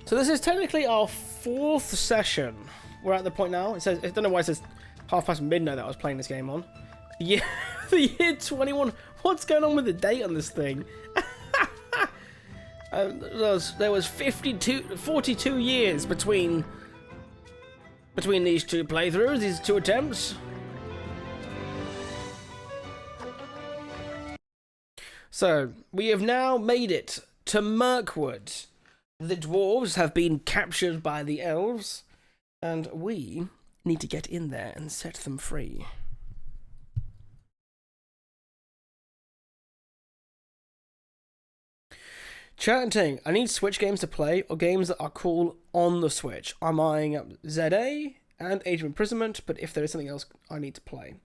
So this is technically our 4th session. We're at the point now. It says, I don't know why it says half past midnight that I was playing this game on. Yeah, the year 21. What's going on with the date on this thing? There was 42 years between these two playthroughs, these two attempts. So, we have now made it to Mirkwood. The dwarves have been captured by the elves, and we need to get in there and set them free. Chatting, I need Switch games to play, or games that are cool on the Switch. I'm eyeing up ZA and Age of Imprisonment, but if there is something else I need to play.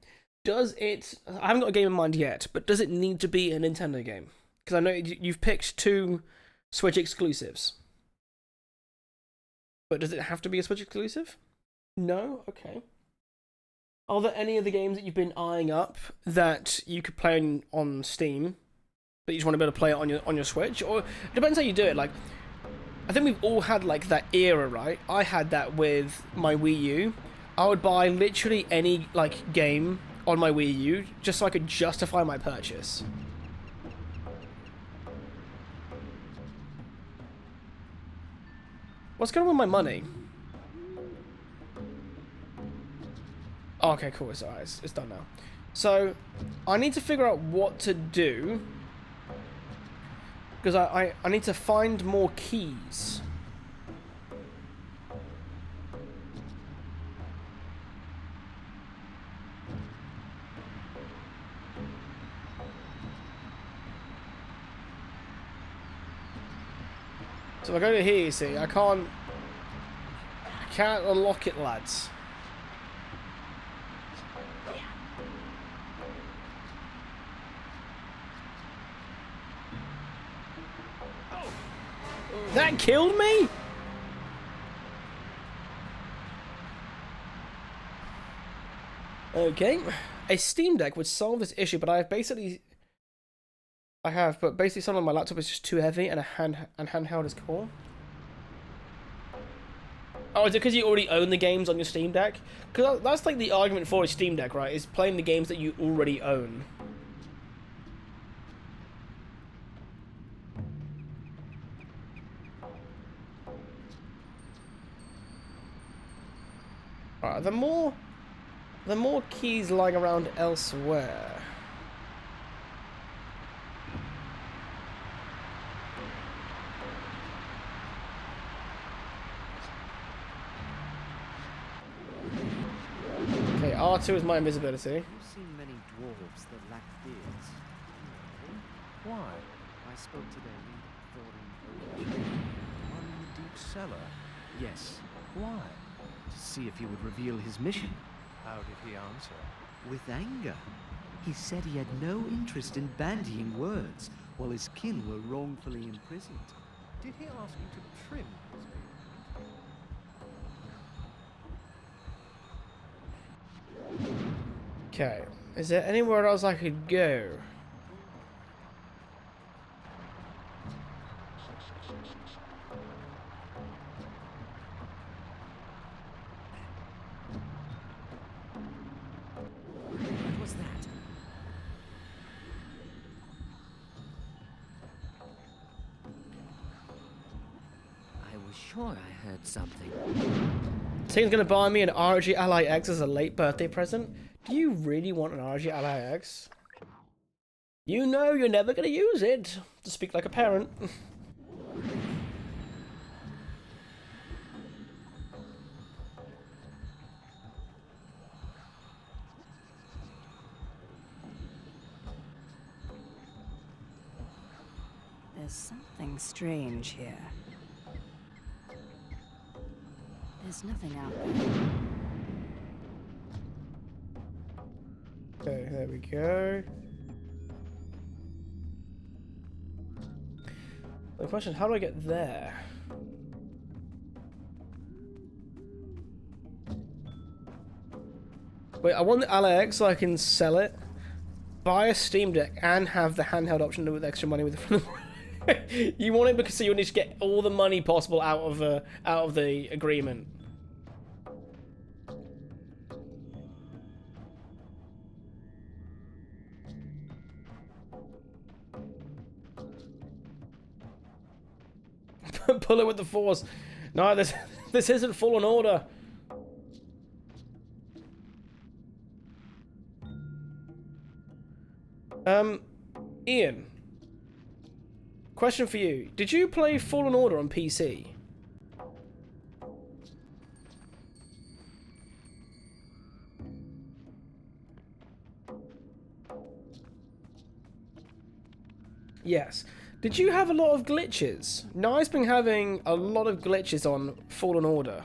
Does it... I haven't got a game in mind yet, but does it need to be a Nintendo game? Because I know you've picked 2 Switch exclusives. But does it have to be a Switch exclusive? No? Okay. Are there any other games that you've been eyeing up that you could play on Steam, but you just want to be able to play it on your Switch? Or it depends how you do it. Like, I think we've all had like that era, right? I had that with my Wii U. I would buy literally any like game on my Wii U just so I could justify my purchase. What's going on with my money? Oh, okay, cool. It's alright. It's done now. So, I need to figure out what to do. Because I need to find more keys. So if I go to here, you see, I can't unlock it, lads. That killed me? Okay. A Steam Deck would solve this issue, but but basically something on my laptop is just too heavy and handheld is cool. Oh, is it because you already own the games on your Steam Deck? Because that's like the argument for a Steam Deck, right? Is playing the games that you already own. Alright, the more keys lying around elsewhere. Okay, R2 is my invisibility. You've seen many dwarves that lack beards. No. Why? I spoke to their leader, Thorin. One in the deep cellar. Yes. Why? To see if he would reveal his mission. How did he answer? With anger. He said he had no interest in bandying words while his kin were wrongfully imprisoned. Did he ask you to trim his beard? Okay, is there anywhere else I could go? What was that? I was sure I heard something. Team's gonna buy me an ROG Ally X as a late birthday present. Do you really want an ROG Ally X? You know you're never gonna use it. To speak like a parent. There's something strange here. There's nothing out there. Okay, there we go. The question, how do I get there? Wait, I want the Ally X so I can sell it, buy a Steam Deck, and have the handheld option with extra money with the You want it because so you need to get all the money possible out of the agreement. Pull it with the force. No, this isn't Fallen Order. Ian. Question for you. Did you play Fallen Order on PC? Yes. Did you have a lot of glitches? Now I've been having a lot of glitches on Fallen Order.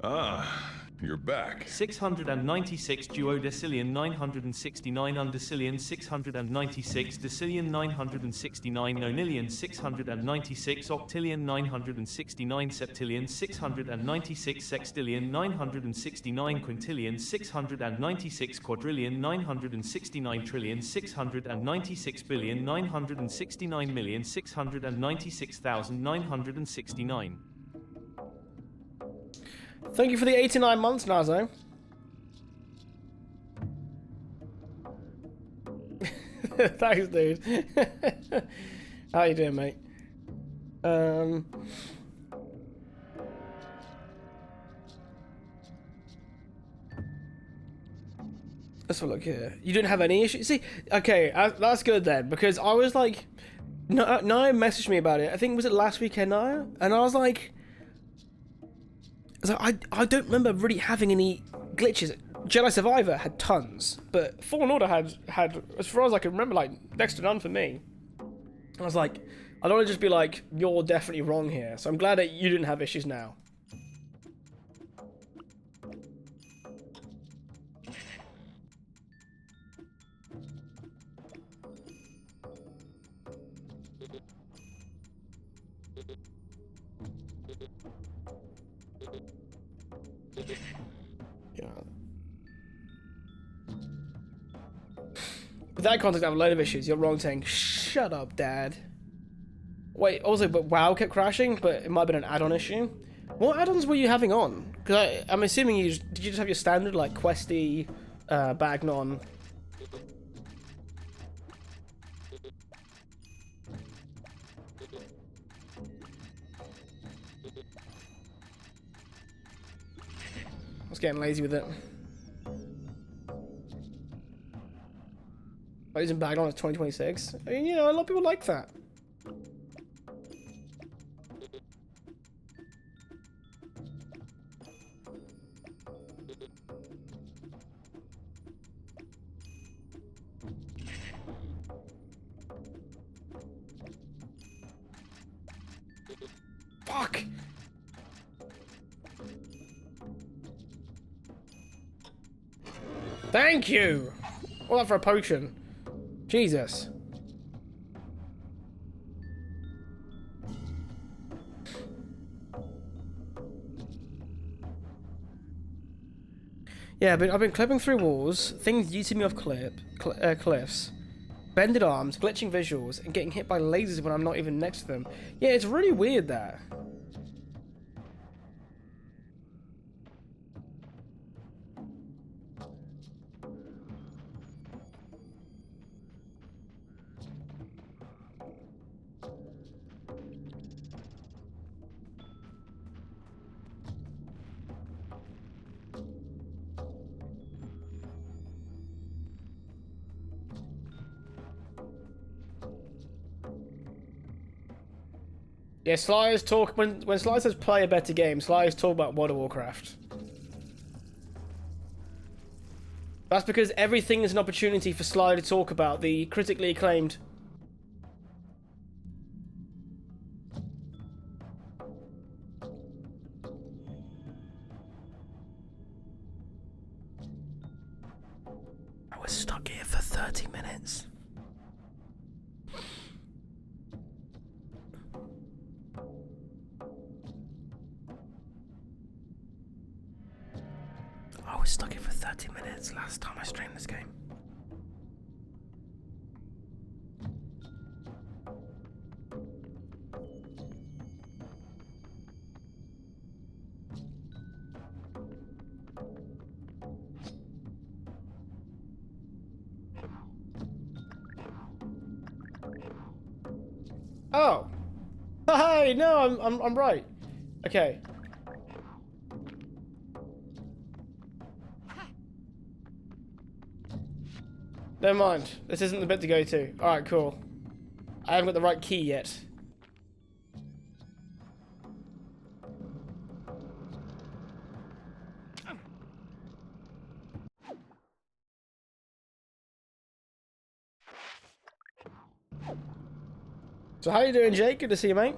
Ah, you're back. 696 duodecillion 969 undecillion 696 decillion 969 nonillion 696 octillion 969 septillion 696 sextillion 969 quintillion 696 quadrillion 969 trillion 696 billion 969 million 696,969. Thank you for the 89 months, Nazo. Thanks, dude. How you doing, mate? Let's have a look here. You didn't have any issues? See, okay, that's good then, because I was like... Naya messaged me about it. I think, was it last weekend, Naya? And I was like... I don't remember really having any glitches. Jedi Survivor had tons, but Fallen Order had, as far as I can remember, like, next to none for me. I was like, I don't want to just be like, you're definitely wrong here. So I'm glad that you didn't have issues now. With that context, I have a load of issues. You're wrong saying, shut up, Dad. Wait, also, but WoW kept crashing, but it might have been an add-on issue. What add-ons were you having on? Because I'm assuming did you just have your standard, like, Questy, Bagnon? I was getting lazy with it. Using Bagnon is 2026. I mean, you know, a lot of people like that. Fuck! Thank you! All that for a potion. Jesus. Yeah, but I've been clipping through walls, things yeeting me off cliffs, bended arms, glitching visuals, and getting hit by lasers when I'm not even next to them. Yeah, it's really weird that. Yeah, Slyers talk when Slyers says play a better game, Slyers talk about World of Warcraft. That's because everything is an opportunity for Sly to talk about the critically acclaimed. I was stuck here for 30 minutes. I was stuck here for 30 minutes last time I streamed this game. Oh. Hey, no, I'm right. Okay. Never mind. This isn't the bit to go to. Alright, cool. I haven't got the right key yet. So how you doing, Jake? Good to see you, mate.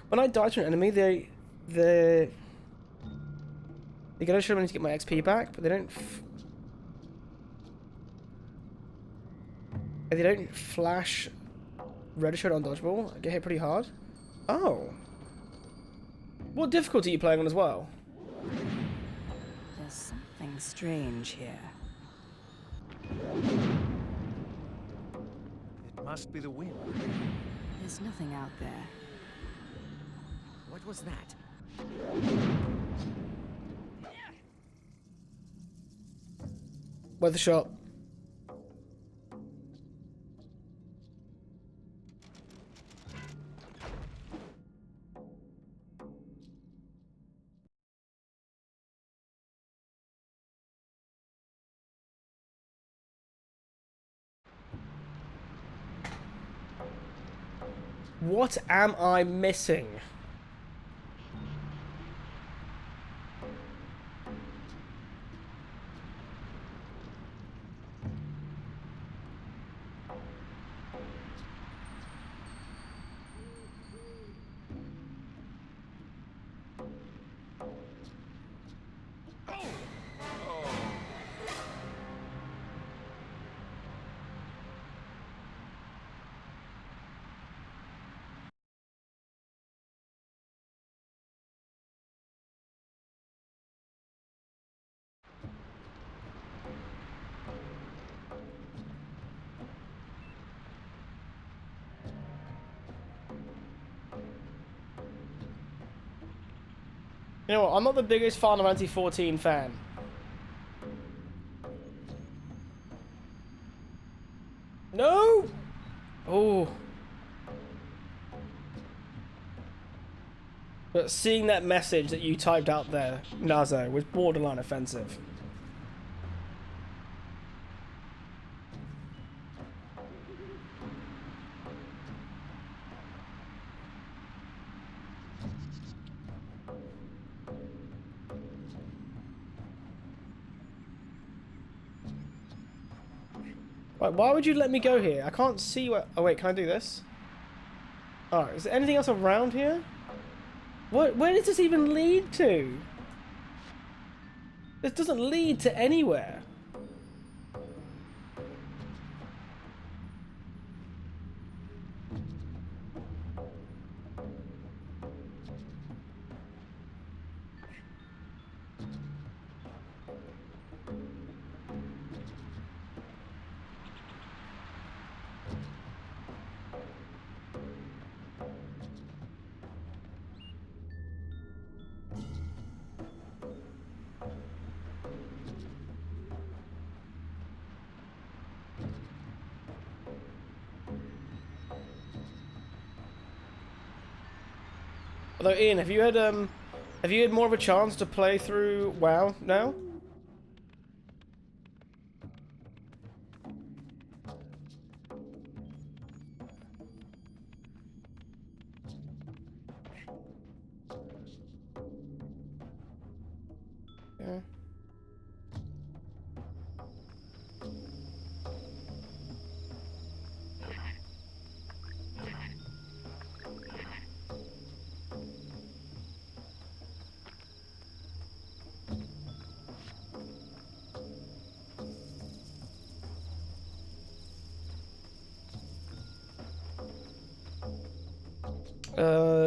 When I die to an enemy, they gotta show me to get my XP back, but they don't. They don't flash red shot on dodgeball. I get hit pretty hard. Oh. What difficulty are you playing on as well? There's something strange here. It must be the wind. There's nothing out there. What was that? Weather shot. What am I missing? You know what? I'm not the biggest Final Fantasy 14 fan. No! Oh. But seeing that message that you typed out there, Nazo, was borderline offensive. Right, why would you let me go here? I can't see where... Oh wait, can I do this? Alright, is there anything else around here? What? Where does this even lead to? This doesn't lead to anywhere. Although, Ian, have you had more of a chance to play through WoW now? Yeah.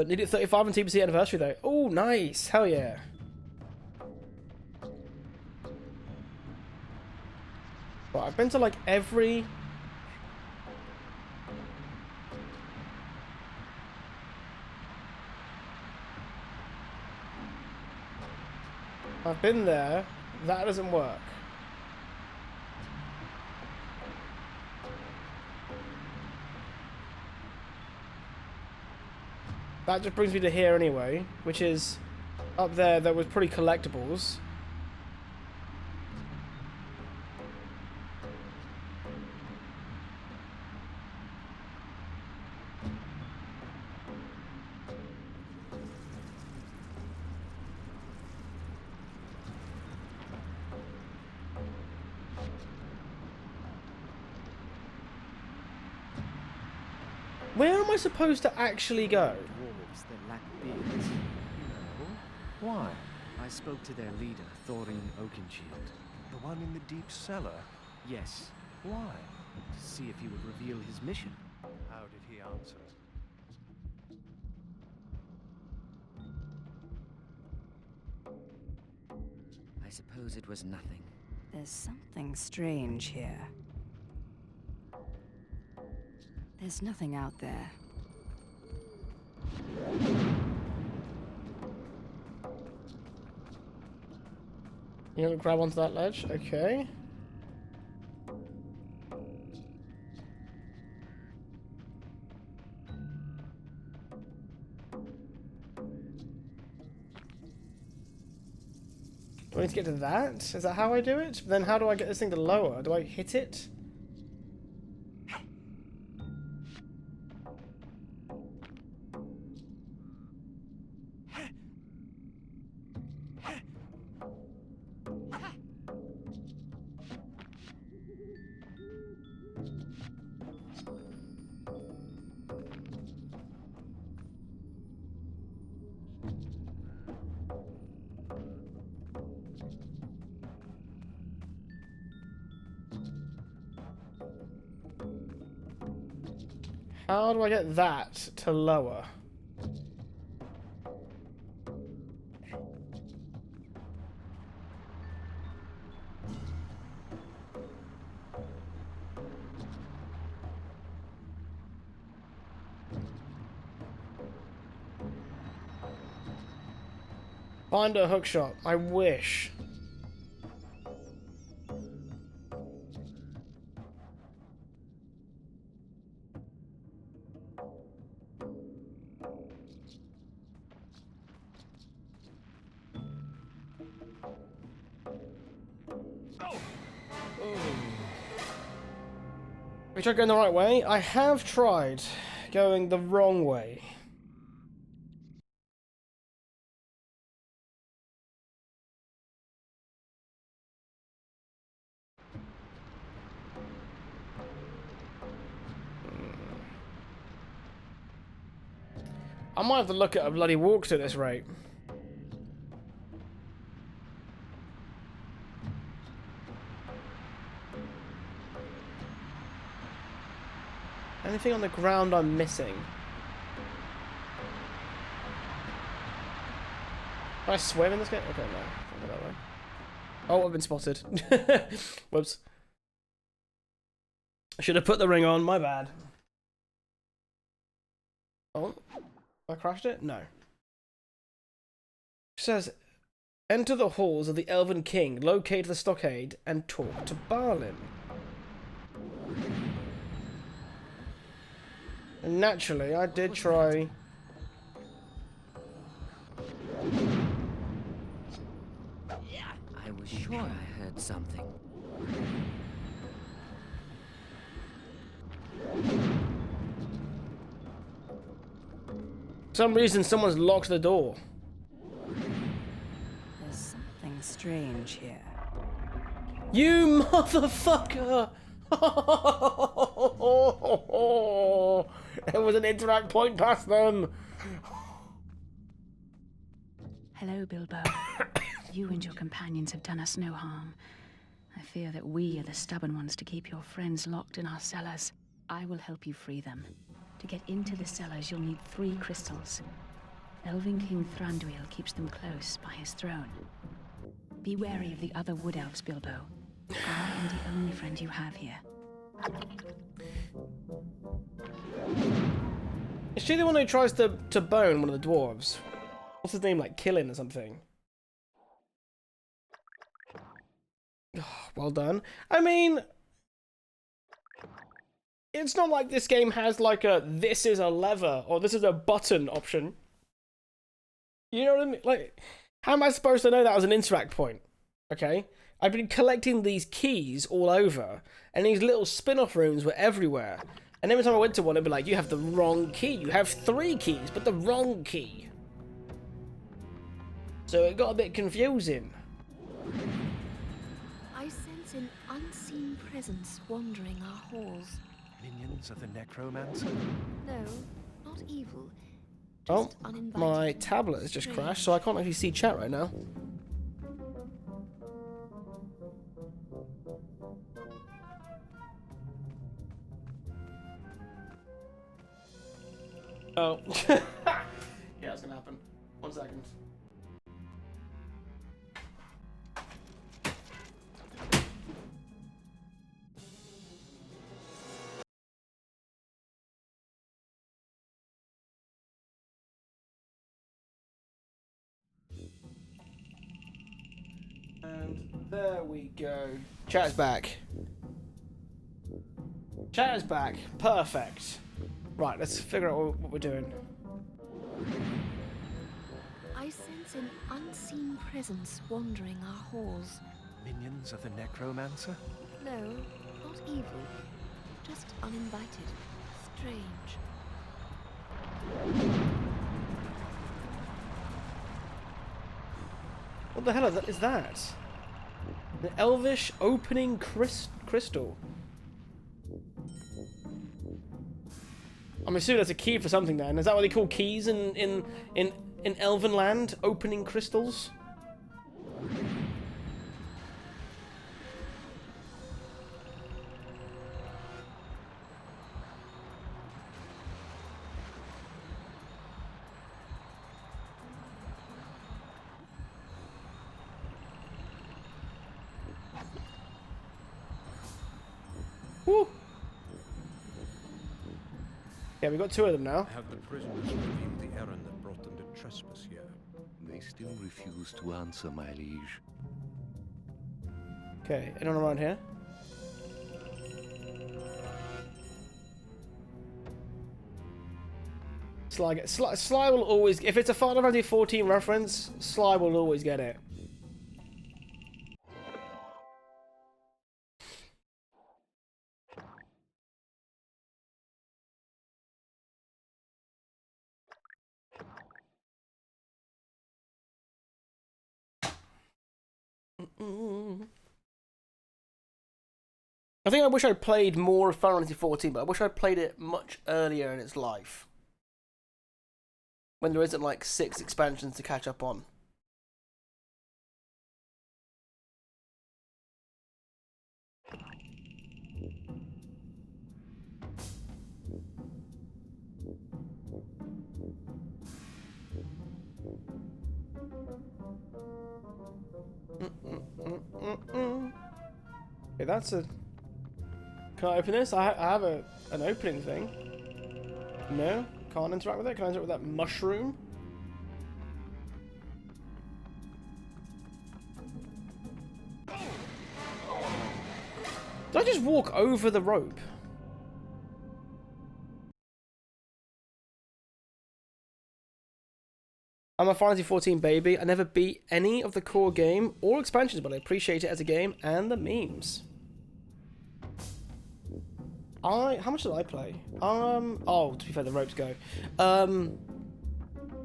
Needed 35 and TBC anniversary though. Oh, nice. Hell yeah. Well, I've been to like every... I've been there. That doesn't work. That just brings me to here anyway, which is up there. There was pretty collectibles. Where am I supposed to actually go? Dwarves that lack beards. No. Why? I spoke to their leader, Thorin Oakenshield. The one in the deep cellar? Yes. Why? To see if he would reveal his mission. How did he answer? I suppose it was nothing. There's something strange here. There's nothing out there. You gonna grab onto that ledge? Okay. Do I need to get to that? Is that how I do it? Then how do I get this thing to lower? Do I hit it? How do I get that to lower? Find a hook shot. I wish. We tried going the right way. I have tried going the wrong way. I might have to look at a bloody walk at this rate. Anything on the ground I'm missing? Can I swim in this game? Okay, no. Can't go that way. Oh, I've been spotted. Whoops. I should have put the ring on. My bad. Oh. I crashed it? No. It says, enter the halls of the Elven King, locate the stockade, and talk to Balin. And naturally, I did try... I was sure I heard something. For some reason, someone's locked the door. There's something strange here. You motherfucker! There was an interact point past them. Hello, Bilbo. You and your companions have done us no harm. I fear that we are the stubborn ones to keep your friends locked in our cellars. I will help you free them. To get into the cellars, you'll need 3 crystals. Elven King Thranduil keeps them close by his throne. Be wary of the other wood elves, Bilbo. I am the only friend you have here. Is she the one who tries to bone one of the dwarves? What's his name, like Killin or something? Oh, well done. I mean, It's not like this game has like a this is a lever or this is a button option. You know what I mean? Like, how am I supposed to know that was an interact point? Okay? I've been collecting these keys all over, and these little spin-off rooms were everywhere. And every time I went to one, it'd be like, you have the wrong key. You have 3 keys, but the wrong key. So it got a bit confusing. I sense an unseen presence wandering our halls. Minions of the necromancer? No, not evil. Oh, Just uninvited. my tablet has just crashed, so I can't actually see chat right now. Oh. Yeah, it's gonna happen. 1 second. And there we go. Chat's back. Chat is back. Perfect. Right, let's figure out what we're doing. I sense an unseen presence wandering our halls. Minions of the necromancer? No, not evil. Just uninvited. Strange. What the hell is that? An elvish opening crystal. I'm assuming that's a key for something then. Is that what they call keys in Elven land? Opening crystals? Woo! Yeah, we've got 2 of them now. Have the prisoners revealed the errand that brought them to trespass here? They still refuse to answer, my liege. Okay, anyone around here? Sly will always... If it's a Final Fantasy 14 reference, Sly will always get it. I think I wish I'd played more of Final Fantasy 14, but I wish I'd played it much earlier in its life. When there isn't like 6 expansions to catch up on. Okay, that's a... Can I open this? I have an opening thing. No? Can't interact with it? Can I interact with that mushroom? Did I just walk over the rope? I'm a Final Fantasy 14 baby. I never beat any of the core game or expansions, but I appreciate it as a game and the memes. How much did I play? Oh, to be fair, the ropes go.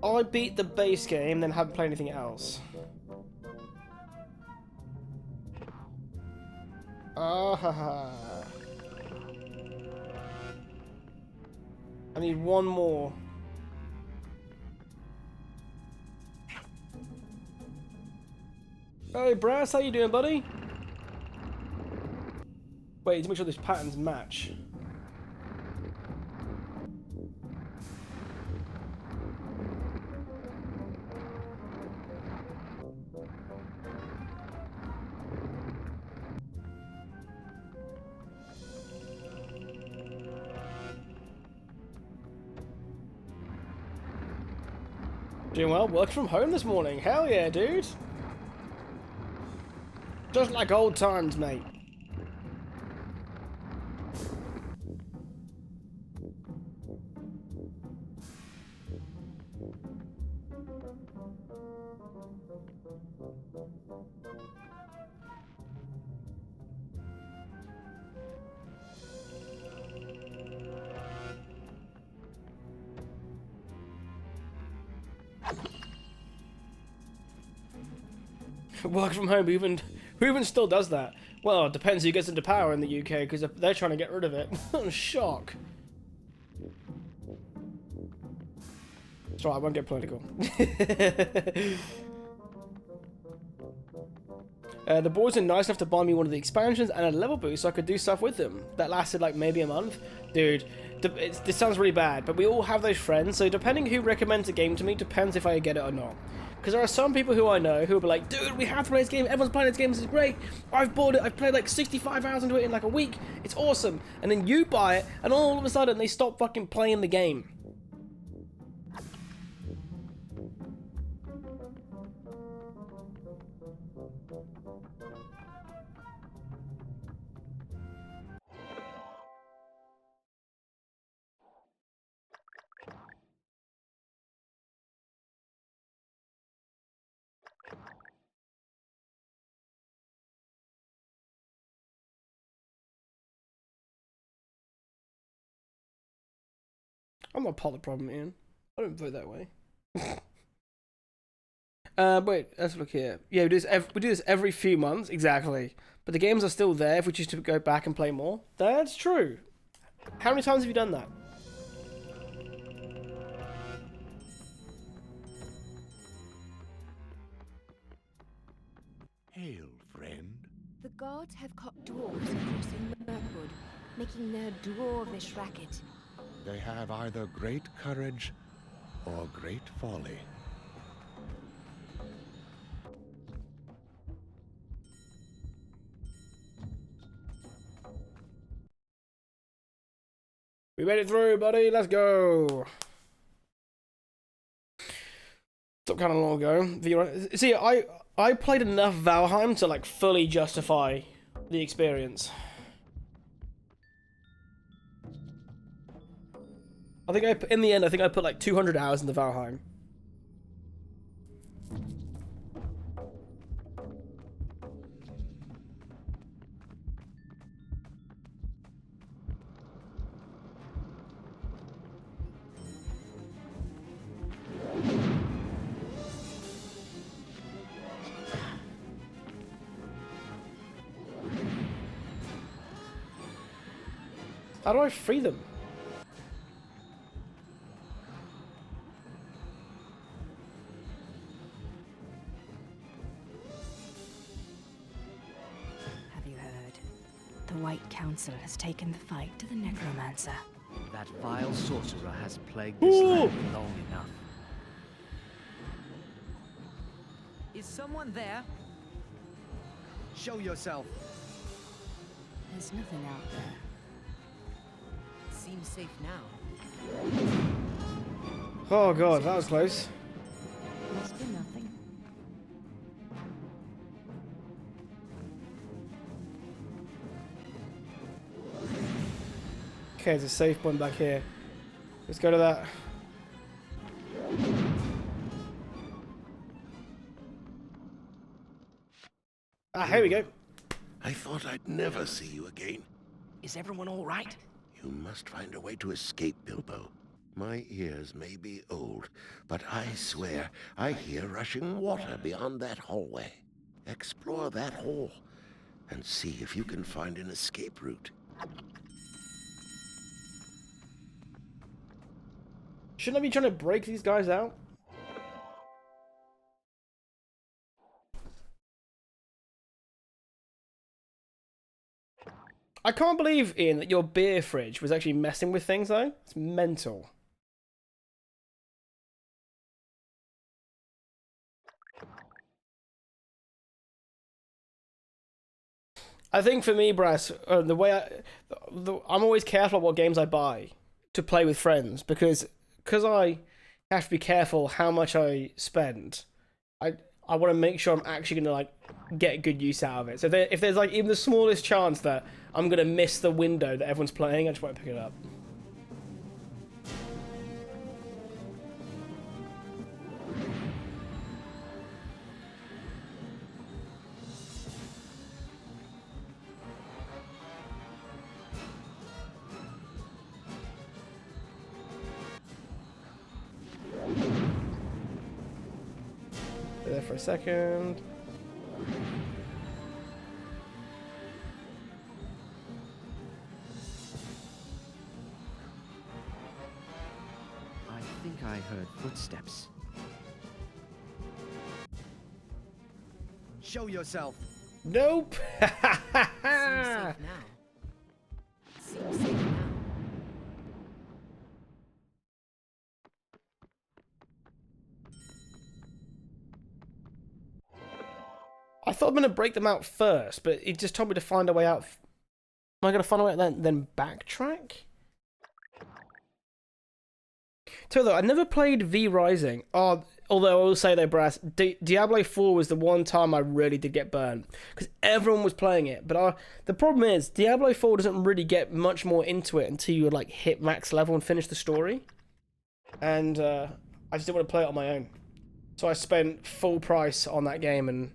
I beat the base game, then haven't played anything else. I need 1 more. Hey, Brass, how you doing, buddy? Wait, to make sure these patterns match. Doing well, working from home this morning. Hell yeah, dude. Just like old times, mate. Work from home, who even still does that? Well, it depends who gets into power in the UK, because they're trying to get rid of it. Shock. It's alright, I won't get political. The boys are nice enough to buy me one of the expansions and a level boost so I could do stuff with them. That lasted like maybe a month. Dude, this sounds really bad, but we all have those friends, so depending who recommends a game to me depends if I get it or not. Because there are some people who I know who will be like, dude, we have to play this game, everyone's playing this game, this is great, I've bought it, I've played like 65 hours into it in like a week, it's awesome. And then you buy it, and all of a sudden they stop fucking playing the game. I'm not part of the problem, Ian. I don't vote that way. Wait, let's look here. Yeah, we do this every few months, exactly. But the games are still there if we choose to go back and play more. That's true. How many times have you done that? Hail, friend. The guards have caught dwarves crossing Mirkwood, making their dwarvish racket. They have either great courage or great folly. We made it through, buddy. Let's go. Still kind of long ago. See, I played enough Valheim to like fully justify the experience. I think in the end, I think I put like 200 hours into Valheim. How do I free them? Have you heard? The White Council has taken the fight to the Necromancer. That vile sorcerer has plagued this land long enough. Is someone there? Show yourself. There's nothing out there. Seems safe now. Oh god, that was close. Must be nothing. Okay, there's a safe point back here. Let's go to that. Ah, here we go. I thought I'd never see you again. Is everyone all right? You must find a way to escape, Bilbo. My ears may be old, but I swear I hear rushing water beyond that hallway. Explore that hole and see if you can find an escape route. Shouldn't I be trying to break these guys out? I can't believe, Ian, that your beer fridge was actually messing with things, though. It's mental. I think for me, Brass, the way I'm always careful what games I buy to play with friends because I have to be careful how much I spend. I want to make sure I'm actually gonna like get good use out of it. So if there's like even the smallest chance that I'm gonna miss the window that everyone's playing, I just won't pick it up. Stay there for a second. I think I heard footsteps. Show yourself. Nope. Seems safe now. Seems safe now. I thought I'm gonna break them out first, but it just told me to find a way out. Am I gonna find a way out then backtrack? So though, I never played V Rising. Oh, although I will say though, Brass, Diablo 4 was the one time I really did get burned because everyone was playing it. But the problem is, Diablo 4 doesn't really get much more into it until you like hit max level and finish the story. And I just didn't want to play it on my own, so I spent full price on that game and.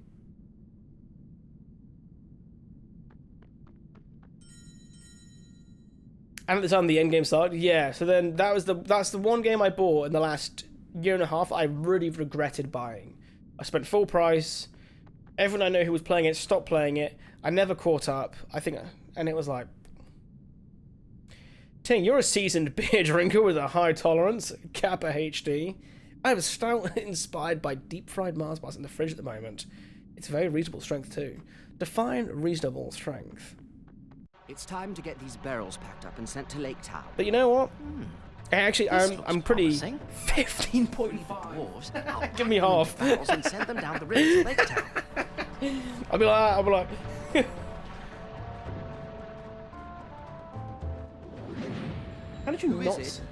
And at the time the end game started, yeah. So then that's the one game I bought in the last year and a half I really regretted buying. I spent full price. Everyone I know who was playing it stopped playing it. I never caught up. I think, and it was like, Ting, you're a seasoned beer drinker with a high tolerance, Kappa HD. I have a stout inspired by deep fried Mars bars in the fridge at the moment. It's very reasonable strength too. Define reasonable strength. It's time to get these barrels packed up and sent to Lake Town. But you know what? Actually, This I'm looks pretty. promising. 15.5. Dwarves, I'll Give me pack them in half. barrels and send them down the river to Lake Town. I'll be like. How did you Who not? is it?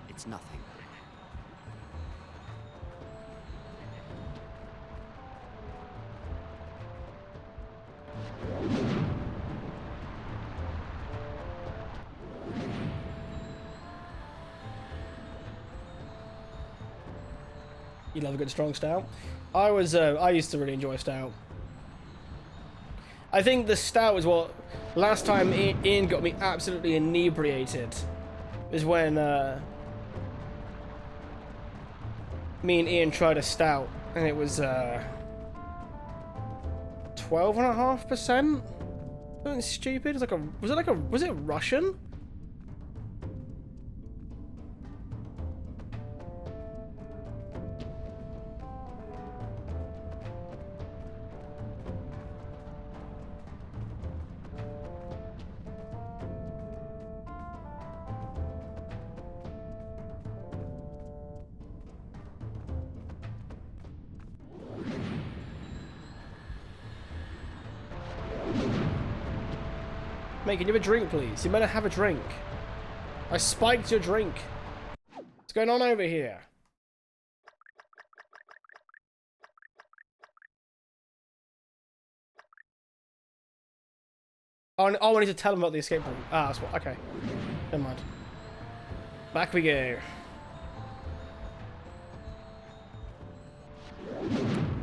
It's nothing. You love a good strong stout. I used to really enjoy stout. I think the stout was what last time Ian got me absolutely inebriated. Is when me and Ian tried a stout and it was 12.5%. Something stupid. It's like was it Russian? Mate, can you have a drink, please? You better have a drink. I spiked your drink. What's going on over here? Oh, I need to tell him about the escape room. Ah, that's what. Okay. Never mind. Back we go.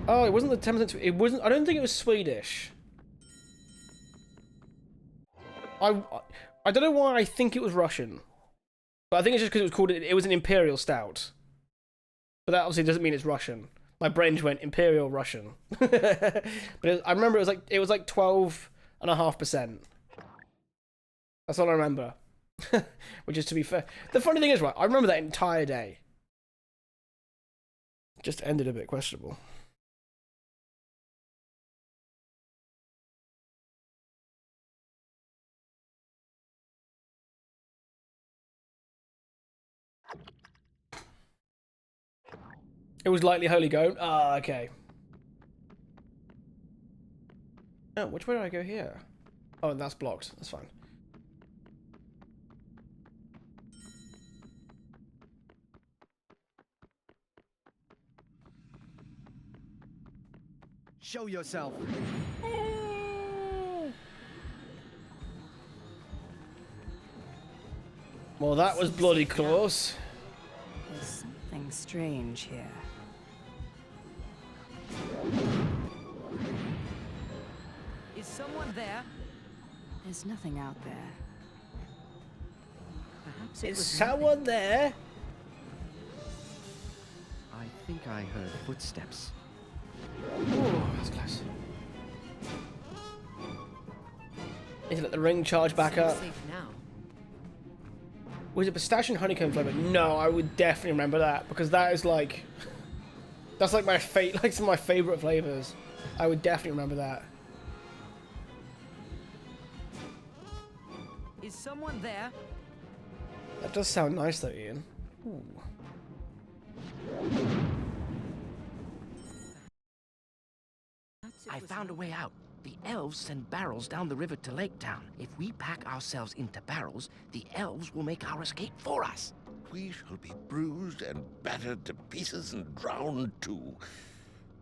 Oh, it wasn't the 10%. It wasn't. I don't think it was Swedish. I don't know why I think it was Russian, but I think it's just because it was called. It was an imperial stout, but that obviously doesn't mean it's Russian. My brain just went imperial Russian, but I remember it was like 12.5%. That's all I remember. Which is, to be fair, the funny thing is, right? I remember that entire day. Just ended a bit questionable. It was lightly holy goat. Ah, okay. Oh, which way do I go here? Oh, that's blocked. That's fine. Show yourself. Well, that was bloody close. There's something strange here. Is someone there? There's nothing out there. Perhaps it Is was someone there? think I heard footsteps. Ooh, that's close. Is it let the ring charge back up? Safe now. Was it pistachio and honeycomb flavor? No, I would definitely remember that because that is like, that's like like some of my favorite flavors. I would definitely remember that. Is someone there? That does sound nice though, Ian. Ooh. I found a way out. The elves send barrels down the river to Lake Town. If we pack ourselves into barrels, the elves will make our escape for us. We shall be bruised and battered to pieces and drowned too.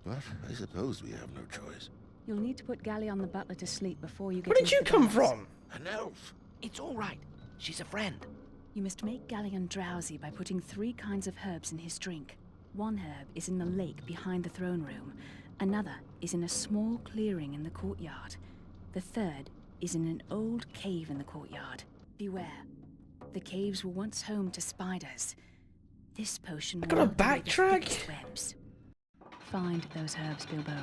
But I suppose we have no choice. You'll need to put Gallion the butler to sleep before you get Where did into you the come barrels. from? An elf. It's all right. She's a friend. You must make Gallion drowsy by putting 3 kinds of herbs in his drink. One herb is in the lake behind the throne room. Another is in a small clearing in the courtyard. The third is in an old cave in the courtyard. Beware. The caves were once home to spiders. This potion will gotta melt away the backtrack? thickest webs. Find those herbs, Bilbo.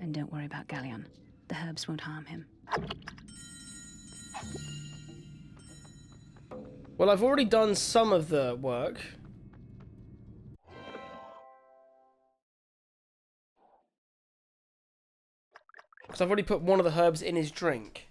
And don't worry about Gallion. The herbs won't harm him. Well, I've already done some of the work. Because I've already put one of the herbs in his drink.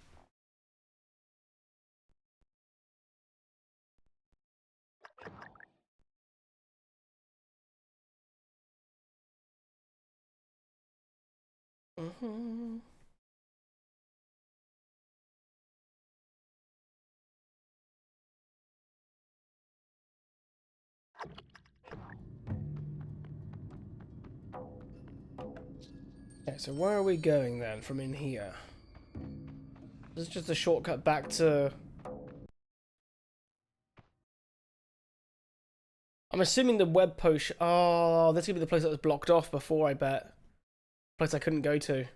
Okay, so where are we going then from in here? This is just a shortcut back to... I'm assuming the web potion... Oh, this is going to be the place that was blocked off before, I bet. Place I couldn't go to.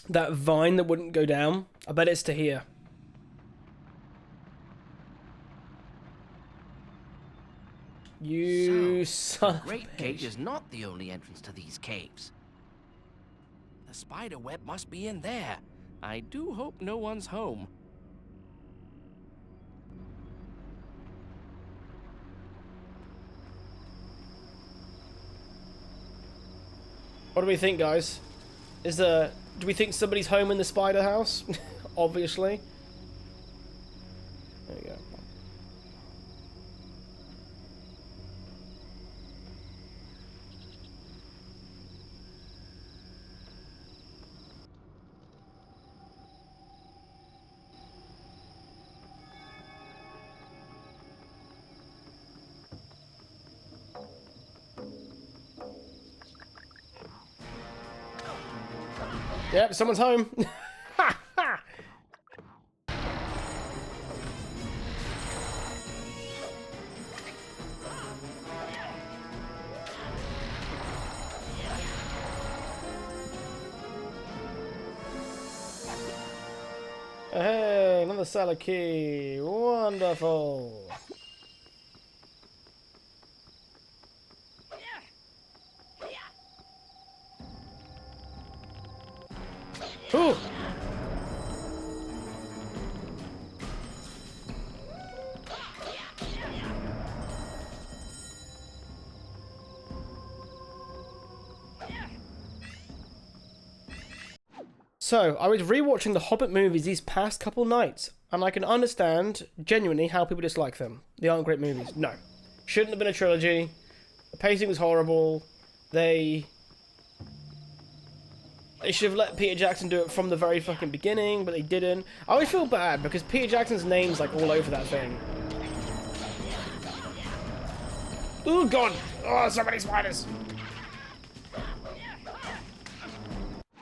That vine that wouldn't go down. I bet it's to here. You son of a Great Gate bitch. is not the only entrance to these caves. The spider web must be in there. I do hope no one's home. What do we think, guys? Do we think somebody's home in the spider house? Obviously. There you go. Yep, someone's home. Hey, another cellar key. Wonderful. Ooh. So, I was rewatching the Hobbit movies these past couple nights, and I can understand, genuinely, how people dislike them. They aren't great movies. No. Shouldn't have been a trilogy. The pacing was horrible. They should have let Peter Jackson do it from the very fucking beginning, but they didn't. I always feel bad, because Peter Jackson's name's, like, all over that thing. Oh, God! Oh, so many spiders!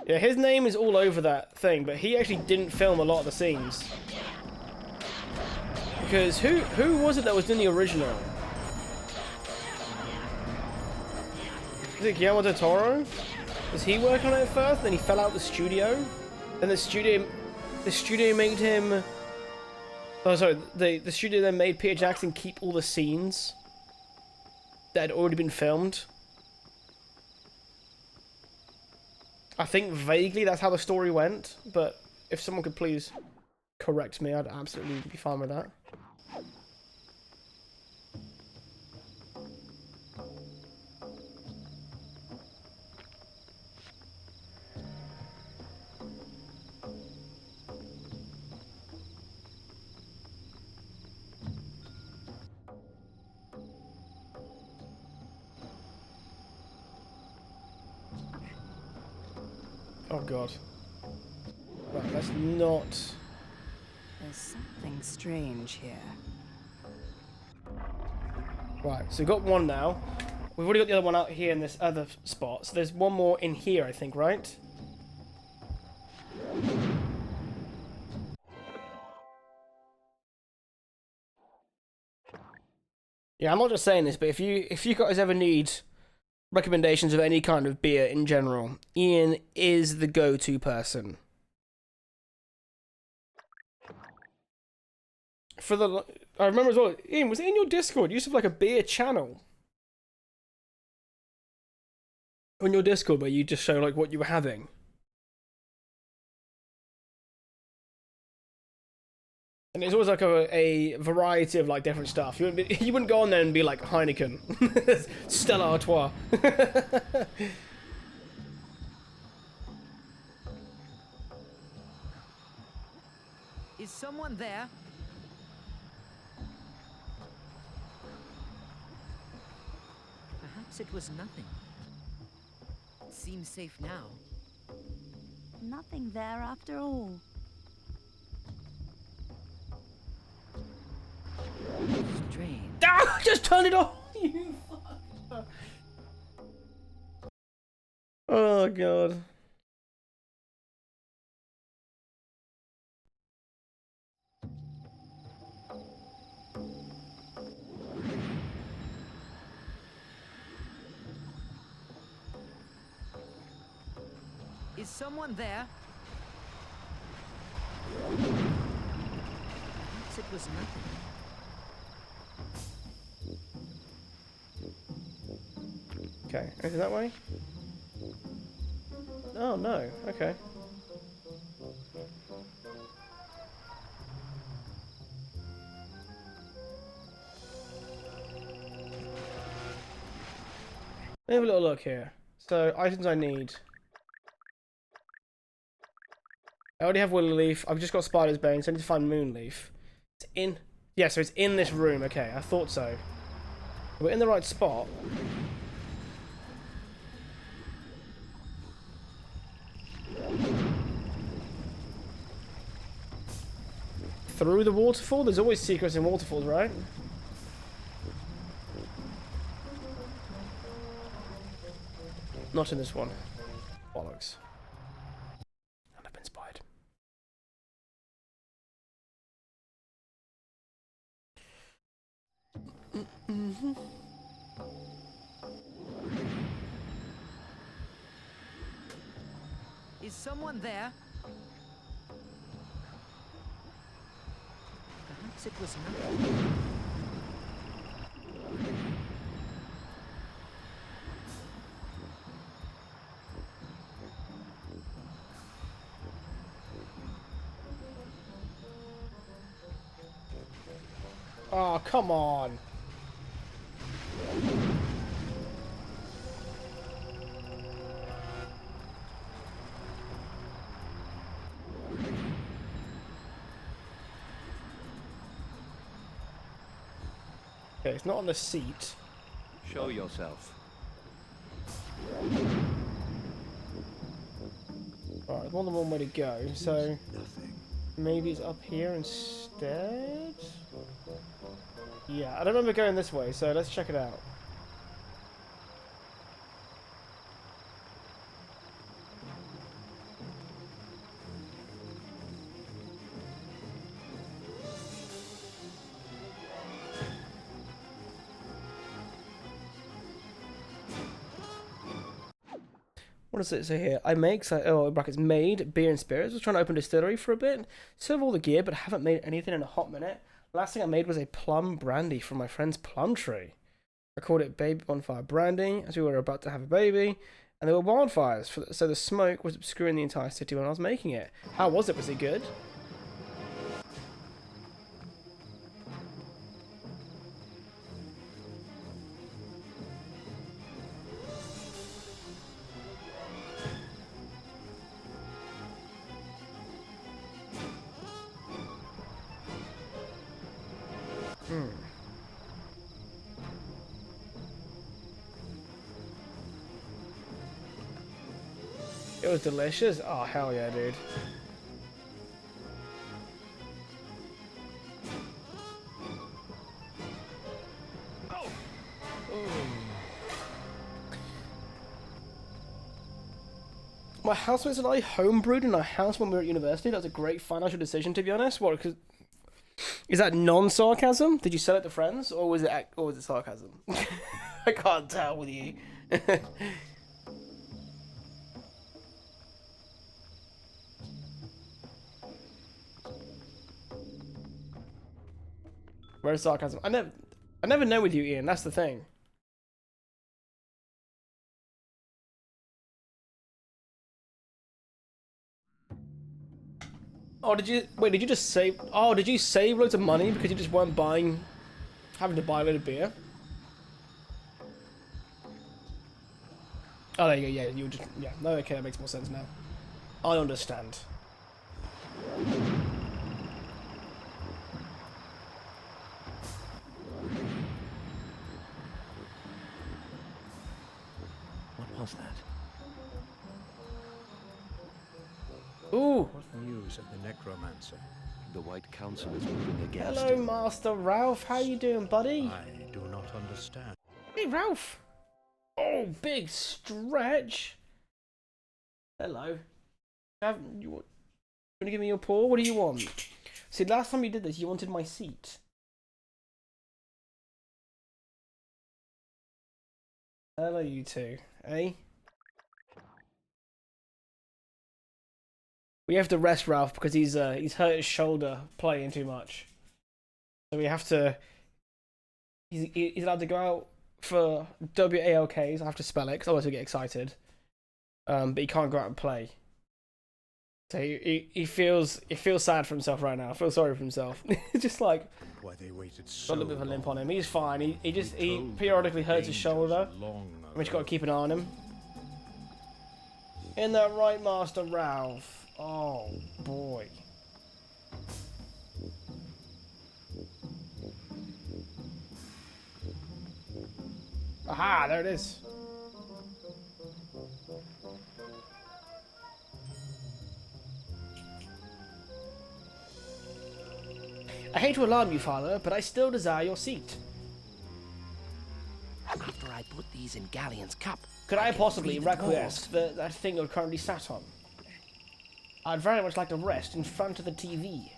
Yeah, his name is all over that thing, but he actually didn't film a lot of the scenes. Because who was it that was in the original? Is it Guillermo del Toro? Was he working on it first, then he fell out the studio? Then the studio made him Oh, sorry. The studio then made Peter Jackson keep all the scenes that had already been filmed. I think vaguely that's how the story went, but if someone could please correct me, I'd absolutely be fine with that. Oh god. Right, let's not... There's something strange here. Right, so we've got one now. We've already got the other one out here in this other spot. So there's one more in here, I think, right? Yeah, I'm not just saying this, but if you guys ever need recommendations of any kind of beer in general, Ian is the go-to person. For the... I remember as well, Ian, was it in your Discord? You used to have like a beer channel. On your Discord where you just show like what you were having. And it's always like a variety of like different stuff. You wouldn't go on there and be like Heineken, Stella Artois. Is someone there? Perhaps it was nothing. It seems safe now. Nothing there after all. Strange. Ah, just turn it off! You fuck. Oh god. Is someone there? Perhaps it was nothing. Okay, is it that way? Oh no, okay. Let me have a little look here. So, items I need. I already have Willow Leaf. I've just got Spider's Bane, so I need to find Moonleaf. It's in... Yeah, so it's in this room. Okay, I thought so. We're in the right spot. Through the waterfall? There's always secrets in waterfalls, right? Not in this one. Bollocks. And I've been spied. Is someone there? Perhaps it was nothing. Oh, come on. Okay, it's not on the seat. Show yourself. Right, there's more than one way to go, so maybe it's up here instead? Yeah, I don't remember going this way, so let's check it out. What What does it say here? I make, brackets, made beer and spirits. I was trying to open a distillery for a bit. Still have all the gear, but haven't made anything in a hot minute. Last thing I made was a plum brandy from my friend's plum tree. I called it Baby Bonfire Brandy, as we were about to have a baby. And there were wildfires, so the smoke was obscuring the entire city when I was making it. How was it? Was it good? It was delicious. Oh, hell yeah, dude. My housemates and I homebrewed in our house when we were at university. That was a great financial decision, to be honest. What? Cause is that non-sarcasm? Did you sell it to friends, or was it sarcasm? I can't tell with you. Where's sarcasm? I never know with you, Ian. That's the thing. Oh, did you just save? Oh, did you save loads of money because you just weren't having to buy a load of beer? Oh, there you go. Yeah, yeah. No, okay, that makes more sense now. I understand. What was that? Ooh. What news of the necromancer? The White Council is moving against Hello, him. Master Ralph. How you doing, buddy? I do not understand. Hey, Ralph. Oh, big stretch. Hello. You want to give me your paw? What do you want? See, last time you did this, you wanted my seat. Hello, you two. Eh? We have to rest Ralph because he's hurt his shoulder playing too much. So we have to. He's allowed to go out for WALKs. I have to spell it because otherwise he'll get excited. But he can't go out and play. So he feels sad for himself right now. I feel sorry for himself. Just like Why they waited so got a little bit of a limp long. on him. He's fine. He told periodically them hurts his dangers shoulder. long We just got to ago. keep an eye on him. Isn't that right, Master Ralph? Oh boy. Aha, there it is. I hate to alarm you, Father, but I still desire your seat. After I put these in Galleon's cup, Could I can possibly free the request that thing you're currently sat on? I'd very much like to rest in front of the TV.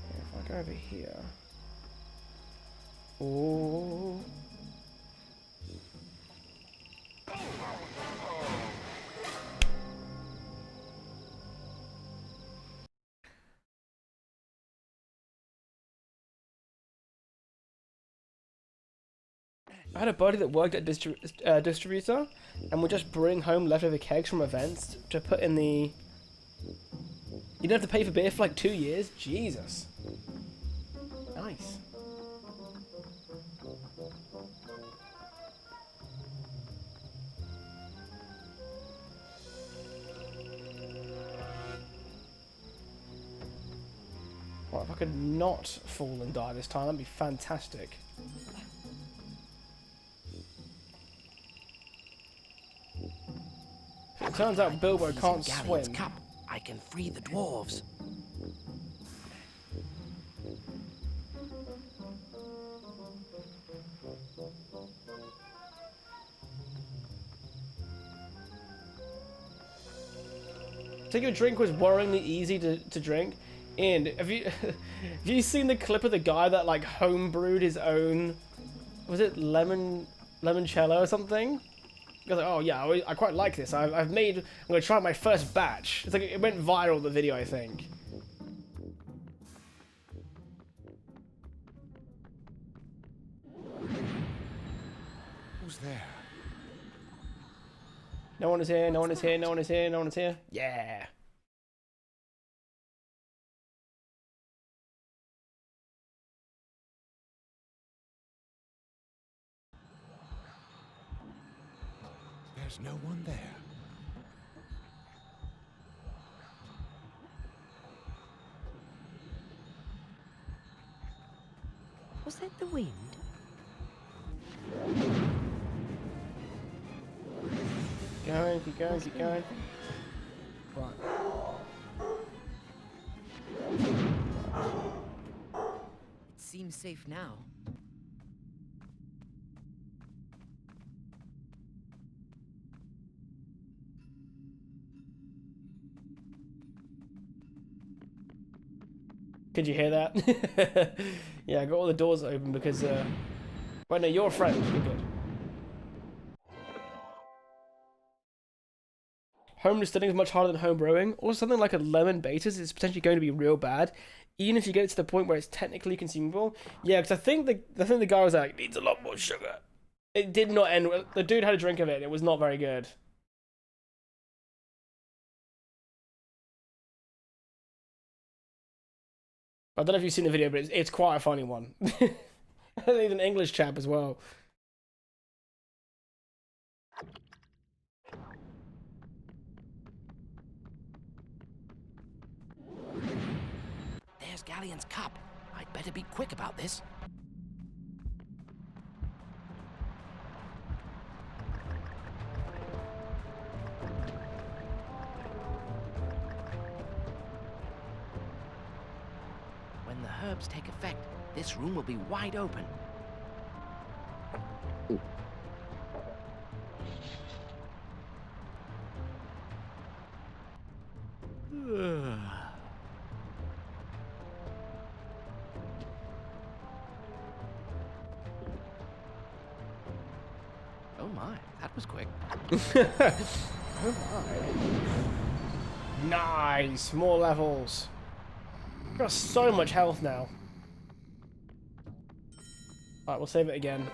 If I go over here. Oh. I had a buddy that worked at distributor and would just bring home leftover kegs from events to put in the... You don't have to pay for beer for like 2 years? Jesus. Nice. Well, if I could not fall and die this time, that'd be fantastic. It turns out Bilbo these in can't Galleon's swim. cup, I can free the dwarves. So your drink was worryingly easy to drink. And have you have you seen the clip of the guy that like home brewed his own? Was it limoncello or something? He goes like, oh yeah, I quite like this. I'm gonna try my first batch. It's like it went viral, the video, I think. Who's there? No one is here, no one is here, no one is here, no one is here. Yeah. There's no one there. Was that the wind? Keep going, keep going. Right. It seems safe now. Could you hear that? Yeah, I got all the doors open because, well, no, you're a friend. You're good. Home distilling is much harder than home brewing. Or something like a lemon basis is potentially going to be real bad, even if you get it to the point where it's technically consumable. Yeah, because I think the guy was like, needs a lot more sugar. It did not end well. The dude had a drink of it. It was not very good. I don't know if you've seen the video, but it's quite a funny one. I think he's an English chap as well. There's Galleon's cup. I'd better be quick about this. When the herbs take effect, this room will be wide open. Oh my, that was quick. Oh my. Nice, more levels. Got so much health now. Alright, we'll save it again.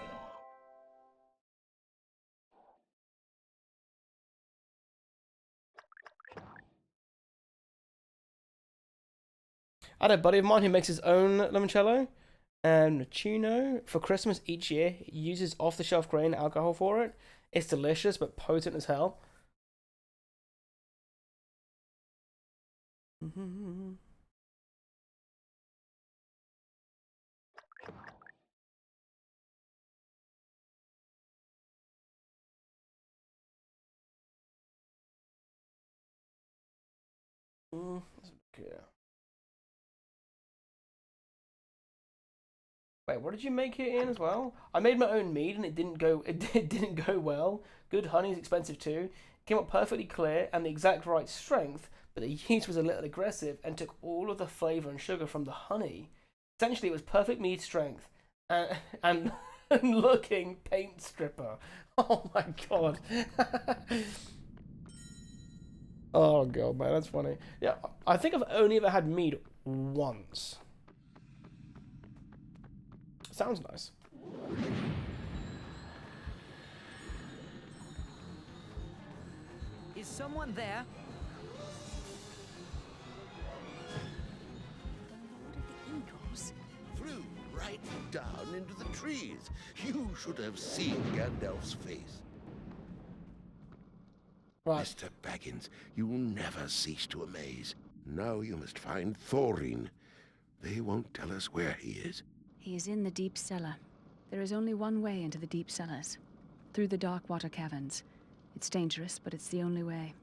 I had a buddy of mine who makes his own limoncello and Chino for Christmas each year. He uses off-the-shelf grain alcohol for it. It's delicious but potent as hell. Okay. Wait, what did you make it in as well? I made my own mead and it didn't go well. Good honey is expensive too. It came up perfectly clear and the exact right strength, but the yeast was a little aggressive and took all of the flavour and sugar from the honey. Essentially, it was perfect mead strength and looking paint stripper. Oh my god. Oh god, man, that's funny. Yeah, I think I've only ever had mead once. Sounds nice. Is someone there? The Lord of the Eagles? Flew right down into the trees. You should have seen Gandalf's face. Right. Mr. Baggins, you never cease to amaze. Now you must find Thorin. They won't tell us where he is. He is in the deep cellar. There is only one way into the deep cellars. Through the dark water caverns. It's dangerous, but it's the only way.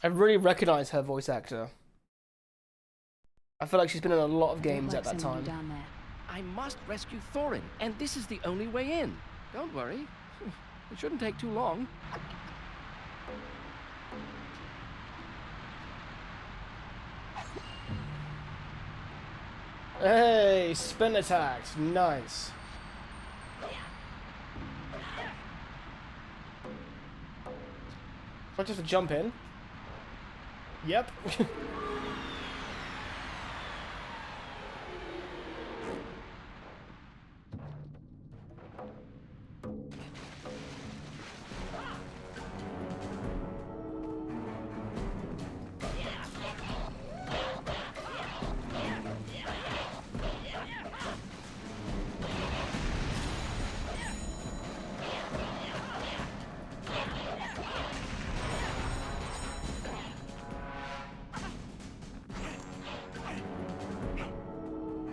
I really recognise her voice actor. I feel like she's been in a lot of games at that time. Down there. I must rescue Thorin, and this is the only way in. Don't worry. It shouldn't take too long. Hey, spin attacks. Nice. Not just a jump in. Yep.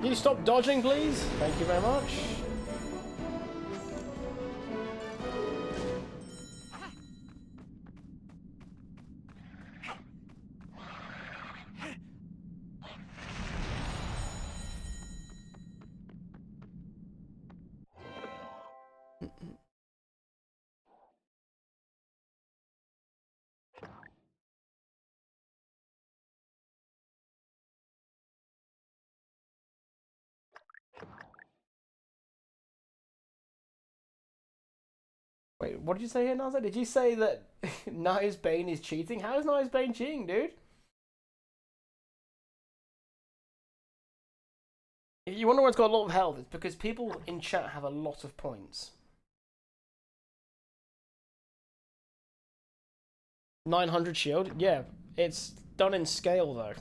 Can you stop dodging, please? Thank you very much. Wait, what did you say here, Naza? Did you say that Niles Bane is cheating? How is Niles Bane cheating, dude? If you wonder why it's got a lot of health, it's because people in chat have a lot of points. 900 shield? Yeah, it's done in scale though.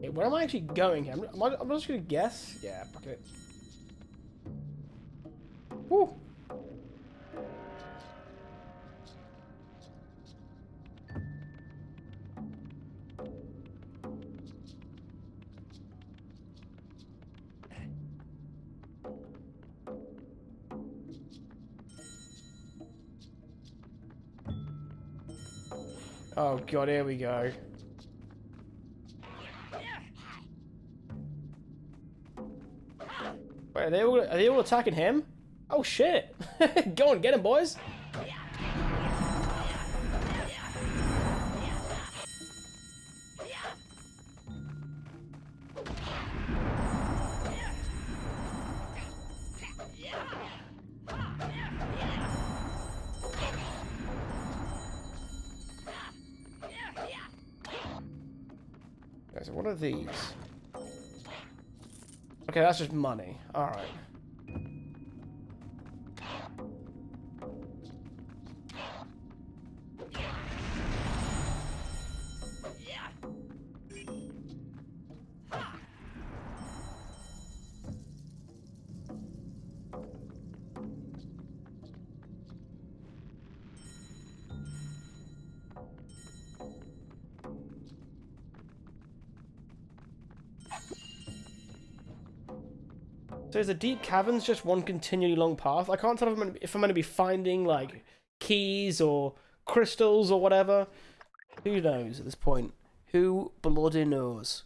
Hey, where am I actually going here? I'm just gonna guess. Yeah, fuck it. Woo! Oh god, here we go. Wait, are they all attacking him? Oh shit! Go on, get him, boys! Okay, so what are these? Okay, that's just money. Alright. So is the deep caverns just one continually long path? I can't tell if I'm going to be finding, like, keys or crystals or whatever. Who knows at this point? Who bloody knows?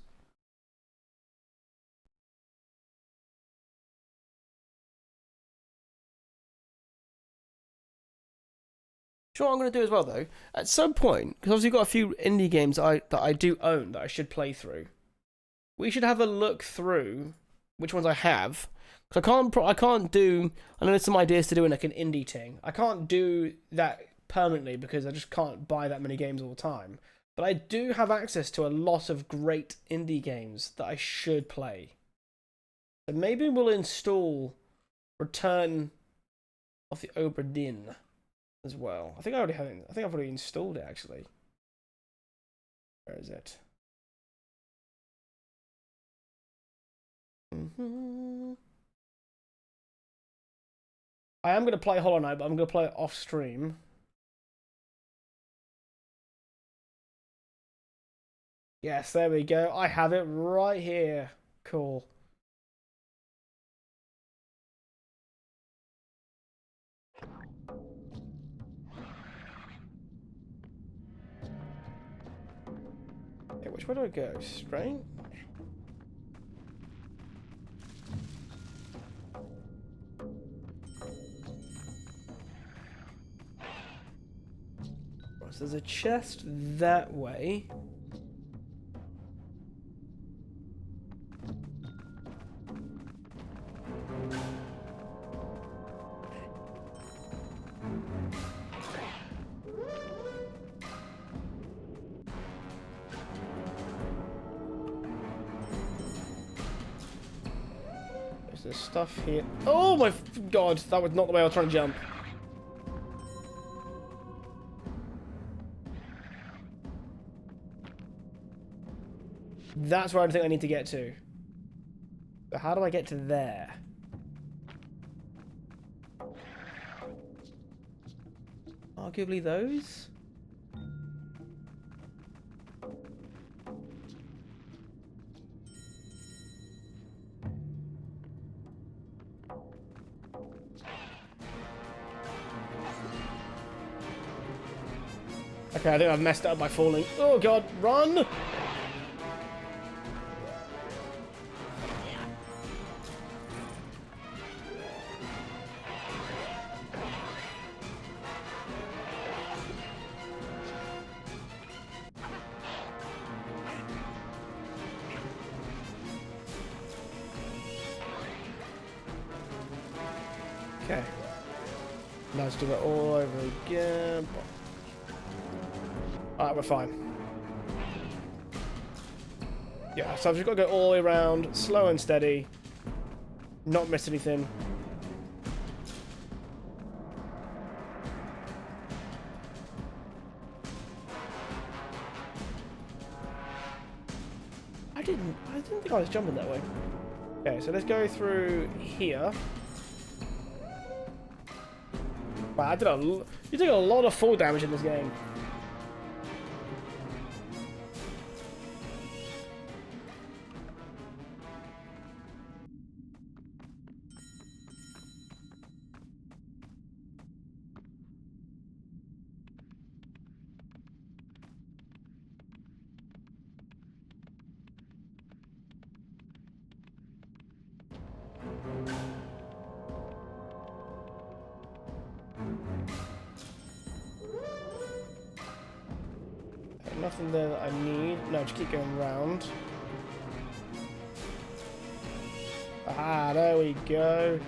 Sure, what I'm going to do as well, though, at some point, because obviously you've got a few indie games that I do own that I should play through. We should have a look through which ones I have. Because I can't do, I know there's some ideas to do in like an indie thing. I can't do that permanently because I just can't buy that many games all the time. But I do have access to a lot of great indie games that I should play. So maybe we'll install Return of the Obra Dinn as well. I think I already have it. I think I've already installed it actually. Where is it? I am going to play Hollow Knight, but I'm going to play it off stream. Yes, there we go. I have it right here. Cool. Okay, which way do I go? Straight? So there's a chest that way. There's stuff here. Oh my god, that was not the way I was trying to jump. That's where I think I need to get to. But how do I get to there? Arguably those? Okay, I think I've messed it up by falling. Oh god, run! Okay. Now let's do it all over again. Alright, we're fine. Yeah, so I've just got to go all the way around, slow and steady, not miss anything. I didn't think I was jumping that way. Okay, so let's go through here. Wow, you took a lot of fall damage in this game. Nothing there that I need. No, just keep going round. Ah, there we go.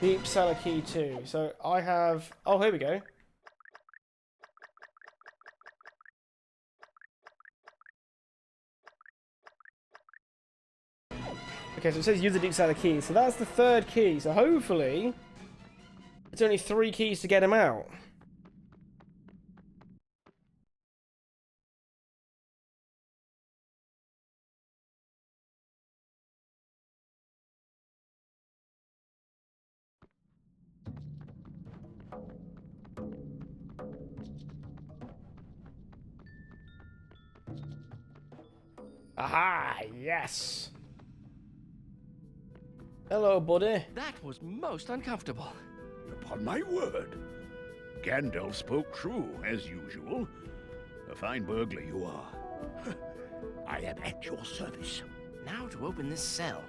Deep cellar key 2. So I have... Oh, here we go. Okay, so it says use the deep cellar key. So that's the third key. So hopefully... It's only 3 keys to get him out. Aha, yes. Hello, buddy. That was most uncomfortable. Upon my word. Gandalf spoke true, as usual. A fine burglar you are. I am at your service. Now to open this cell.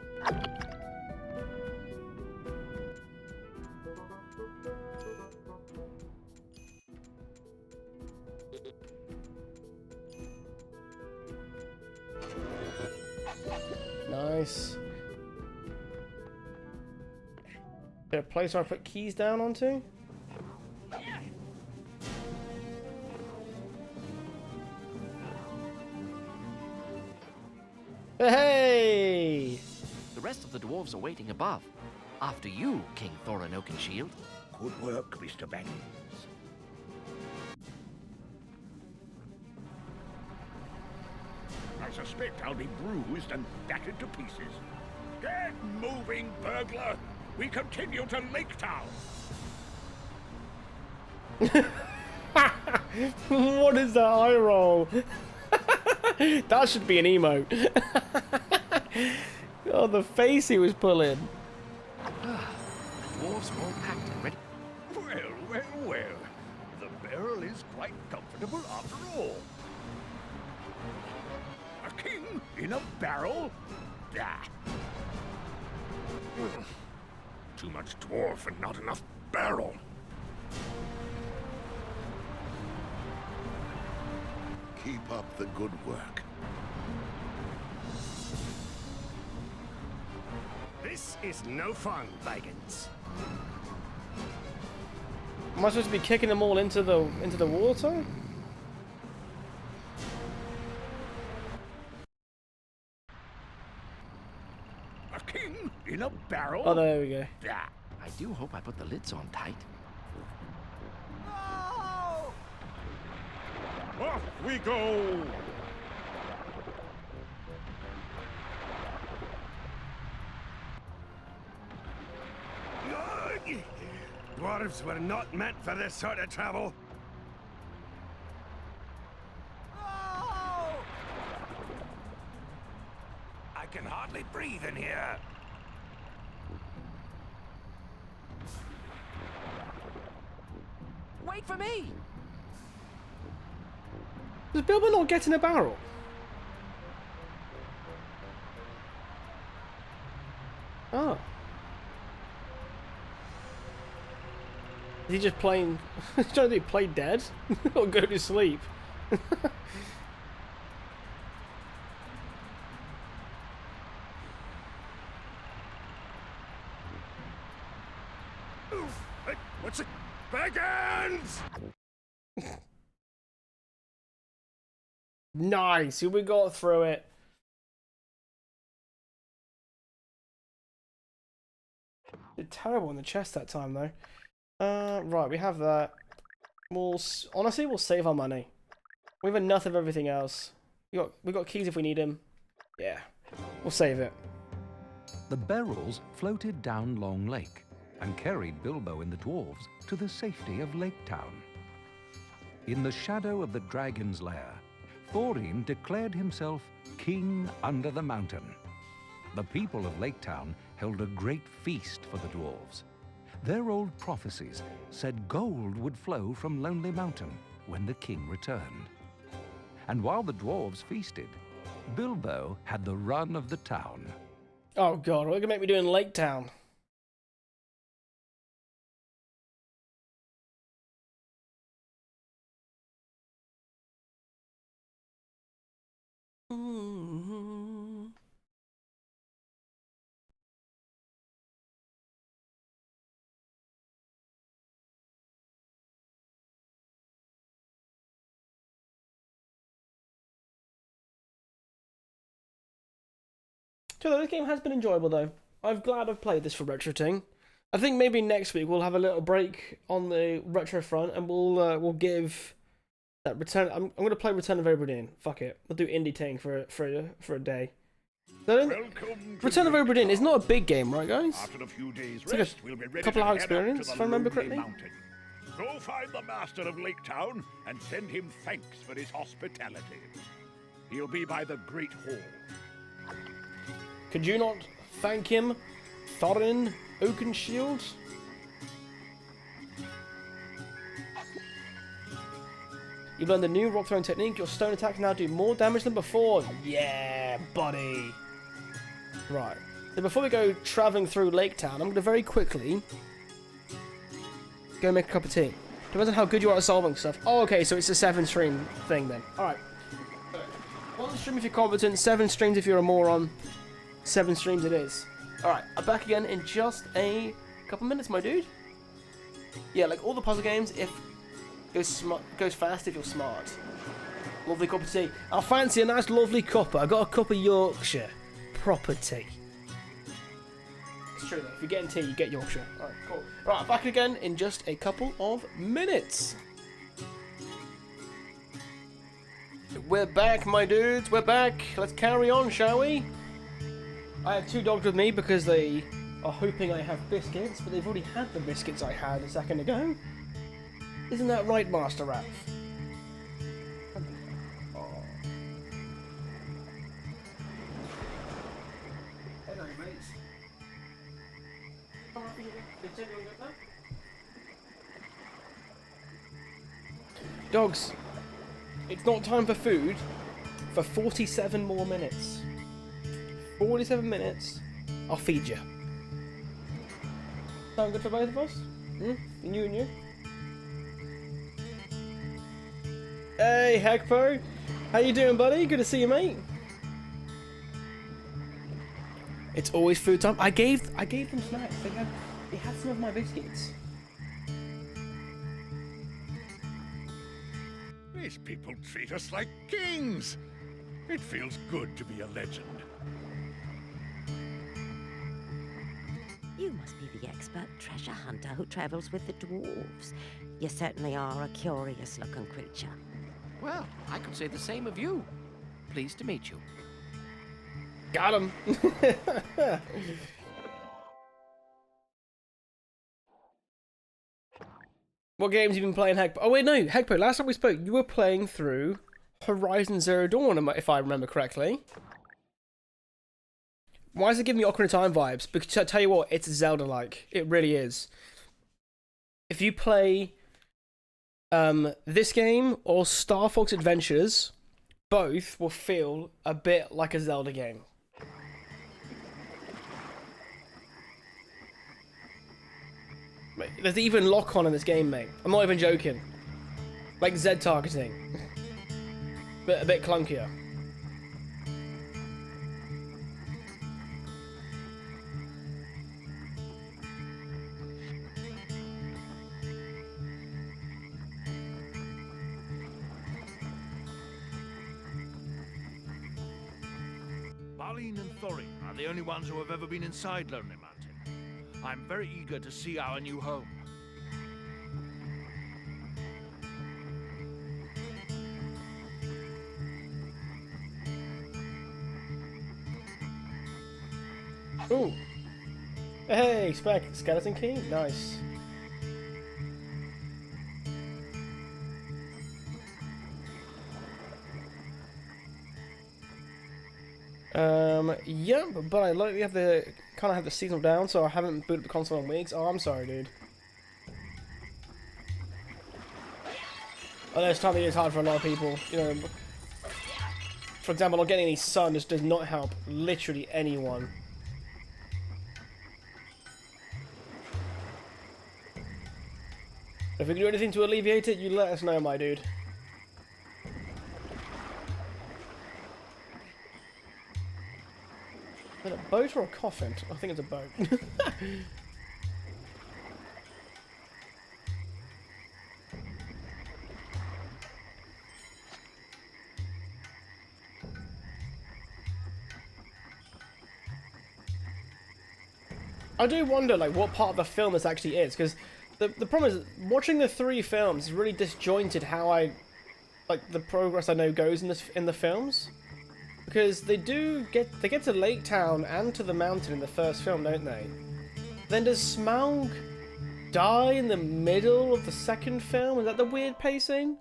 Nice. Is there a place where I put keys down onto? Hey! The rest of the dwarves are waiting above. After you, King Thorin Oakenshield. Good work, Mr. Baggins. I suspect I'll be bruised and battered to pieces. Get moving, burglar! We continue to Lake Town! What is that eye roll? That should be an emote. Oh, the face he was pulling. The dwarves are all packed and ready. Well. The barrel is quite comfortable after all. A king? king? In a barrel? Ah. Too much dwarf and not enough barrel. Keep up the good work. This is no fun, Baggins. Am I supposed to be kicking them all into the water? A king in a barrel? Oh, there we go. Yeah. I do hope I put the lids on tight. Off we go! Dwarves were not meant for this sort of travel. I can hardly breathe in here. Wait for me! Does Bilbo not get in a barrel? Oh. Is he just playing... He's trying to play dead? Or go to sleep? Hey, what's it? Baggins! Nice! We got through it. Did terrible in the chest that time, though. Right, we have that. Honestly, we'll save our money. We have enough of everything else. We got keys if we need them. Yeah, we'll save it. The barrels floated down Long Lake and carried Bilbo and the dwarves to the safety of Lake Town. In the shadow of the dragon's lair, Thorin declared himself king under the mountain. The people of Lake Town held a great feast for the dwarves. Their old prophecies said gold would flow from Lonely Mountain when the king returned. And while the dwarves feasted, Bilbo had the run of the town. Oh god, what are you gonna make me do in Lake Town? So this game has been enjoyable though. I'm glad I've played this for Retroting. I think maybe next week we'll have a little break on the retro front and we'll give that Return. I'm gonna play Return of Obra Dinn. Fuck it, we'll do Indie Ting for a day. Return of Obra Dinn is not a big game, right, guys? After a few days it's like rest, a we'll be ready couple to hour head up experience, to the if I remember Lonely correctly. Mountain. Go find the master of Lake Town and send him thanks for his hospitality. He'll be by the Great Hall. Could you not thank him, Thorin Oakenshield? You've learned the new rock throwing technique. Your stone attacks now do more damage than before. Yeah, buddy. Right. So before we go travelling through Lake Town, I'm going to very quickly go make a cup of tea. Depends on how good you are at solving stuff. Oh, okay, so it's a 7-stream thing then. Alright. 1 stream if you're competent, 7 streams if you're a moron. 7 streams it is. Alright, I'm back again in just a couple minutes, my dude. Yeah, like all the puzzle games, if goes fast if you're smart. Lovely cup of tea. I fancy a nice lovely cuppa. I got a cup of Yorkshire. Proper tea. It's true though, if you're getting tea, you get Yorkshire. Alright, cool. Right, I'm back again in just a couple of minutes. We're back, my dudes. We're back. Let's carry on, shall we? I have 2 dogs with me because they are hoping I have biscuits, but they've already had the biscuits I had a second ago. Isn't that right, Master Raph? Oh. Hello, mates. Dogs, it's not time for food for 47 more minutes. 47 minutes, I'll feed you. Sound good for both of us? You and you? Hey, Hagpo! How you doing, buddy? Good to see you, mate. It's always food time. I gave them snacks. They had some of my biscuits. These people treat us like kings. It feels good to be a legend. You must be the expert treasure hunter who travels with the dwarves. You certainly are a curious-looking creature. Well, I could say the same of you. Pleased to meet you. Got him. What games have you been playing, Hagpo? Oh wait, no, Hagpo. Last time we spoke, you were playing through Horizon Zero Dawn, if I remember correctly. Why does it give me Ocarina of Time vibes? Because I tell you what, it's Zelda-like. It really is. If you play this game or Star Fox Adventures, both will feel a bit like a Zelda game. There's even lock-on in this game, mate. I'm not even joking. Like Z targeting. But a bit clunkier. Marlene and Thorin are the only ones who have ever been inside Lonely Mountain. I'm very eager to see our new home. Ooh. Hey, Skeleton Key? Nice. Yeah, but I lately have the kind of have the seasonal down, so I haven't booted the console in weeks. Oh, I'm sorry, dude. I know this time of year is hard for a lot of people. You know, for example, not getting any sun just does not help literally anyone. If we can do anything to alleviate it, you let us know, my dude. Is it a boat or a coffin? I think it's a boat. I do wonder, like, what part of the film this actually is, because the problem is, watching the 3 films is really disjointed how the progress I know goes in the films. Because they get to Lake Town and to the mountain in the first film, don't they? Then does Smaug die in the middle of the second film? Is that the weird pacing?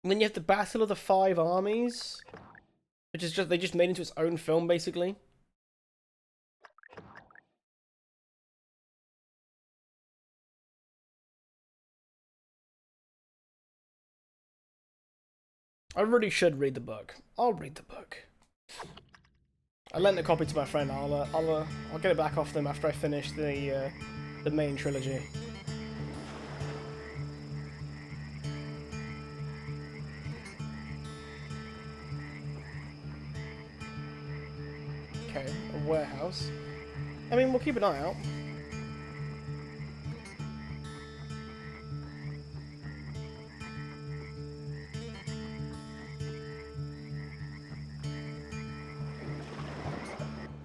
And then you have the Battle of the 5 Armies, which is they just made into its own film, basically. I really should read the book. I'll read the book. I lent a copy to my friend. I'll get it back off them after I finish the main trilogy. Okay, a warehouse. I mean, we'll keep an eye out.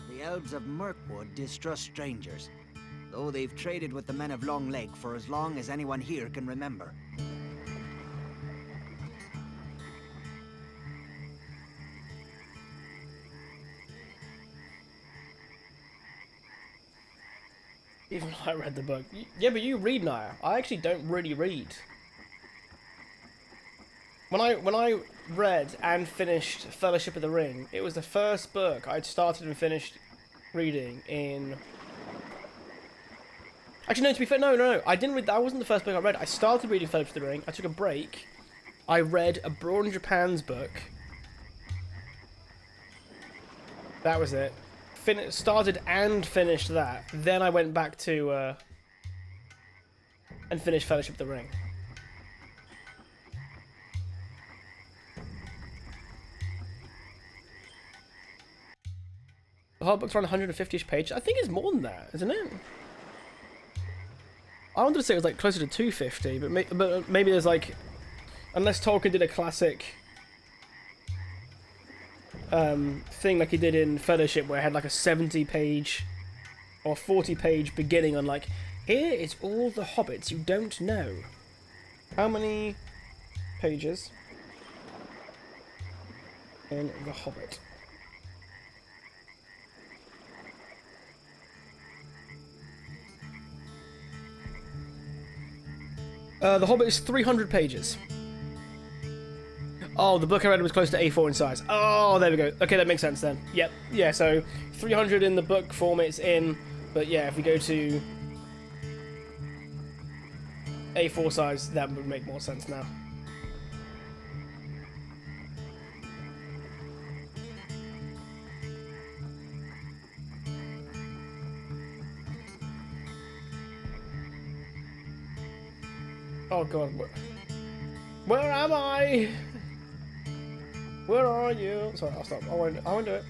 The elves of Mirkwood distrust strangers, though they've traded with the men of Long Lake for as long as anyone here can remember. Even though I read the book. Yeah, but you read now. I actually don't really read. When I read and finished Fellowship of the Ring, it was the first book I'd started and finished reading in... Actually, no, to be fair, no. I didn't read... That wasn't the first book I read. I started reading Fellowship of the Ring. I took a break. I read Abroad in Japan's book. That was it. Started and finished that. Then I went back to and finish Fellowship of the Ring. The Hobbit book's around 150-ish pages. I think it's more than that, isn't it? I wanted to say it was like closer to 250, but maybe there's like, unless Tolkien did a classic thing like he did in Fellowship, where it had like a 70-page or 40-page beginning on like, here is all the hobbits you don't know. How many pages in The Hobbit? The Hobbit is 300 pages. Oh, the book I read was close to A4 in size. Oh, there we go. Okay, that makes sense then. Yep. Yeah, so 300 in the book form it's in, but yeah, if we go to A4 size, that would make more sense now. Oh god, where am I? Where are you? Sorry, I'll stop. I won't do it.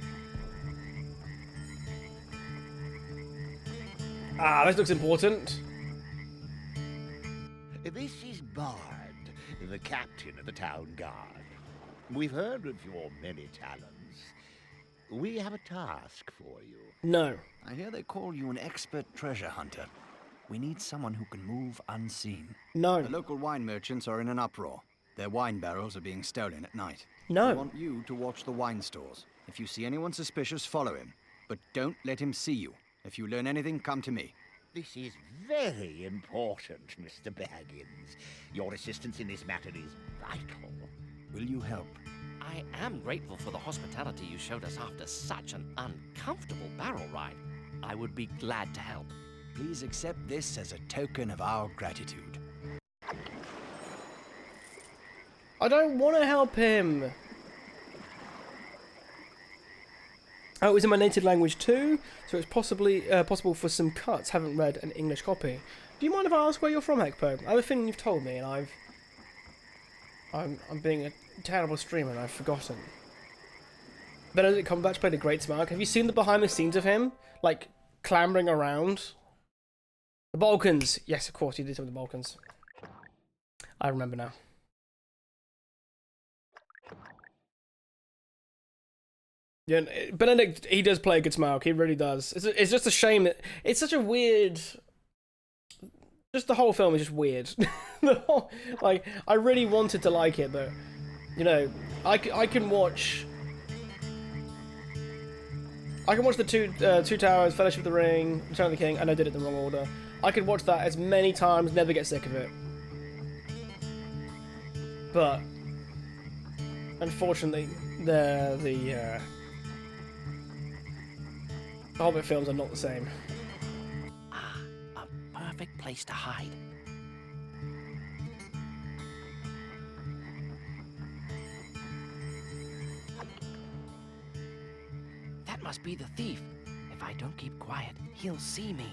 Ah, this looks important. This is Bard, the captain of the town guard. We've heard of your many talents. We have a task for you. No. I hear they call you an expert treasure hunter. We need someone who can move unseen. No. The local wine merchants are in an uproar. Their wine barrels are being stolen at night. No. I want you to watch the wine stores. If you see anyone suspicious, follow him. But don't let him see you. If you learn anything, come to me. This is very important, Mr. Baggins. Your assistance in this matter is vital. Will you help? I am grateful for the hospitality you showed us after such an uncomfortable barrel ride. I would be glad to help. Please accept this as a token of our gratitude. I don't want to help him. Oh, it was in my native language too, so it's possibly possible for some cuts. Haven't read an English copy. Do you mind if I ask where you're from, Hekpo? I have a feeling you've told me, and I'm being a terrible streamer, and I've forgotten. Benedict Cumberbatch played a great Smaug. Have you seen the behind the scenes of him, like clambering around? The Balkans. Yes, of course, you did some of the Balkans. I remember now. Yeah, Benedict, he does play a good Smaug. He really does. It's just a shame that it's such a weird. Just the whole film is just weird. Like, I really wanted to like it, but you know, I can watch. I can watch the Two Towers, Fellowship of the Ring, Return of the King, and I did it in the wrong order. I could watch that as many times, never get sick of it. But unfortunately, the Hobbit films are not the same. Ah, a perfect place to hide. That must be the thief. If I don't keep quiet, he'll see me.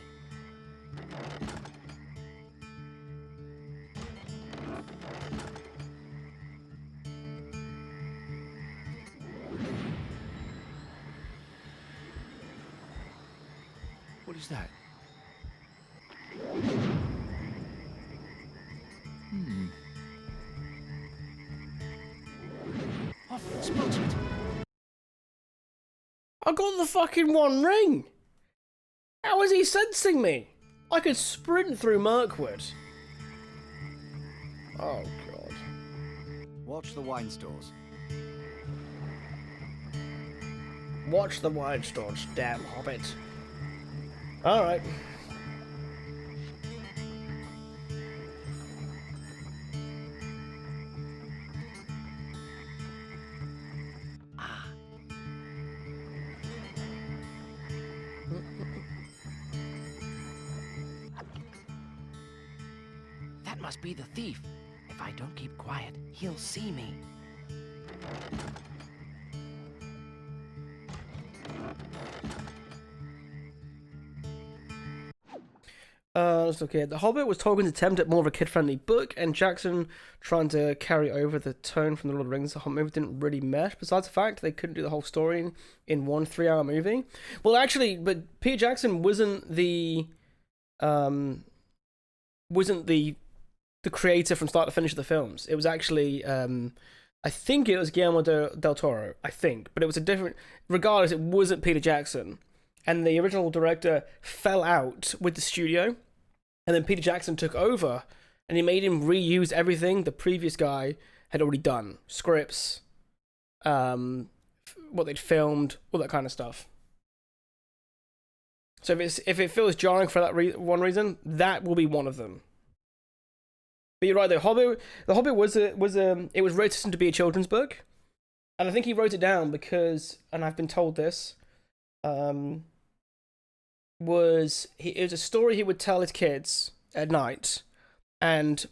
What is that? I've spotted it. I got the fucking One Ring! How is he sensing me? I could sprint through Mirkwood. Oh, God. Watch the wine stores. Watch the wine stores, damn Hobbit. Alright. That must be the thief. If I don't keep quiet, he'll see me. There's let's look here. The Hobbit was Tolkien's attempt at more of a kid-friendly book, and Jackson trying to carry over the tone from the Lord of the Rings. The Hobbit movie didn't really mesh, besides the fact they couldn't do the whole story in one 3-hour movie. Well, actually, but Peter Jackson wasn't the creator from start to finish of the films. It was actually, I think it was Guillermo del Toro, I think, but it was a different, regardless, it wasn't Peter Jackson. And the original director fell out with the studio, and then Peter Jackson took over, and he made him reuse everything the previous guy had already done. Scripts, what they'd filmed, all that kind of stuff. So if it feels jarring for that one reason, that will be one of them. But you're right, the Hobbit was it was written to be a children's book, and I think he wrote it down because, and I've been told this, it was a story he would tell his kids at night, and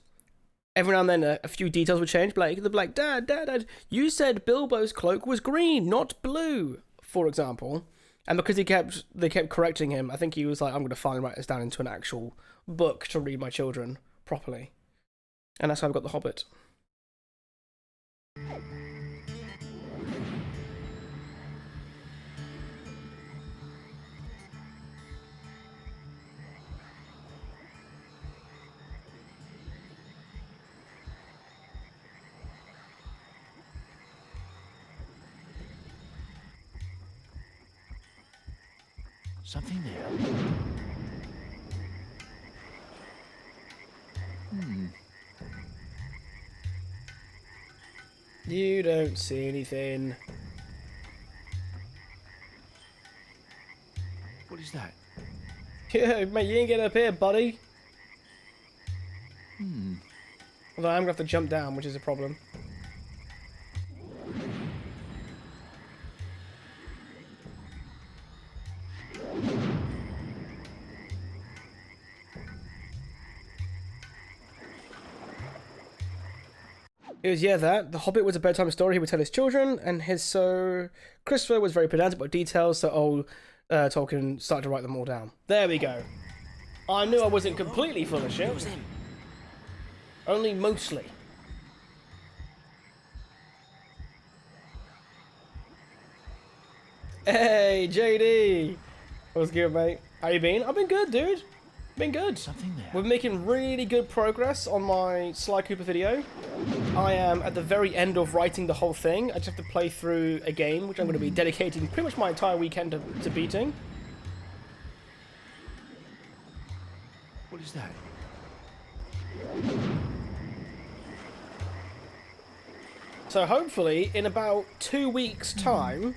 every now and then a few details would change. They'd be like, Dad, you said Bilbo's cloak was green, not blue, for example. And because they kept correcting him, I think he was like, I'm going to finally write this down into an actual book to read my children properly. And that's how I've got The Hobbit. Something there. You don't see anything. What is that? Yeah, mate, you ain't getting up here, buddy. Although I'm going to have to jump down, which is a problem. It was, The Hobbit was a bedtime story he would tell his children, and Christopher was very pedantic about details, so old Tolkien started to write them all down. There we go. I knew I wasn't completely full of shit. It was him. Only mostly. Hey, JD! What's good, mate? How you been? I've been good, dude. Been good. Something there. We're making really good progress on my Sly Cooper video. I am at the very end of writing the whole thing. I just have to play through a game, which I'm going to be dedicating pretty much my entire weekend to beating. What is that? So hopefully, in about 2 weeks' time,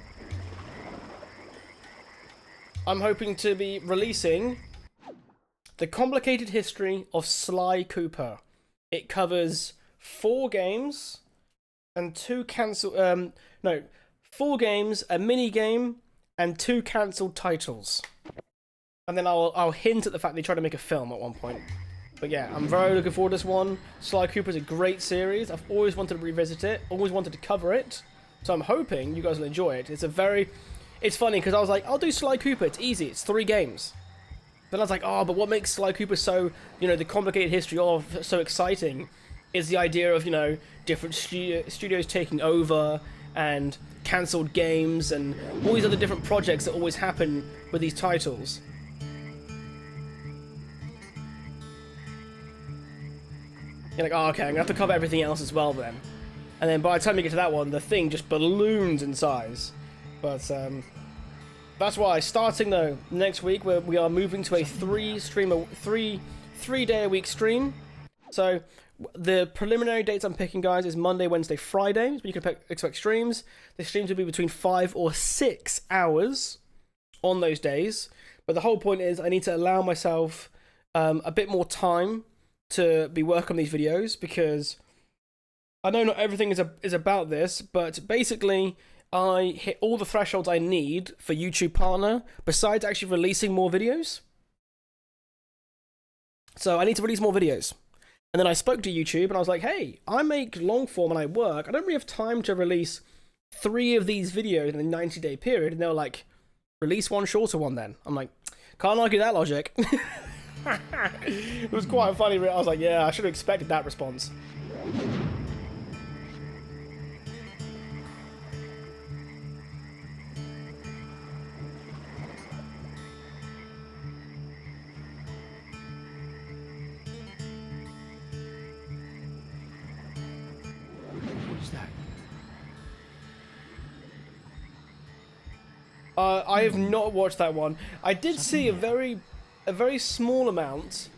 I'm hoping to be releasing The Complicated History of Sly Cooper. It covers 4 games and 2 cancelled... 4 games, a mini-game, and 2 cancelled titles. And then I'll hint at the fact they tried to make a film at one point. But yeah, I'm very looking forward to this one. Sly Cooper is a great series. I've always wanted to revisit it, always wanted to cover it. So I'm hoping you guys will enjoy it. It's funny, because I was like, I'll do Sly Cooper, it's easy, it's 3 games. Then I was like, oh, but what makes Sly Cooper so, the complicated history of so exciting is the idea of, different studios taking over and cancelled games and all these other different projects that always happen with these titles. You're like, oh, okay, I'm going to have to cover everything else as well then. And then by the time you get to that one, the thing just balloons in size. But, that's why, starting though, next week, we are moving to a 3-day-a-week stream. So, the preliminary dates I'm picking, guys, is Monday, Wednesday, Friday. So you can expect streams. The streams will be between 5 or 6 hours on those days. But the whole point is I need to allow myself a bit more time to be working on these videos, because I know not everything is about this, but basically I hit all the thresholds I need for YouTube Partner, besides actually releasing more videos. So I need to release more videos. And then I spoke to YouTube and I was like, hey, I make long form and I work. I don't really have time to release 3 of these videos in a 90-day period. And they were like, release one shorter one then. I'm like, can't argue that logic. It was quite funny. I was like, yeah, I should have expected that response. What's that? I have not watched that one. I did see a very small amount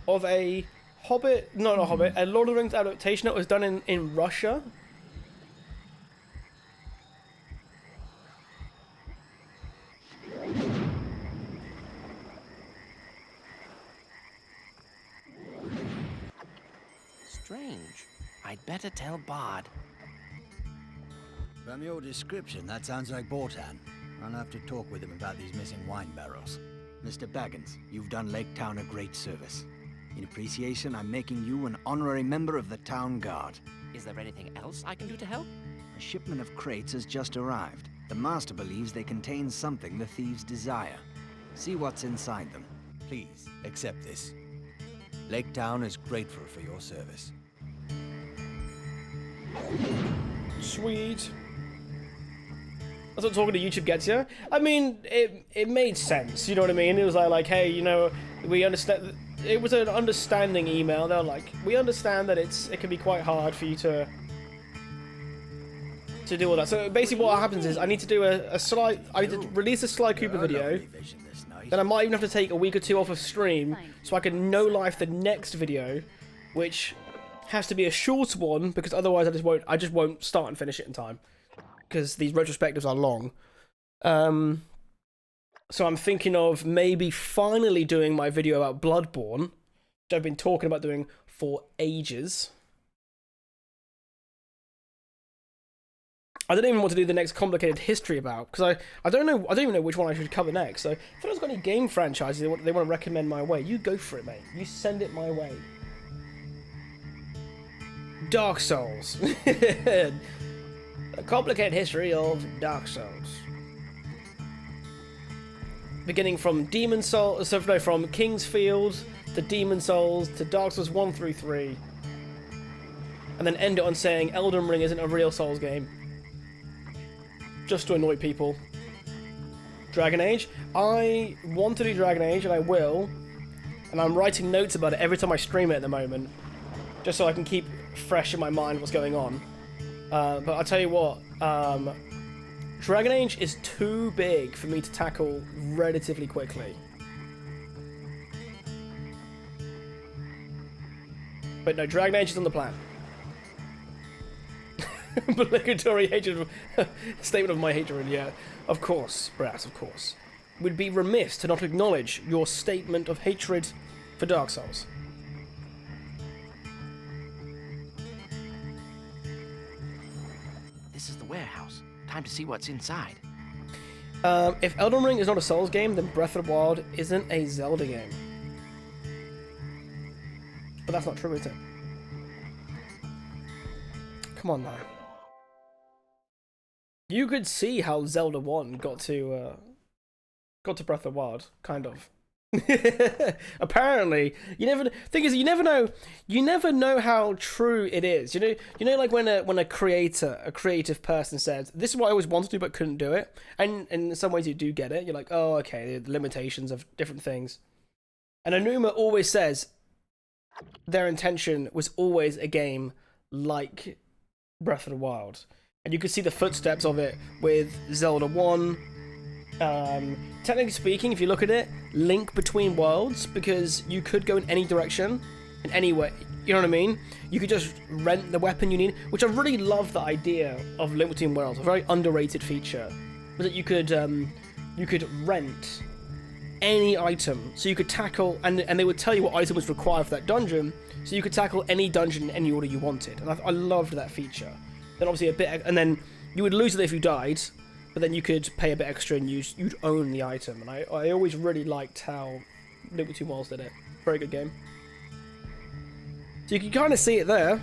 of a Hobbit, no, not Hobbit, a Lord of the Rings adaptation that was done in Russia. Strange. I'd better tell Bard. From your description, that sounds like Bortan. I'll have to talk with him about these missing wine barrels. Mr. Baggins, you've done Lake Town a great service. In appreciation, I'm making you an honorary member of the Town Guard. Is there anything else I can do to help? A shipment of crates has just arrived. The Master believes they contain something the thieves desire. See what's inside them. Please, accept this. Lake Town is grateful for your service. Sweet. That's what talking to YouTube gets you. I mean, it made sense, you know what I mean? It was like, hey, you know, we understand. It was an understanding email. They're like, we understand that it can be quite hard for you to do all that. So basically, what happens is I need to do I need to release a Sly Cooper video. Then I might even have to take a week or two off of stream so I can no-life the next video, which has to be a short one because otherwise I just won't start and finish it in time. Because these retrospectives are long. So I'm thinking of maybe finally doing my video about Bloodborne, which I've been talking about doing for ages. I don't even know what to do the next complicated history about, because I don't even know which one I should cover next. So if anyone's got any game franchises they want to recommend my way, you go for it, mate. You send it my way. Dark Souls. A complicated history of Dark Souls. Beginning from from Kingsfield to Demon Souls to Dark Souls 1 through 3. And then end it on saying Elden Ring isn't a real Souls game. Just to annoy people. Dragon Age. I want to do Dragon Age and I will. And I'm writing notes about it every time I stream it at the moment. Just so I can keep fresh in my mind what's going on. But I'll tell you what, Dragon Age is too big for me to tackle relatively quickly. But no, Dragon Age is on the plan. Obligatory hatred, statement of my hatred, yeah. Of course, Brass, of course. We'd be remiss to not acknowledge your statement of hatred for Dark Souls. This is the warehouse. Time to see what's inside. If Elden Ring is not a Souls game, then Breath of the Wild isn't a Zelda game. But that's not true, is it? Come on now. You could see how Zelda 1 got to Breath of the Wild, kind of. Apparently, you never know how true it is. You know, like when a creative person says, "This is what I always wanted to do but couldn't do it," and in some ways you do get it. You're like, "Oh, okay, the limitations of different things." And Anuma always says their intention was always a game like Breath of the Wild, and you could see the footsteps of it with Zelda 1. Technically speaking, if you look at it, Link Between Worlds, because you could go in any direction, in any way, you know what I mean? You could just rent the weapon you need, which I really love the idea of Link Between Worlds, a very underrated feature, was that you could rent any item, so you could tackle, and they would tell you what item was required for that dungeon, so you could tackle any dungeon in any order you wanted, and I loved that feature. Then obviously and then you would lose it if you died, but then you could pay a bit extra and you'd own the item. And I always really liked how Link Between Worlds did it. Very good game. So you can kind of see it there.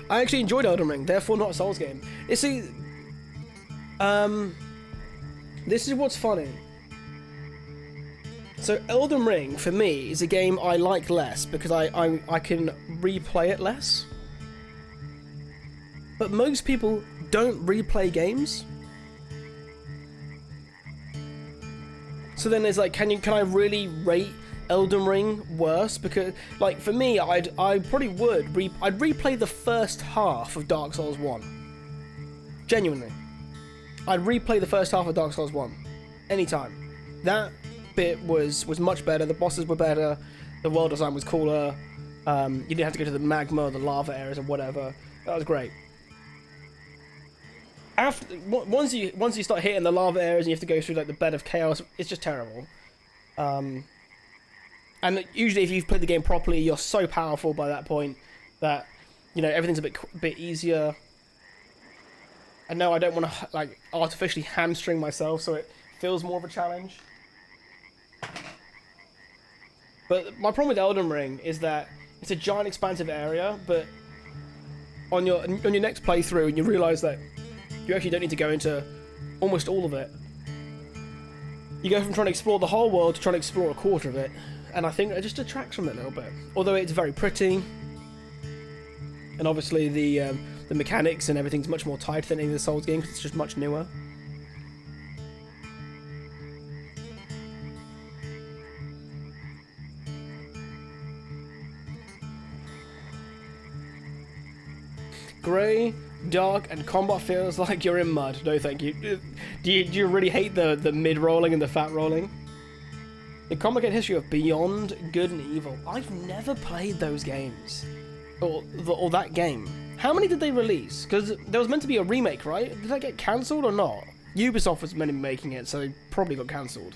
I actually enjoyed Elden Ring, therefore not a Souls game. You see, this is what's funny. So Elden Ring, for me, is a game I like less because I can replay it less. But most people don't replay games. So then there's like, can I really rate Elden Ring worse? Because, like, for me, I probably would I'd replay the first half of Dark Souls 1. Genuinely. I'd replay the first half of Dark Souls 1. Anytime. That bit was much better, the bosses were better, the world design was cooler, you didn't have to go to the magma or the lava areas or whatever. That was great. Once you start hitting the lava areas and you have to go through like the bed of chaos, it's just terrible. And usually if you've played the game properly, you're so powerful by that point that, you know, everything's a bit easier. And no, I don't want to like artificially hamstring myself so it feels more of a challenge. But my problem with Elden Ring is that it's a giant expansive area, but on your next playthrough you realise that you actually don't need to go into almost all of it. You go from trying to explore the whole world to trying to explore a quarter of it, and I think it just detracts from it a little bit. Although it's very pretty, and obviously the mechanics and everything's much more tight than any of the Souls games, it's just much newer. Grey, dark, and combat feels like you're in mud. No thank you. Do you really hate the mid-rolling and the fat rolling? The complicated history of Beyond Good and Evil. I've never played those games. Or that game. How many did they release? Because there was meant to be a remake, right? Did that get cancelled or not? Ubisoft was meant to be making it, so it probably got cancelled.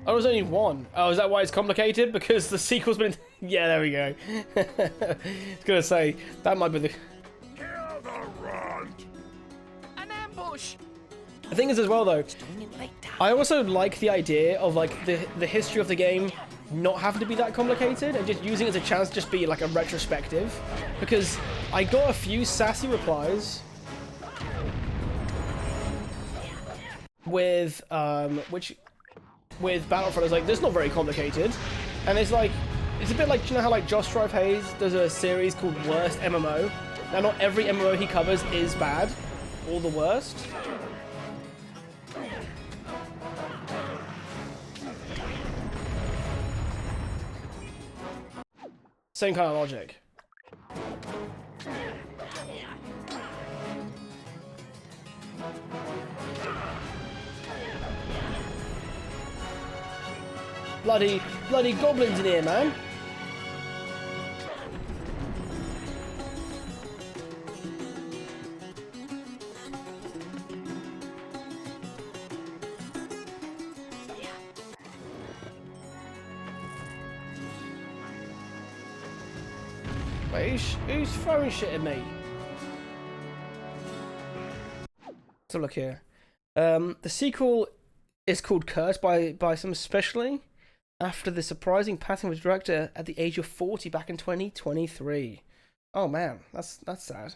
Oh, there's only one. Oh, is that why it's complicated? Because the sequel's been... Yeah, there we go. I was gonna say, that might be the... Kill the runt! An ambush! The thing is as well, though, I also like the idea of, like, the history of the game not having to be that complicated and just using it as a chance to just be, like, a retrospective. Because I got a few sassy replies with, with Battlefront. It's like, this is not very complicated. And it's like, it's a bit like, you know how like Josh Strive Hayes does a series called Worst MMO? Now, not every MMO he covers is bad, or the worst. Same kind of logic. Bloody goblins in here, man. Wait, who's throwing shit at me? Let's have a look here. The sequel is called Cursed by some especially after the surprising passing of the director at the age of 40 back in 2023. Oh man, that's sad.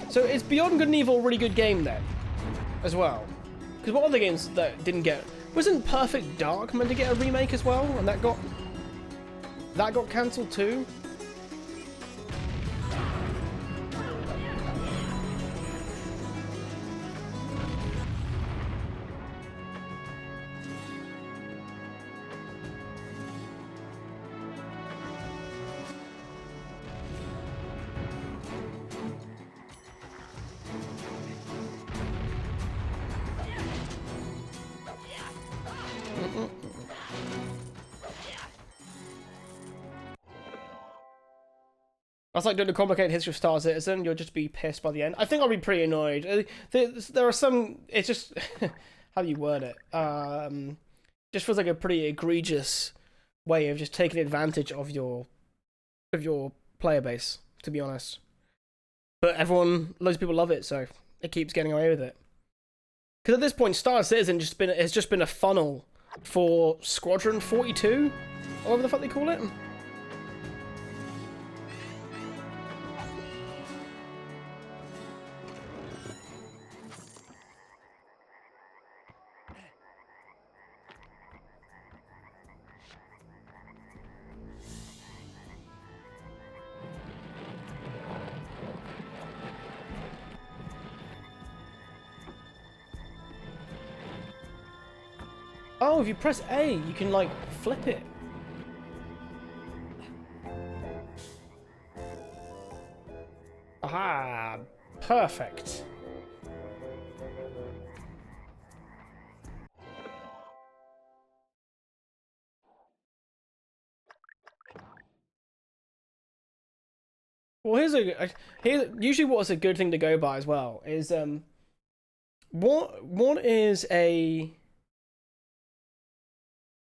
So is Beyond Good and Evil a really good game then, as well? Because what other games that didn't get... Wasn't Perfect Dark meant to get a remake as well, and that got cancelled too? That's like doing a complicated history of Star Citizen. You'll just be pissed by the end. I think I'll be pretty annoyed. There are some... It's just... how do you word it? Just feels like a pretty egregious way of just taking advantage of your player base, to be honest. But loads of people love it, so it keeps getting away with it. Because at this point, Star Citizen has just been a funnel for Squadron 42, or whatever the fuck they call it. Oh, if you press A, you can, like, flip it. Aha! Perfect. Well, usually what's a good thing to go by as well is what is a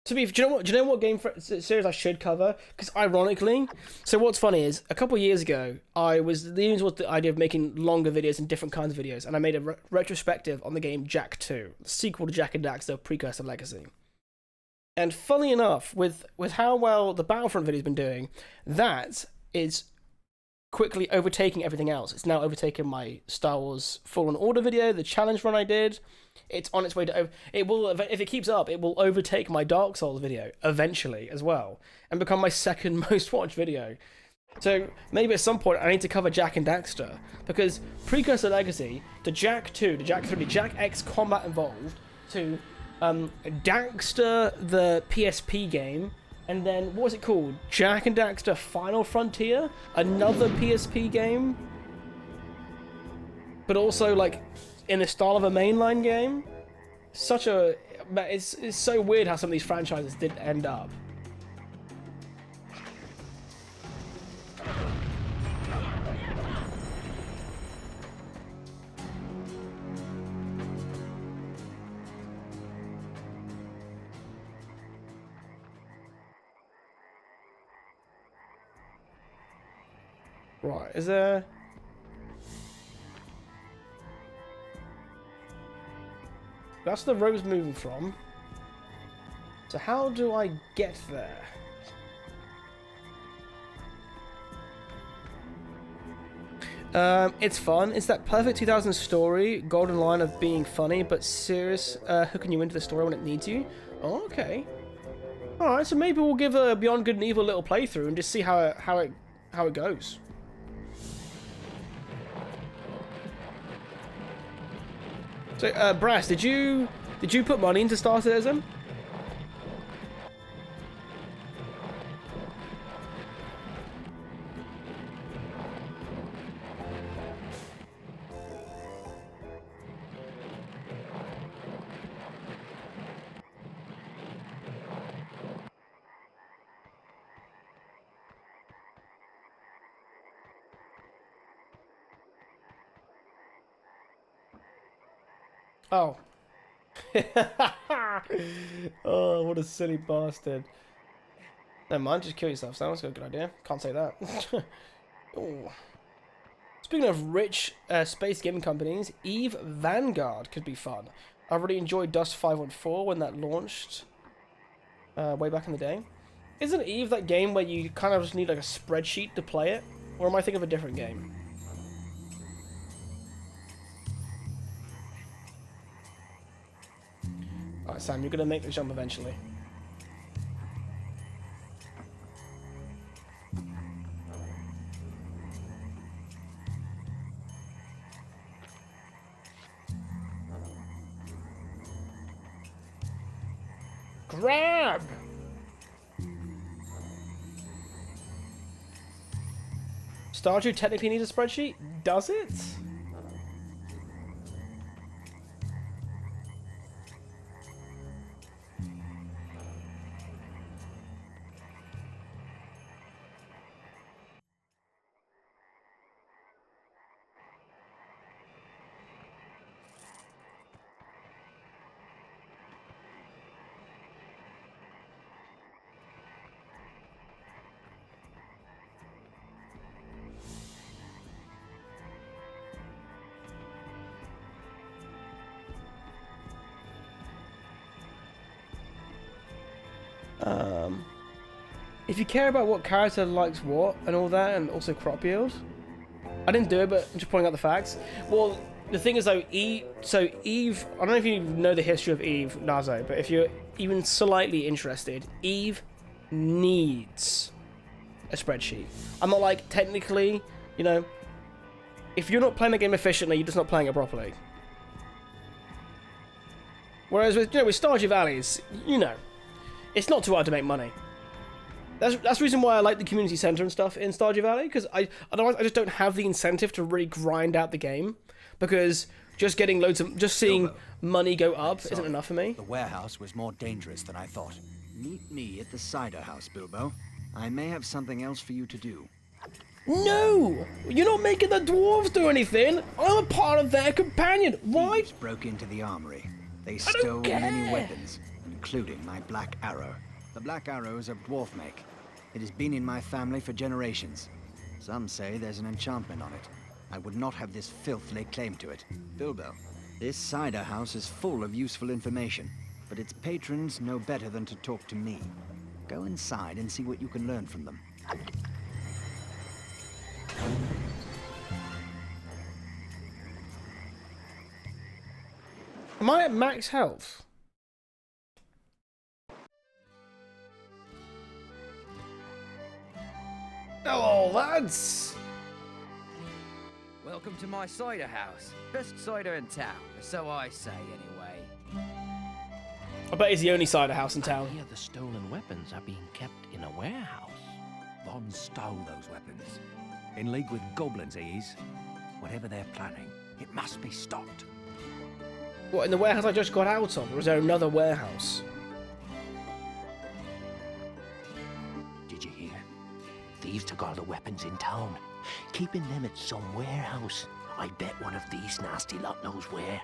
do you know what game series I should cover? Because ironically, so what's funny is a couple of years ago I was leaning towards the idea of making longer videos and different kinds of videos, and I made a retrospective on the game Jak 2, the sequel to Jak and Daxter, precursor Legacy. And funny enough, with how well the Battlefront video's been doing, that is quickly overtaking everything else. It's now overtaken my Star Wars Fallen Order video, the challenge run I did. It's on its way to it will, if it keeps up, it will overtake my Dark Souls video eventually as well and become my second most watched video. So maybe at some point I need to cover Jak and Daxter, because precursor Legacy to Jak 2 to Jak 3 to Jak X Combat Evolved to Daxter the PSP game, and then what was it called? Jak and Daxter Final Frontier, another PSP game, but also like in the style of a mainline game. It's so weird how some of these franchises did end up. Right, is there... That's the road's moving from. So how do I get there? It's fun. It's that perfect 2000s story, golden line of being funny but serious, hooking you into the story when it needs you. Oh, okay. Alright, so maybe we'll give a Beyond Good and Evil a little playthrough and just see how it goes. So, Brass, did you put money into Star Citizen? Oh. Oh, what a silly bastard. Never mind, just kill yourself. Sounds like a good idea. Can't say that. Ooh. Speaking of rich space gaming companies, Eve Vanguard could be fun. I really enjoyed Dust 514 when that launched way back in the day. Isn't Eve that game where you kind of just need like a spreadsheet to play it? Or am I thinking of a different game? Alright, Sam, you're gonna make the jump eventually. Grab! Stardew technically needs a spreadsheet? Does it? If you care about what character likes what and all that, and also crop yield, I didn't do it, but I'm just pointing out the facts. Well, the thing is though, Eve, I don't know if you know the history of Eve, Nazo, but if you're even slightly interested, Eve needs a spreadsheet. I'm not like, technically, you know, if you're not playing the game efficiently, you're just not playing it properly. Whereas with, with Stardew Valleys, it's not too hard to make money. That's the reason why I like the community center and stuff in Stardew Valley, because otherwise I just don't have the incentive to really grind out the game, because just getting just seeing money go up isn't enough for me. The warehouse was more dangerous than I thought. Meet me at the cider house, Bilbo. I may have something else for you to do. No! You're not making the dwarves do anything! I'm a part of their companion! Why? Thieves broke into the armory. They stole many weapons, including my black arrow. The black arrow is of dwarf make. It has been in my family for generations. Some say there's an enchantment on it. I would not have this filth lay claim to it. Bilbo, this cider house is full of useful information, but its patrons know better than to talk to me. Go inside and see what you can learn from them. Am I at max health? Hello, lads! Welcome to my cider house. Best cider in town, so I say anyway. I bet he's the only cider house in town. I hear the stolen weapons are being kept in a warehouse. Von stole those weapons. In league with goblins, he is. Whatever they're planning, it must be stopped. What, in the warehouse I just got out of? Or is there another warehouse? Did you hear? Thieves took all the weapons in town, keeping them at some warehouse. I bet one of these nasty lot knows where.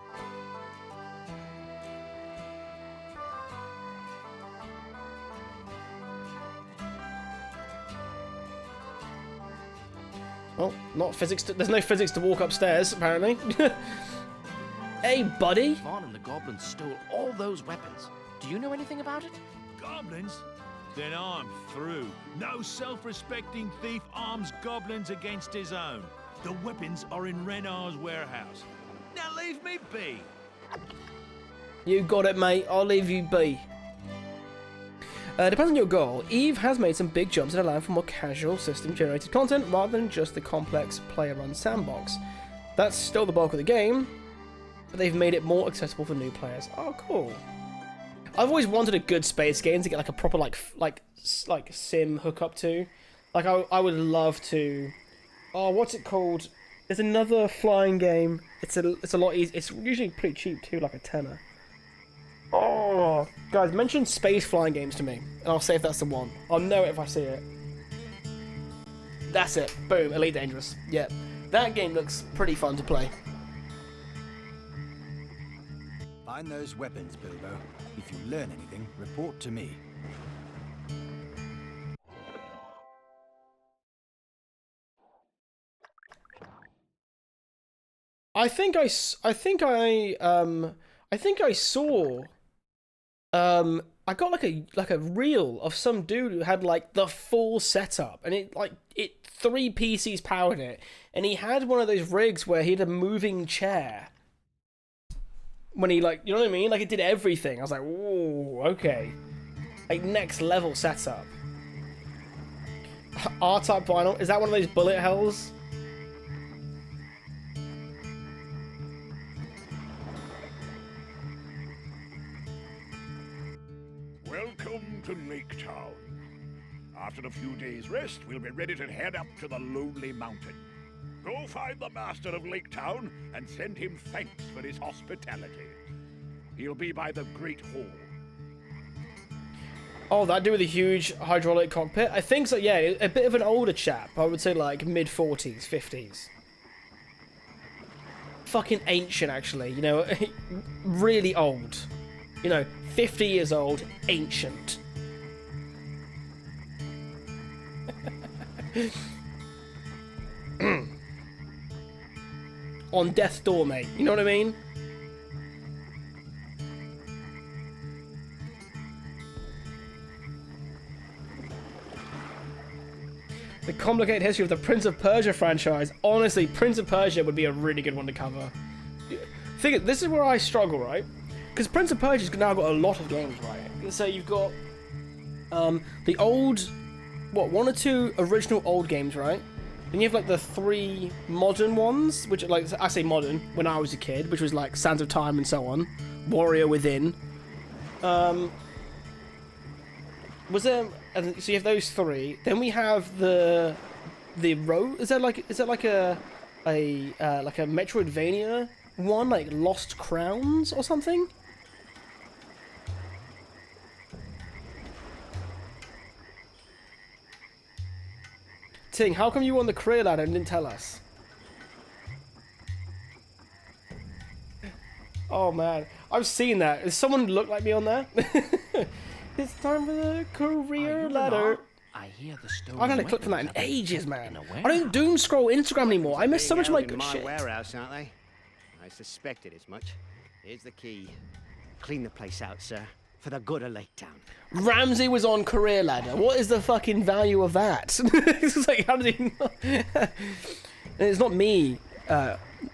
Well, not physics. There's no physics to walk upstairs, apparently. Hey, buddy. Vaughn and the goblins stole all those weapons. Do you know anything about it? Goblins? Then I'm through. No self-respecting thief arms goblins against his own. The weapons are in Renard's warehouse. Now leave me be. You got it, mate. I'll leave you be. Depends on your goal. Eve has made some big jumps in allowing for more casual system-generated content rather than just the complex player-run sandbox. That's still the bulk of the game, but they've made it more accessible for new players. Oh, cool. I've always wanted a good space game to get like a proper like sim hookup to. Like I would love to. Oh, what's it called? There's another flying game. It's a lot easy. It's usually pretty cheap too, like a tenner. Oh, guys, mention space flying games to me, and I'll say if that's the one. I'll know it if I see it. That's it. Boom. Elite Dangerous. Yep. That game looks pretty fun to play. Find those weapons, Bilbo. If you learn anything, report to me. I think I saw. I got like a reel of some dude who had like the full setup, and it 3 PCs powered it, and he had one of those rigs where he had a moving chair. When he you know what I mean? Like it did everything. I was like, whoa, okay, like next level setup. R-type vinyl. Is that one of those bullet hells? Welcome to Lake Town. After a few days' rest, we'll be ready to head up to the Lonely Mountain. Go find the master of Lake Town and send him thanks for his hospitality. He'll be by the Great Hall. Oh, that dude with a huge hydraulic cockpit? I think so, yeah. A bit of an older chap. I would say like mid-40s, 50s. Fucking ancient, actually. You know, really old. You know, 50 years old, ancient. On death's door, mate. You know what I mean? complicated history of the Prince of Persia franchise. Honestly, Prince of Persia would be a really good one to cover. This is where I struggle, right? Because Prince of Persia's now got a lot of games, right? So you've got the old, one or two original old games, right? Then you have like the 3 modern ones, which are like, I say modern, when I was a kid, which was like Sands of Time and so on. Warrior Within. Was there? So you have those 3. Then we have the road. Is that like a Metroidvania one, like Lost Crowns or something? Ting, how come you won the career ladder and didn't tell us? Oh man, I've seen that. Does someone look like me on there? It's time for the career ladder. I hear the stone. I haven't clicked on that in ages, man. I don't doom scroll Instagram anymore. I miss so much of my good shit. Warehouse, aren't they? I suspected as much. Here's the key. Clean the place out, sir, for the good of Lake Town. Ramsey was on career ladder. What is the fucking value of that? It's like, how did he not? And it's not me,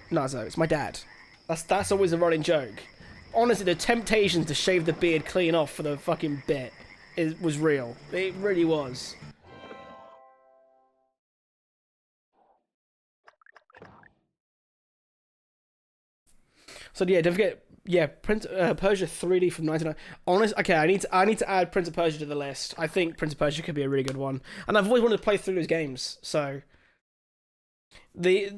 Nazo. It's my dad. That's always a running joke. Honestly, the temptation to shave the beard clean off for the fucking bit was real. It really was. So yeah, don't forget. Yeah, Prince Persia 3D from 99. Okay, I need to add Prince of Persia to the list. I think Prince of Persia could be a really good one, and I've always wanted to play through those games. So the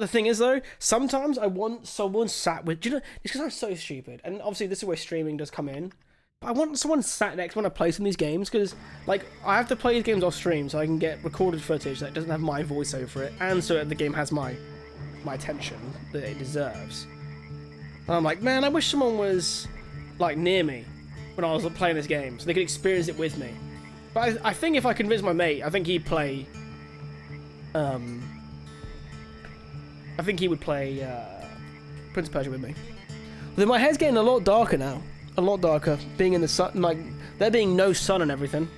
thing is though, sometimes I want someone sat with. Do you know? It's because I'm so stupid, and obviously this is where streaming does come in. But I want someone sat next when I play some of these games, because like I have to play these games off stream so I can get recorded footage that doesn't have my voice over it, and so that the game has my attention that it deserves. And I'm like, man, I wish someone was like near me when I was playing this game so they could experience it with me. But I think if I convince my mate, I think he'd play. I think he would play Prince of Persia with me. Then my hair's getting a lot darker now. A lot darker. Being in the sun, like there being no sun and everything.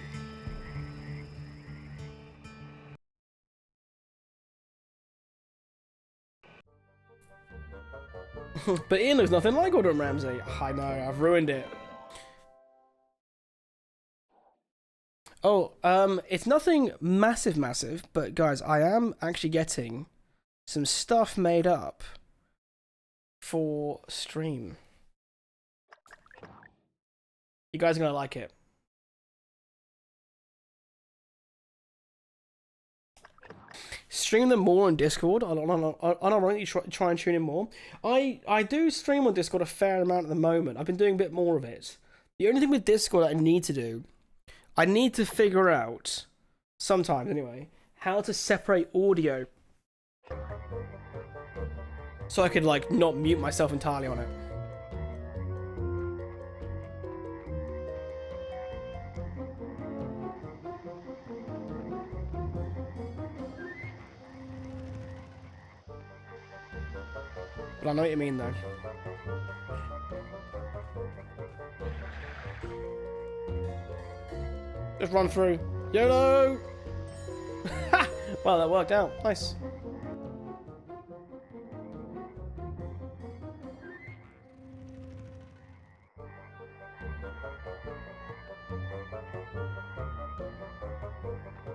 But Ian looks nothing like Gordon Ramsay. I know, I've ruined it. Oh, it's nothing massive, but guys, I am actually getting some stuff made up for stream. You guys are gonna like it. Stream them more on Discord. Unironically try and tune in more. I do stream on Discord a fair amount at the moment. I've been doing a bit more of it. The only thing with Discord that I need to do, I need to figure out, sometimes anyway, how to separate audio. So I could like not mute myself entirely on it. But I know what you mean, though. Just run through. YOLO! Well, that worked out. Nice.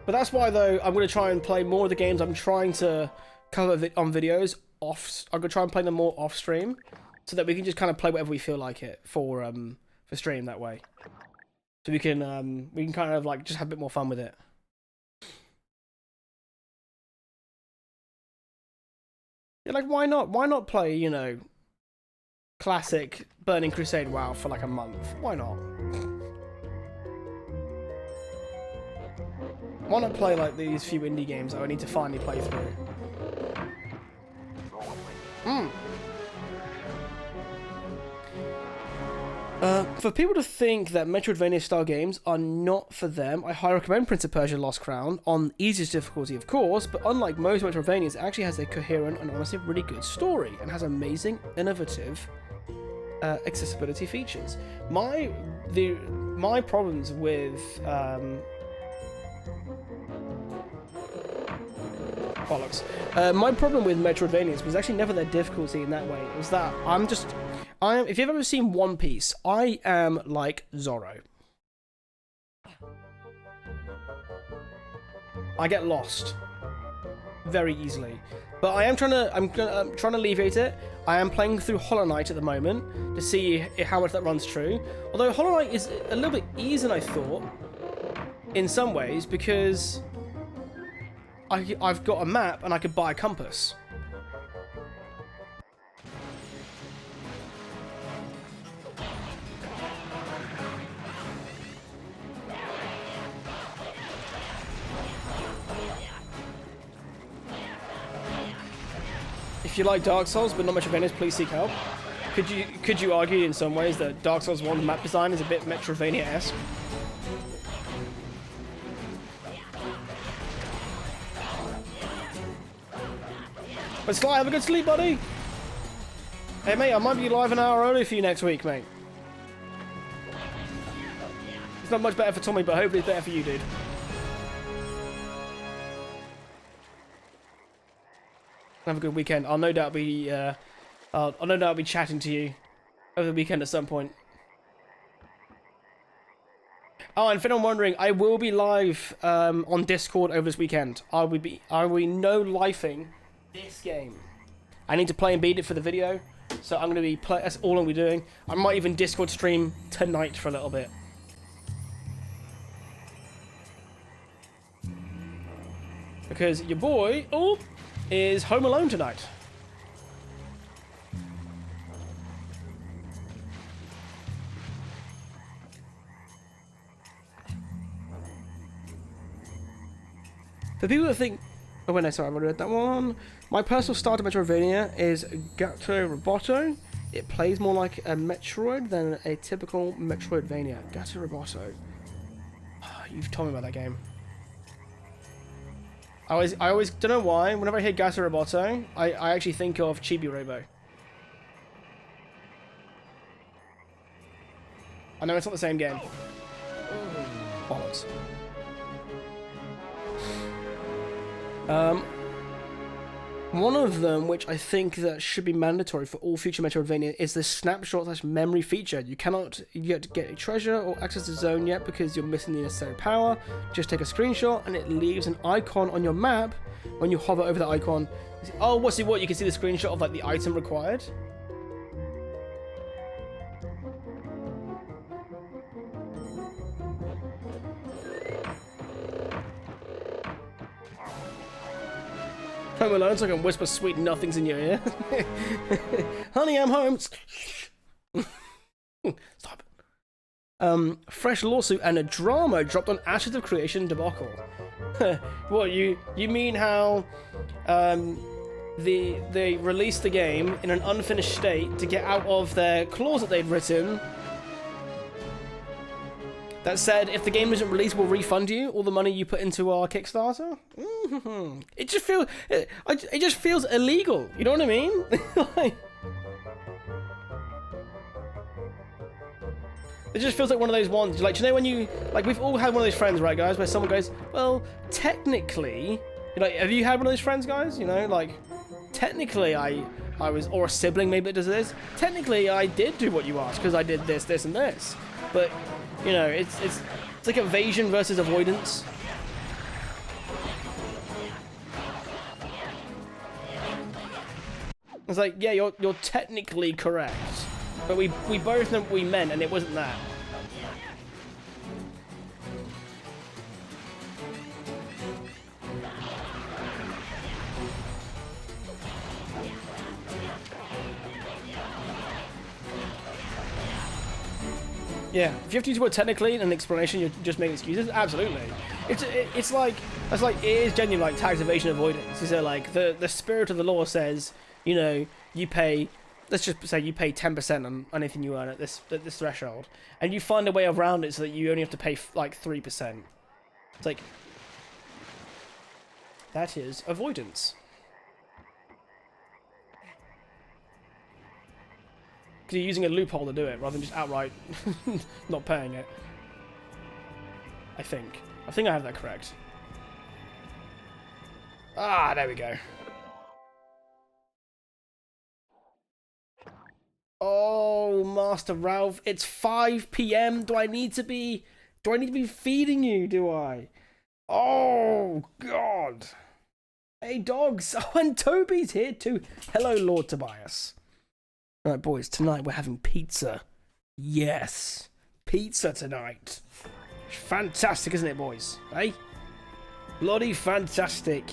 But that's why, though, I'm going to try and play more of the games I'm trying to cover on videos off. I'm going to try and play them more off stream so that we can just kind of play whatever we feel like it for stream that way. So we can kind of like just have a bit more fun with it. Yeah, like why not? Why not play, you know, classic Burning Crusade WoW for like a month? Why not? Why not play like these few indie games that I need to finally play through? For people to think that Metroidvania style games are not for them, I highly recommend Prince of Persia Lost Crown on easiest difficulty, of course, but unlike most Metroidvanias, it actually has a coherent and honestly really good story and has amazing, innovative accessibility features. My problems with Bollocks. My problem with Metroidvanias was actually never their difficulty in that way. It was that if you've ever seen One Piece, I am like Zorro. I get lost very easily, but I'm trying to alleviate it. I am playing through Hollow Knight at the moment to see how much that runs true. Although Hollow Knight is a little bit easier than I thought in some ways, because I've got a map and I could buy a compass. If you like Dark Souls but not Metroidvanias, please seek help. Could you argue in some ways that Dark Souls 1's map design is a bit Metroidvania-esque? But Sly, have a good sleep, buddy. Hey, mate, I might be live an hour early for you next week, mate. It's not much better for Tommy, but hopefully it's better for you, dude. Have a good weekend. I'll no doubt be chatting to you over the weekend at some point. Oh, and if anyone wondering, I will be live on Discord over this weekend. I will be no-lifing this game. I need to play and beat it for the video, so I'm going to be that's all I'm going to be doing. I might even Discord stream tonight for a little bit. Because your boy is home alone tonight. For people that think, oh wait, no, sorry, I've already read that one. My personal style to Metroidvania is Gato Roboto. It plays more like a Metroid than a typical Metroidvania. Gato Roboto. Oh, you've told me about that game. I always don't know why. Whenever I hear Gato Roboto, I actually think of Chibi Robo. I know it's not the same game. Bollocks. One of them, which I think that should be mandatory for all future Metroidvania, is the snapshot/memory feature. You cannot yet get a treasure or access the zone yet because you're missing the necessary power. Just take a screenshot and it leaves an icon on your map. When you hover over the icon, oh, what's what? You can see the screenshot of like the item required. Home alone so I can whisper sweet nothings in your ear. Honey, I'm home. Stop. Fresh lawsuit and a drama dropped on Ashes of Creation debacle. What, you mean how they released the game in an unfinished state to get out of their clause that they'd written that said if the game isn't released we'll refund you all the money you put into our Kickstarter? It just feels illegal, you know what I mean? Like, it just feels like one of those ones, like, do you know when you, like, we've all had one of those friends, right, guys, where someone goes, well, technically, like, have you had one of those friends, guys, you know, like, technically I was, or a sibling maybe that does this, technically I did do what you asked, because I did this, this, and this, but, you know, it's like evasion versus avoidance. It's like, yeah, you're technically correct, but we both know what we meant, and it wasn't that. Yeah, if you have to use the word technically in an explanation, you're just making excuses. Absolutely, it's like it is genuine like tax evasion avoidance. Is like the spirit of the law says, you know, you pay. Let's just say you pay 10% on anything you earn at this threshold, and you find a way around it so that you only have to pay like 3%. It's like that is avoidance. Because you're using a loophole to do it rather than just outright not paying it. I think I have that correct. Ah, there we go. Oh, Master Ralph, it's 5 p.m. Do I need to be feeding you, do I? Oh, God. Hey, dogs. Oh, and Toby's here too. Hello, Lord Tobias. All right, boys, tonight we're having pizza. Yes, pizza tonight. Fantastic, isn't it, boys? Hey? Bloody fantastic.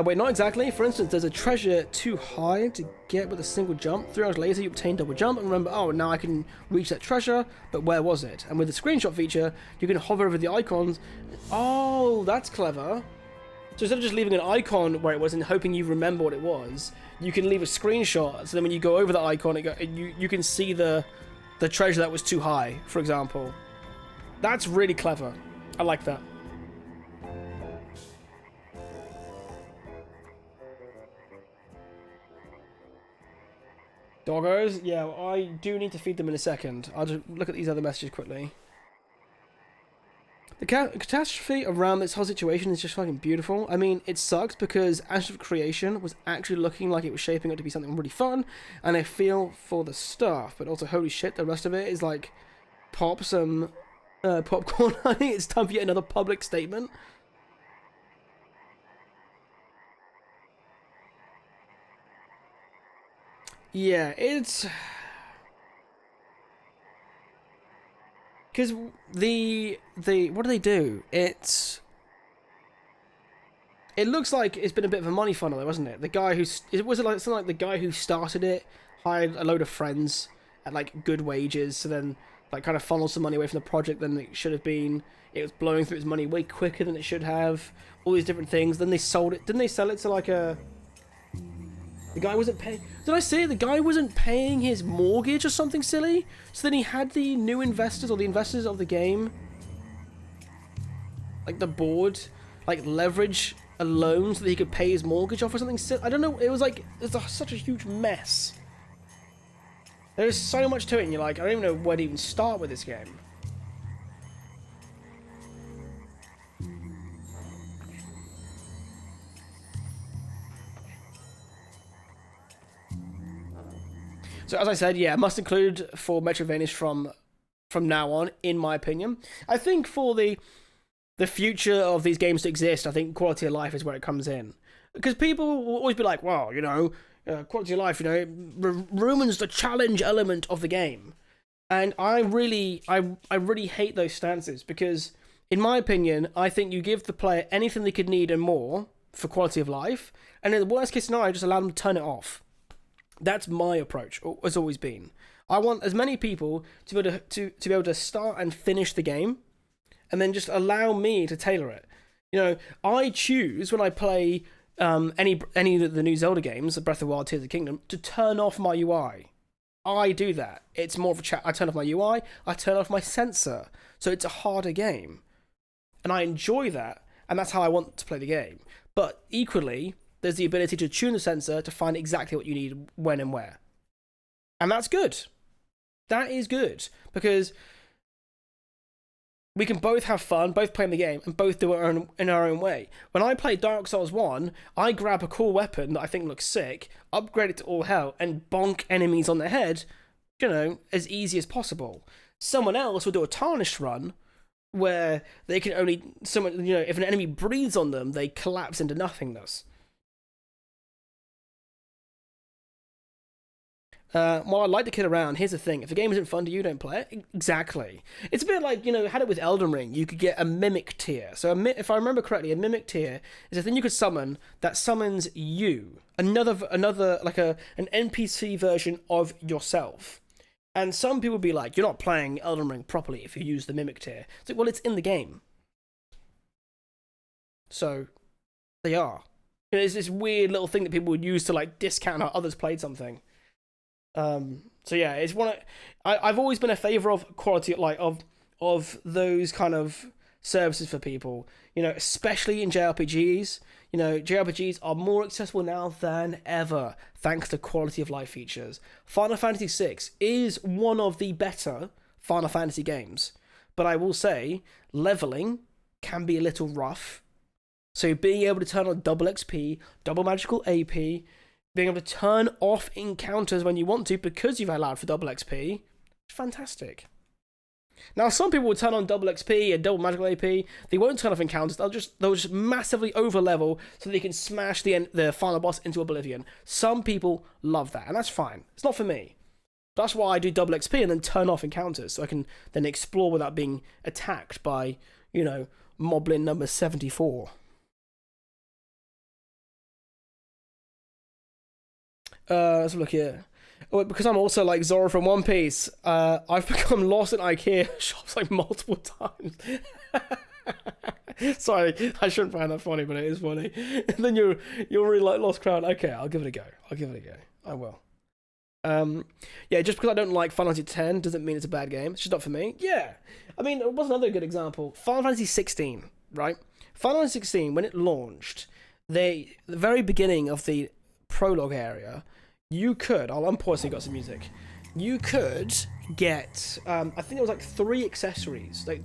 Wait, not exactly. For instance, there's a treasure too high to get with a single jump. 3 hours later, you obtain double jump and remember, oh, now I can reach that treasure, but where was it? And with the screenshot feature, you can hover over the icons. Oh, that's clever. So instead of just leaving an icon where it was and hoping you remember what it was, you can leave a screenshot. So then when you go over the icon, you can see the treasure that was too high, for example. That's really clever. I like that. Doggos? Yeah, well, I do need to feed them in a second. I'll just look at these other messages quickly. The catastrophe around this whole situation is just fucking beautiful. I mean, it sucks because Ash of Creation was actually looking like it was shaping up to be something really fun, and I feel for the staff, but also holy shit, the rest of it is like pop some popcorn. I think it's time for yet another public statement. Yeah, it's... Because the what do they do? It looks like it's been a bit of a money funnel, though, wasn't it? The guy was it like something like the guy who started it hired a load of friends at like good wages, so then like kind of funneled some money away from the project than it should have been. It was blowing through its money way quicker than it should have. All these different things. Then they sold it. Didn't they sell it to like a... The guy wasn't paying... Did I say the guy wasn't paying his mortgage or something silly? So then he had the new investors or the investors of the game, like the board, like leverage a loan so that he could pay his mortgage off or something silly. I don't know. It was like... such a huge mess. There's so much to it and you're like, I don't even know where to even start with this game. So as I said, yeah, must include for Metroidvanias from now on, in my opinion. I think for the future of these games to exist, I think quality of life is where it comes in. Because people will always be like, well, you know, quality of life, you know, ruins the challenge element of the game. And I really hate those stances because, in my opinion, I think you give the player anything they could need and more for quality of life, and in the worst case scenario, just allow them to turn it off. That's my approach, has always been. I want as many people to be able to start and finish the game, and then just allow me to tailor it. You know, I choose when I play any of the new Zelda games, Breath of the Wild, Tears of the Kingdom, to turn off my UI. I do that. It's more of a chat. I turn off my UI. I turn off my sensor, so it's a harder game, and I enjoy that, and that's how I want to play the game. But equally, there's the ability to tune the sensor to find exactly what you need when and where. And that's good. That is good. Because we can both have fun, both playing the game, and both do it in our own way. When I play Dark Souls 1, I grab a cool weapon that I think looks sick, upgrade it to all hell, and bonk enemies on the head, you know, as easy as possible. Someone else will do a tarnished run, where they can only... you know, if an enemy breathes on them, they collapse into nothingness. While I like to kid around, here's the thing. If the game isn't fun to you, don't play it. Exactly. It's a bit like, you know, had it with Elden Ring. You could get a mimic tier. So if I remember correctly, a mimic tier is a thing you could summon that summons you. Another like an NPC version of yourself. And some people be like, you're not playing Elden Ring properly if you use the mimic tier. It's like, well, it's in the game. So, they are. You know, it's this weird little thing that people would use to, like, discount how others played something. So yeah, it's I've always been a favor of quality, like of those kind of services for people, you know, especially in JRPGs. You know, JRPGs are more accessible now than ever thanks to quality of life features. Final Fantasy VI is one of the better Final Fantasy games, but I will say leveling can be a little rough. So being able to turn on double XP, double magical AP, being able to turn off encounters when you want to because you've allowed for double XP, fantastic. Now, some people will turn on double XP and double magical AP. They won't turn off encounters. They'll just massively over level so they can smash the final boss into oblivion. Some people love that, and that's fine. It's not for me. That's why I do double XP and then turn off encounters so I can then explore without being attacked by, you know, Moblin number 74. Let's look here. Oh, because I'm also like Zora from One Piece, I've become lost in IKEA shops like multiple times. Sorry, I shouldn't find that funny, but it is funny. And then you're really like lost crowd. Okay, I'll give it a go. I will. Yeah, just because I don't like Final Fantasy X doesn't mean it's a bad game. It's just not for me. Yeah, I mean, it was another good example. Final Fantasy 16, right? Final Fantasy 16, when it launched, the very beginning of the prologue area, you could, I'll unpause so you got some music. You could get, I think it was like 3 accessories, like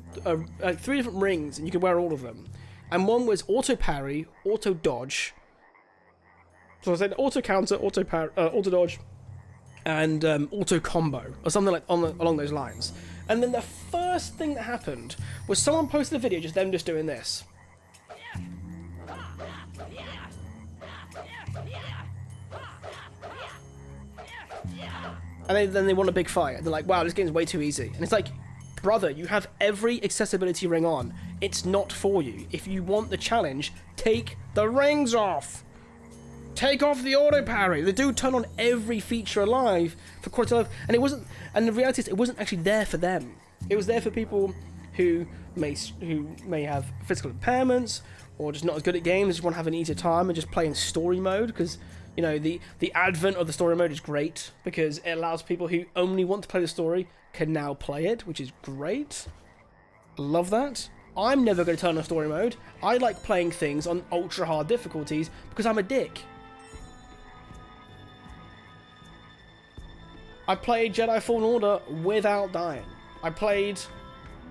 3 different rings, and you could wear all of them. And one was auto parry, auto dodge. So I said auto counter, auto parry, auto dodge, and auto combo, or something like along those lines. And then the first thing that happened was someone posted a video just them just doing this. And then they want a big fight. They're like, wow, this game's way too easy. And it's like, brother, you have every accessibility ring on. It's not for you. If you want the challenge, take the rings off. Take off the auto parry. They do turn on every feature alive for quality of life. And it wasn't, and the reality is it wasn't actually there for them. It was there for people who may have physical impairments or just not as good at games, just want to have an easier time and just play in story mode, because you know, the advent of the story mode is great because it allows people who only want to play the story can now play it, which is great. Love that. I'm never going to turn on story mode. I like playing things on ultra hard difficulties because I'm a dick. I played Jedi Fallen Order without dying. I played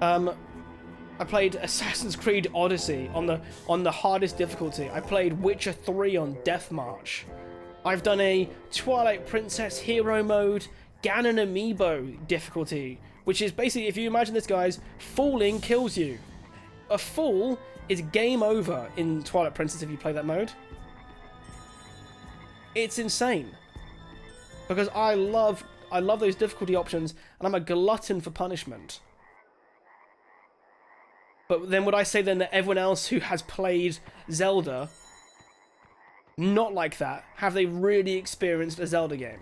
Assassin's Creed Odyssey on the hardest difficulty. I played Witcher 3 on Death March. I've done a Twilight Princess hero mode Ganon amiibo difficulty, which is basically, if you imagine this, guys, falling kills you. A fall is game over in Twilight Princess if you play that mode. It's insane. Because I love those difficulty options, and I'm a glutton for punishment. But then would I say then that everyone else who has played Zelda, not like that, have they really experienced a Zelda game?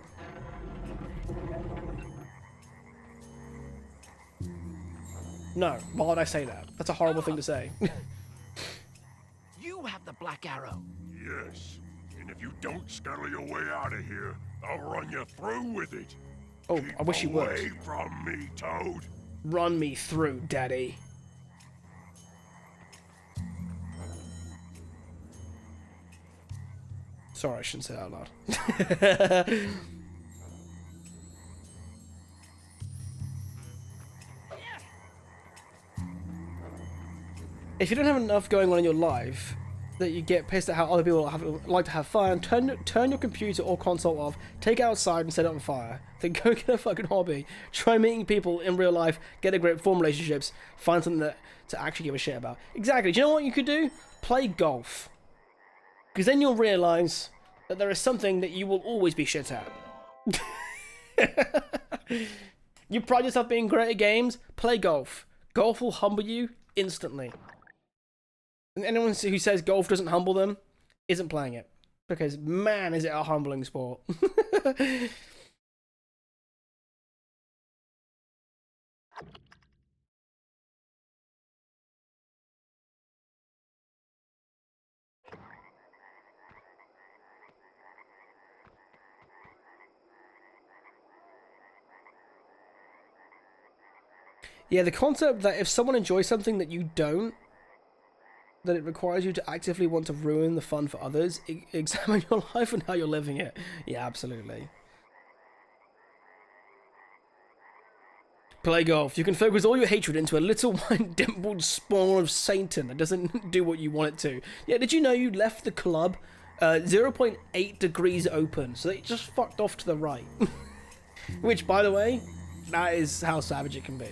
No, why would I say that? That's a horrible thing to say. You have the black arrow. Yes, and if you don't scuttle your way out of here, I'll run you through with it. Oh, I wish you would. Away from me, Toad. Run me through, Daddy. Sorry, I shouldn't say that out loud. If you don't have enough going on in your life that you get pissed at how other people like to have fun, turn your computer or console off, take it outside and set it on fire. Then go get a fucking hobby. Try meeting people in real life, get a grip, form relationships, find something to actually give a shit about. Exactly. Do you know what you could do? Play golf. Because then you'll realise that there is something that you will always be shit at. You pride yourself being great at games? Play golf. Golf will humble you instantly. And anyone who says golf doesn't humble them isn't playing it. Because, man, is it a humbling sport. Yeah, the concept that if someone enjoys something that you don't, that it requires you to actively want to ruin the fun for others, examine your life and how you're living it. Yeah, absolutely. Play golf. You can focus all your hatred into a little white dimpled spawn of Satan that doesn't do what you want it to. Yeah, did you know you left the club 0.8 degrees open, so it just fucked off to the right? Which, by the way, that is how savage it can be.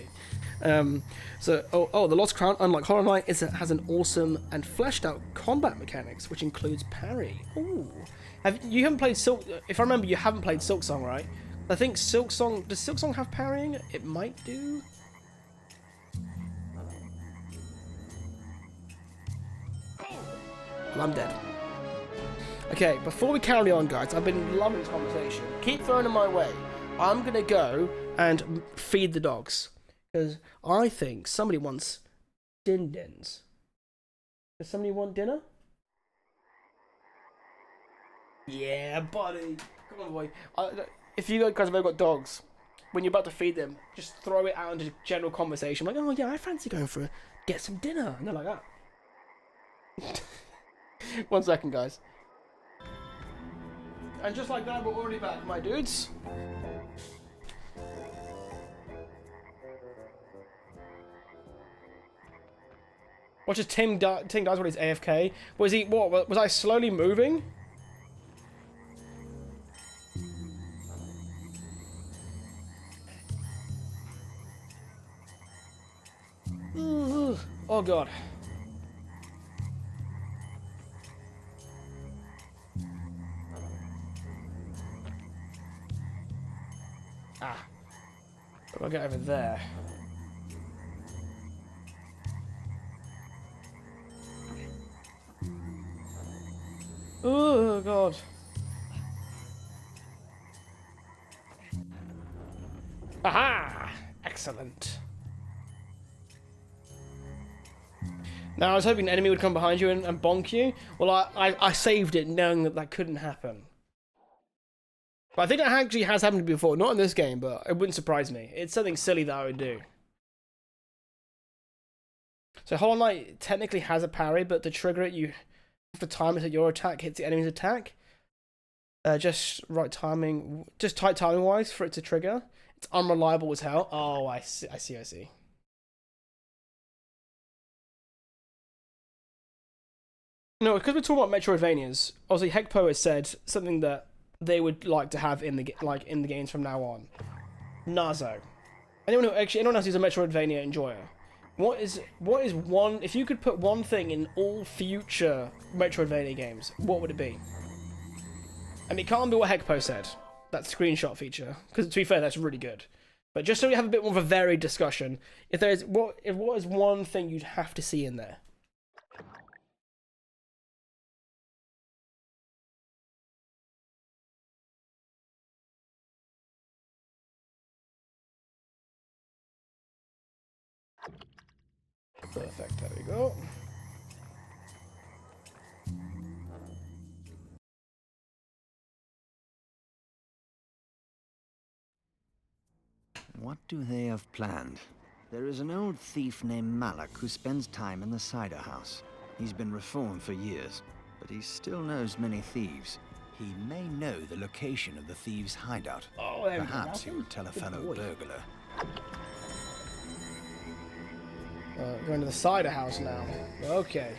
The Lost Crown, unlike Hollow Knight, has an awesome and fleshed out combat mechanics, which includes parry. Ooh. You haven't played Silk... If I remember, you haven't played Silksong, right? I think Silksong... Does Silksong have parrying? It might do. Well, I'm dead. Okay, before we carry on, guys, I've been loving this conversation. Keep throwing them my way. I'm going to go and feed the dogs. Because I think somebody wants din-dins. Does somebody want dinner? Yeah, buddy. Come on, boy. If you guys have ever got dogs, when you're about to feed them, just throw it out into general conversation. Like, oh yeah, I fancy going for get some dinner. And they're like that. 1 second, guys. And just like that, we're already back, my dudes. Watch as Tim dies when he's AFK. Was he, what, was I slowly moving? Oh god. Ah. I'll get over there. Oh god. Aha! Excellent. Now I was hoping an enemy would come behind you and bonk you. Well, I saved it knowing that couldn't happen. But I think that actually has happened before. Not in this game, but it wouldn't surprise me. It's something silly that I would do. So Hollow Knight technically has a parry, but to trigger it, you have to time it so your attack hits the enemy's attack. Just right timing, just tight timing wise for it to trigger. It's unreliable as hell. Oh, I see. No, because we're talking about Metroidvanias. Obviously, Hekpo has said something that they would like to have in the games from now on. Nazo. Anyone else who's a Metroidvania enjoyer? What is one? If you could put one thing in all future Metroidvania games, what would it be? And it can't be what Hekpo said. That screenshot feature, because to be fair, that's really good. But just so we have a bit more of a varied discussion, what is one thing you'd have to see in there? Perfect, there we go. What do they have planned? There is an old thief named Malak who spends time in the cider house. He's been reformed for years, but he still knows many thieves. He may know the location of the thieves' hideout. Oh, there we go. Perhaps he would tell a fellow burglar. Going to the cider house now. Okay.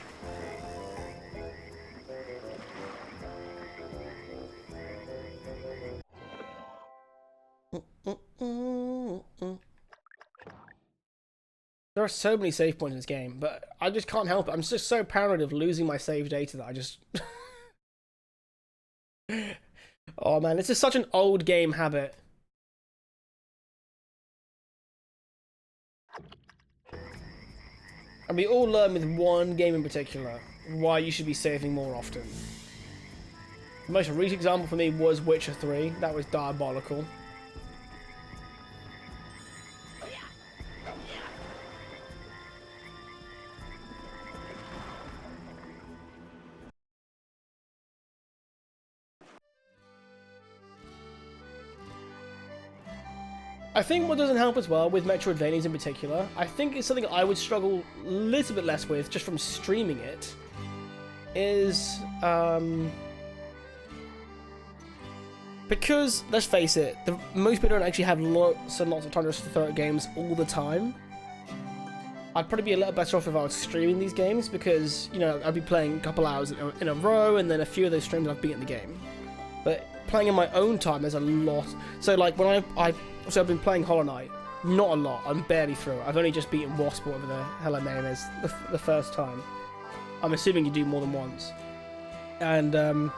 There are so many save points in this game, but I just can't help it. I'm just so paranoid of losing my save data that I just... Oh man, this is such an old game habit. And we all learn with one game in particular why you should be saving more often. The most recent example for me was Witcher 3. That was diabolical. I think what doesn't help as well, with Metroidvanias in particular, I think it's something I would struggle a little bit less with, just from streaming it, is, Because, let's face it, most people don't actually have lots and lots of time just to throw at games all the time. I'd probably be a little better off if I was streaming these games because, you know, I'd be playing a couple hours in a row and then a few of those streams I've beaten the game. But playing in my own time, there's a lot. So, like, when I've been playing Hollow Knight, not a lot. I'm barely through it. I've only just beaten Wasp, whatever the hell her name is, the first time. I'm assuming you do more than once. And,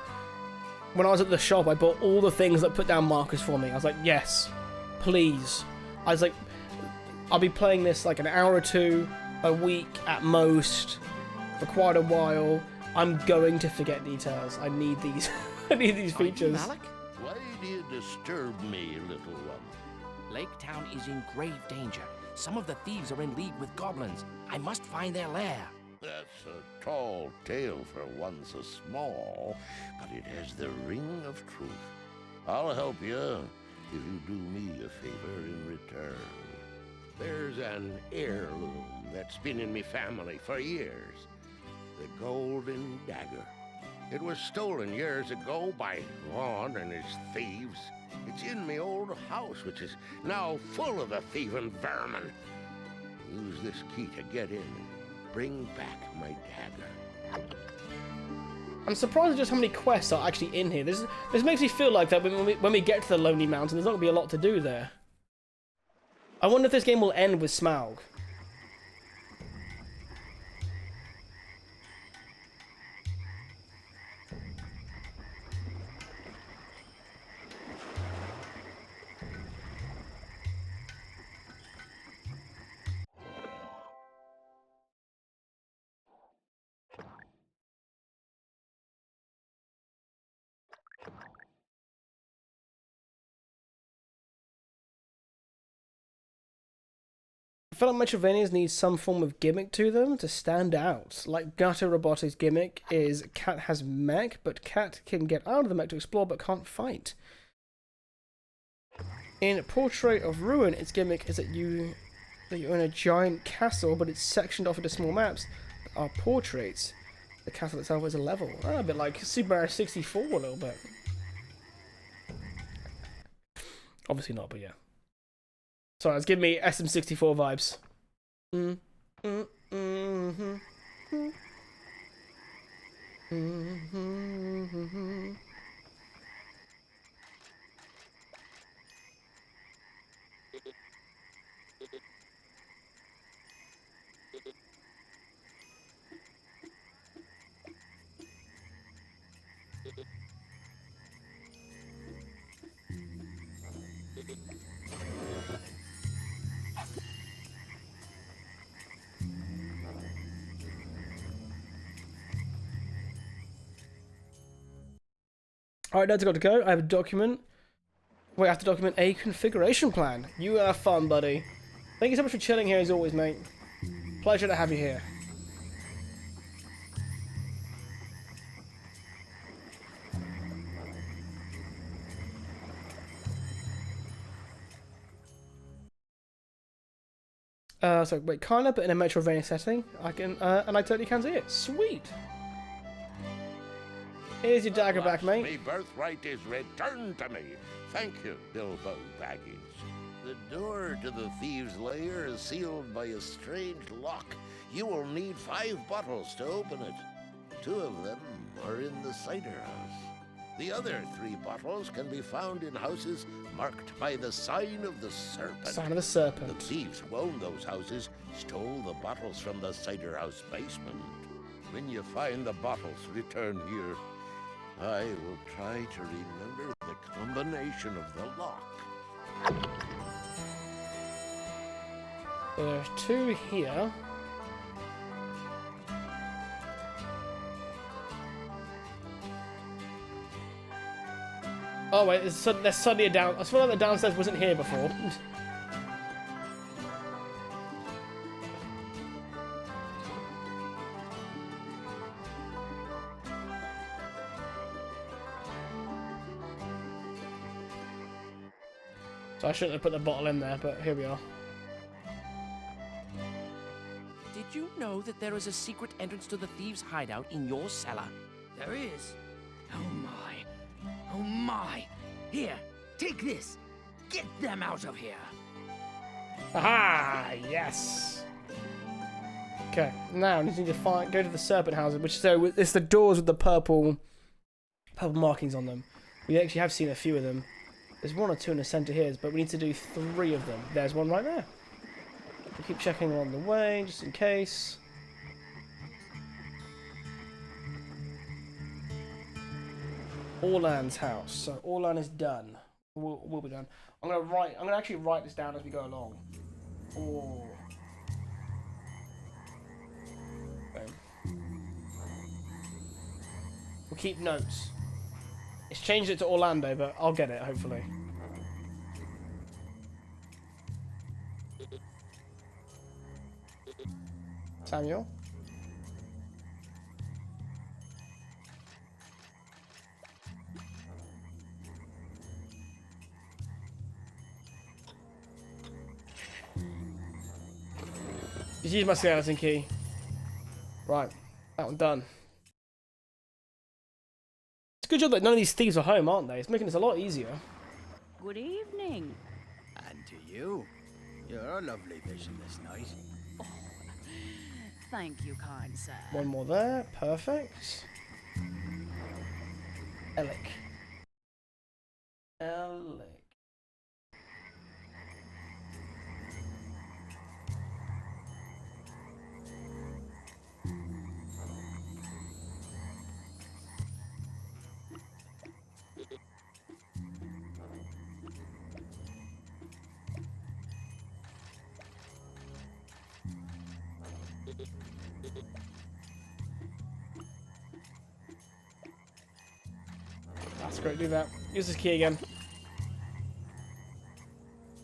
when I was at the shop, I bought all the things that put down markers for me. I was like, yes, please. I was like, I'll be playing this like an hour or two a week at most for quite a while. I'm going to forget details. I need these. I need these features. Malik? Why do you disturb me, little one? Lake Town is in grave danger. Some of the thieves are in league with goblins. I must find their lair. That's a tall tale for one so small, but it has the ring of truth. I'll help you if you do me a favor in return. There's an heirloom that's been in me family for years. The golden dagger. It was stolen years ago by Ron and his thieves. It's in me old house, which is now full of the thieving vermin. Use this key to get in and bring back my dagger. I'm surprised at just how many quests are actually in here. This makes me feel like that when we get to the Lonely Mountain, there's not going to be a lot to do there. I wonder if this game will end with Smaug. I feel like Metroidvanias need some form of gimmick to them to stand out. Like Gato Roboti's gimmick is Cat has mech, but Cat can get out of the mech to explore but can't fight. In Portrait of Ruin, its gimmick is that you own a giant castle, but it's sectioned off into small maps that are portraits. The castle itself is a level. A bit like Super Mario 64 a little bit. Obviously not, but yeah. Sorry, it's giving me SM64 vibes. Alright, that's got to go. I have a document. Wait, I have to document a configuration plan. You have fun, buddy. Thank you so much for chilling here as always, mate. Pleasure to have you here. So wait, kinda, but in a Metroidvania setting. I can, and I totally can see it. Sweet. Here's your dagger back, mate. My birthright is returned to me. Thank you, Bilbo Baggins. The door to the thieves' lair is sealed by a strange lock. You will need 5 bottles to open it. 2 of them are in the cider house. The other 3 bottles can be found in houses marked by the sign of the serpent. Sign of the serpent. The thieves who owned those houses stole the bottles from the cider house basement. When you find the bottles, return here. I will try to remember the combination of the lock. There's 2 here. Oh wait, there's suddenly a down. I swear that the downstairs wasn't here before. So I shouldn't have put the bottle in there, but here we are. Did you know that there is a secret entrance to the thieves' hideout in your cellar? There is. Oh my. Oh my. Here, take this. Get them out of here. Aha! Yes. Okay, now I just need to go to the serpent houses, which so it's the doors with the purple markings on them. We actually have seen a few of them. There's one or two in the centre here, but we need to do 3 of them. There's one right there. We'll keep checking along the way, just in case. Orlan's house. So Orlan is done. We'll be done. I'm gonna actually write this down as we go along. Oh. Okay. We'll keep notes. It's changed it to Orlando, but I'll get it hopefully. Samuel. Just use my skeleton key. Right, that one done. It's a good job that none of these thieves are home, aren't they? It's making this a lot easier. Good evening. And to you. You're a lovely vision this night. Oh, thank you, kind sir. One more there, perfect. Alec. That's great, do that. Use this key again.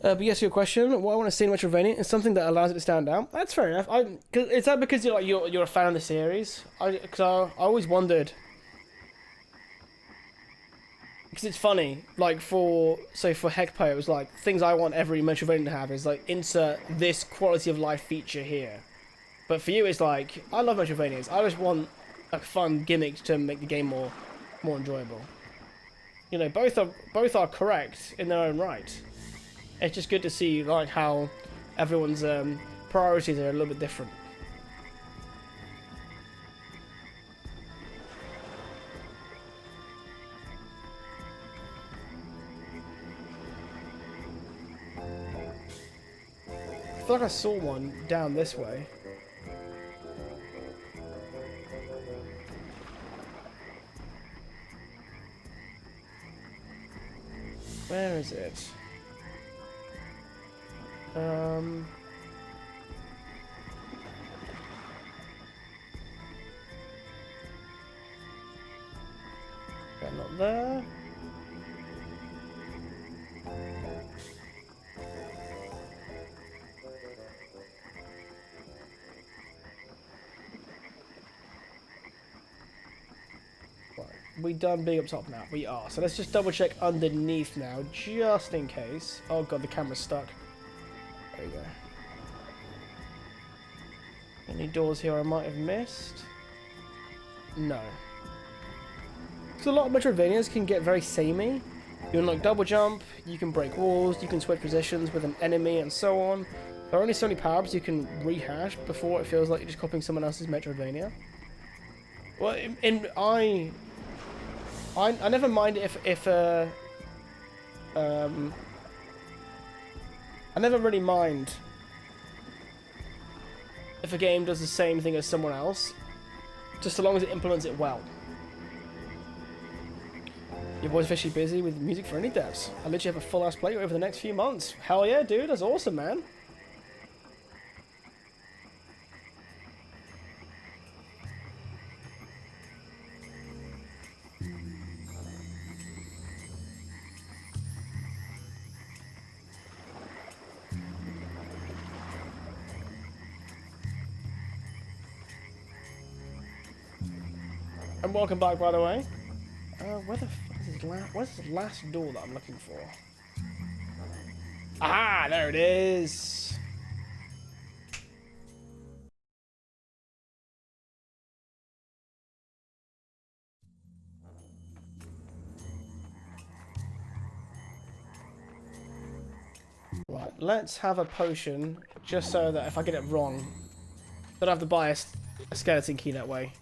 But yes, your question, what I want to see in Metroidvania is something that allows it to stand out. That's fair enough. Is that because you're a fan of the series? Because I always wondered. Because it's funny, like for Hecpo, it was like, things I want every Metroidvania to have is like, insert this quality of life feature here. But for you, it's like, I love Metroidvanias. I just want a fun gimmick to make the game more enjoyable. You know, both are correct in their own right. It's just good to see like how everyone's priorities are a little bit different. I feel like I saw one down this way. Where is it? Okay, not there. We done being up top now? We are. So let's just double check underneath now, just in case. Oh god, the camera's stuck. There we go. Any doors here I might have missed? No. So a lot of Metroidvanias can get very samey. You can like double jump, you can break walls, you can switch positions with an enemy and so on. There are only so many power-ups you can rehash before it feels like you're just copying someone else's Metroidvania. Well, I never mind I never really mind if a game does the same thing as someone else, just so long as it implements it well. Your boy's officially busy with music for any devs. I literally have a full-ass plate over the next few months. Hell yeah, dude, that's awesome, man. And welcome back, by the way. Where the fuck is where's the last door that I'm looking for? Ah, there it is. Right, let's have a potion, just so that if I get it wrong, I don't have to buy a skeleton key that way.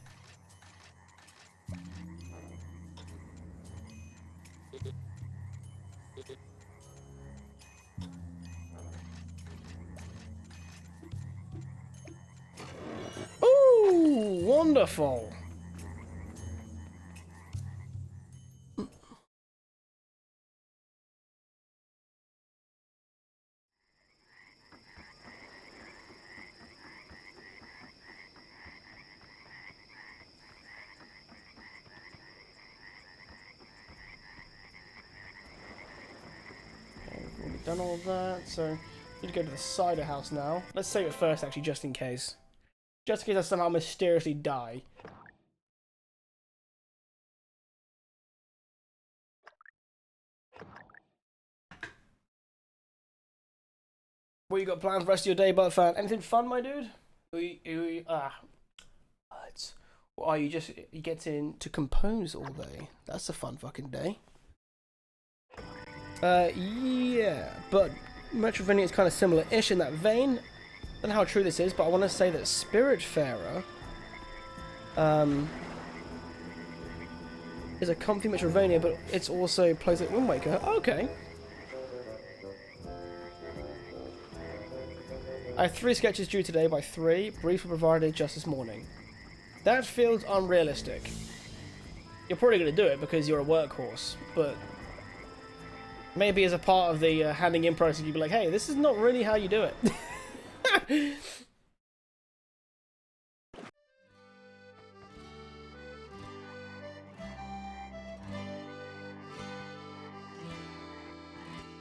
Ooh, wonderful! Done all that, so need to go to the cider house now. Let's save it first, actually, just in case. Just in case I somehow mysteriously die. What you got planned for the rest of your day, Butterfan? Anything fun, my dude? What are you just getting to compose all day? That's a fun fucking day. Yeah, but Metroidvania is kind of similar-ish in that vein. I don't know how true this is, but I want to say that Spiritfarer is a comfy Metroidvania, but it's also plays like Wind Waker. Okay. I have 3 sketches due today by 3. Briefs were provided just this morning. That feels unrealistic. You're probably going to do it because you're a workhorse, but maybe as a part of the handing in process, you'd be like, hey, this is not really how you do it.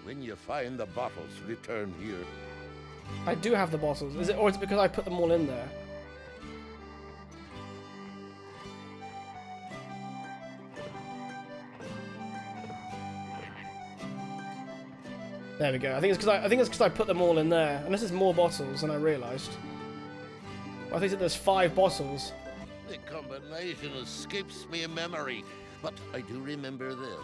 When you find the bottles, return here. I do have the bottles. Is it, or is it because I put them all in there? There we go. I think it's because I put them all in there. Unless there's more bottles than I realised. I think that there's 5 bottles. The combination escapes me in memory, but I do remember this.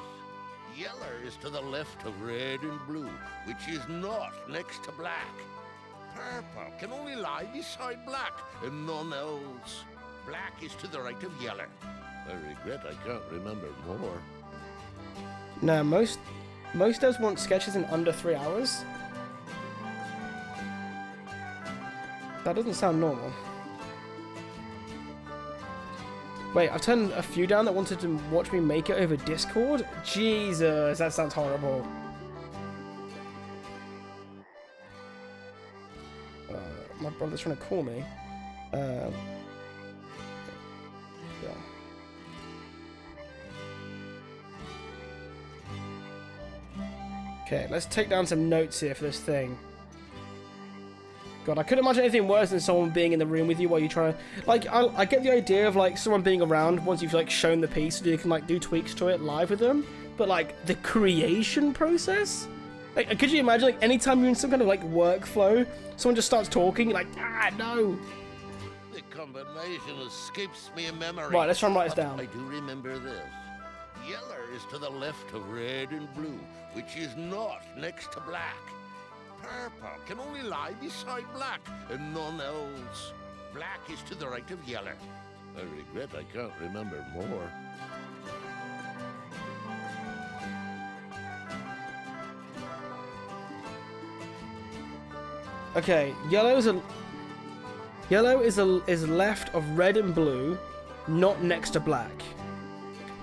Yeller is to the left of red and blue, which is not next to black. Purple can only lie beside black, and none else. Black is to the right of yeller. I regret I can't remember more. No, most devs want sketches in under 3 hours. That doesn't sound normal. Wait, I've turned a few down that wanted to watch me make it over Discord? Jesus, that sounds horrible. My brother's trying to call me. Yeah. Okay, let's take down some notes here for this thing. God, I couldn't imagine anything worse than someone being in the room with you while you try to... Like, I get the idea of, like, someone being around once you've, like, shown the piece so you can, like, do tweaks to it live with them. But, like, the creation process? Like, could you imagine, like, anytime you're in some kind of, like, workflow, someone just starts talking, you're like, ah, no. The combination escapes me in memory. Right, let's try and write this down. I do remember this. Yeller is to the left of red and blue, which is not next to black. Purple can only lie beside black, and none else. Black is to the right of yeller. I regret I can't remember more. Okay, yellow is left of red and blue, not next to black.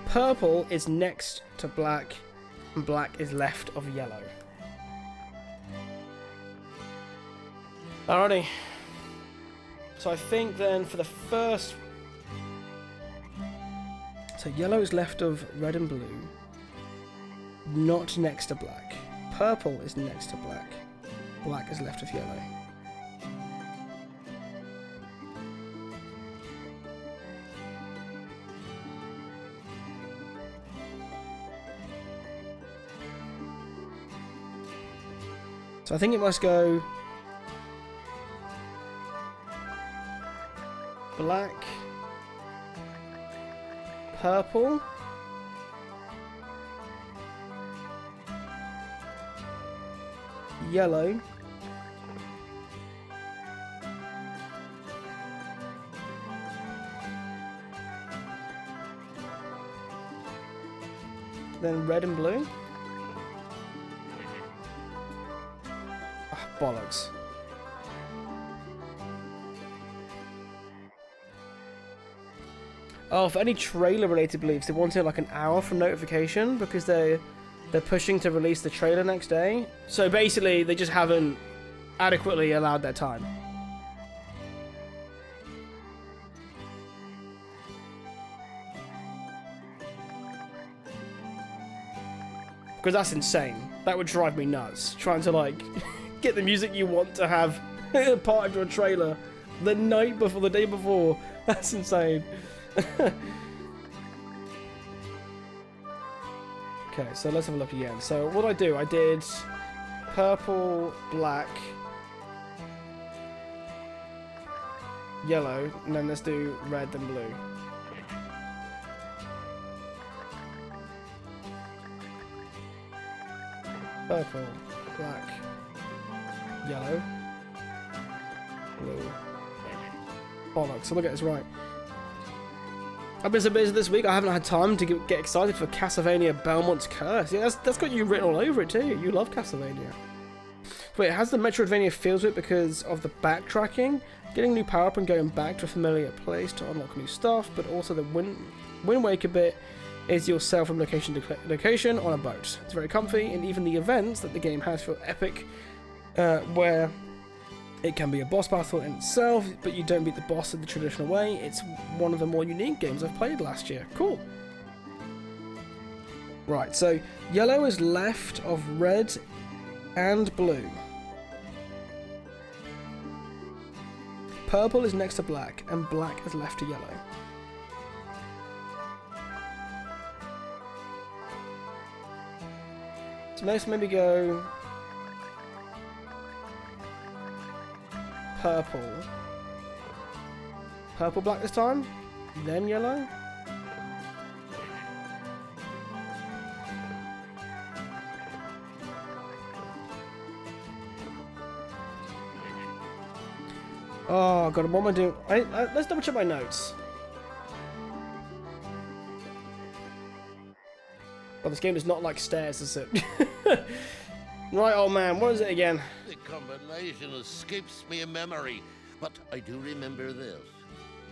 Purple is next to black, and black is left of yellow. Alrighty. So I think then for the first... So yellow is left of red and blue, not next to black. Purple is next to black. Black is left of yellow. So I think it must go black, purple, yellow. Then red and blue. Ah, bollocks. Oh, for any trailer-related beliefs, they wanted like an hour from notification because they're pushing to release the trailer next day. So basically, they just haven't adequately allowed their time. Because that's insane. That would drive me nuts. Trying to like get the music you want to have part of your trailer the night before, the day before. That's insane. Okay, so let's have a look again. So what I do, I did purple, black, yellow, and then let's do red and blue. Purple, black, yellow, blue. Bollocks, so look at this right. I've been so busy this week, I haven't had time to get excited for Castlevania Belmont's Curse. Yeah, that's got you written all over it too. You love Castlevania. Wait, it has the Metroidvania feels to it because of the backtracking, getting new power-up and going back to a familiar place to unlock new stuff, but also the Wind Waker bit is yourself from location to location on a boat. It's very comfy, and even the events that the game has feel epic, where it can be a boss battle in itself, but you don't beat the boss in the traditional way. It's one of the more unique games I've played last year. Cool. Right, so yellow is left of red and blue. Purple is next to black, and black is left to yellow. So let's maybe go purple. Purple black this time, then yellow. Oh god, what am I doing? Let's double check my notes. Oh, this game is not like stairs, is it? Right, old man, what is it again? The combination escapes me in memory, but I do remember this.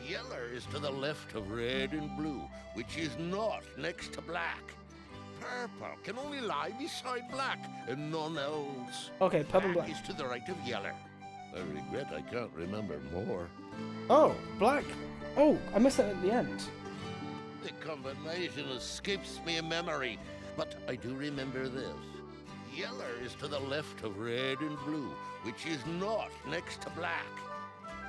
Yellow is to the left of red and blue, which is not next to black. Purple can only lie beside black and none else. Okay, purple and black. Is to the right of yellow. I regret I can't remember more. Oh, black. Oh, I missed that at the end. The combination escapes me in memory, but I do remember this. Yellow is to the left of red and blue, which is not next to black.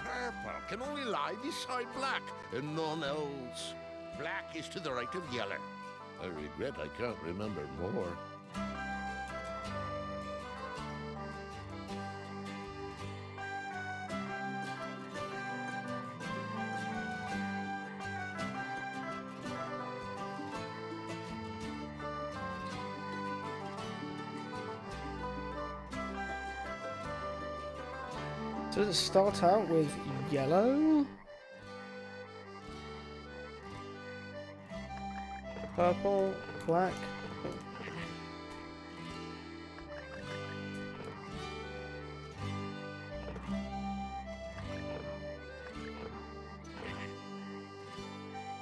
Purple can only lie beside black and none else. Black is to the right of yellow. I regret I can't remember more. So does it start out with yellow? Purple, black.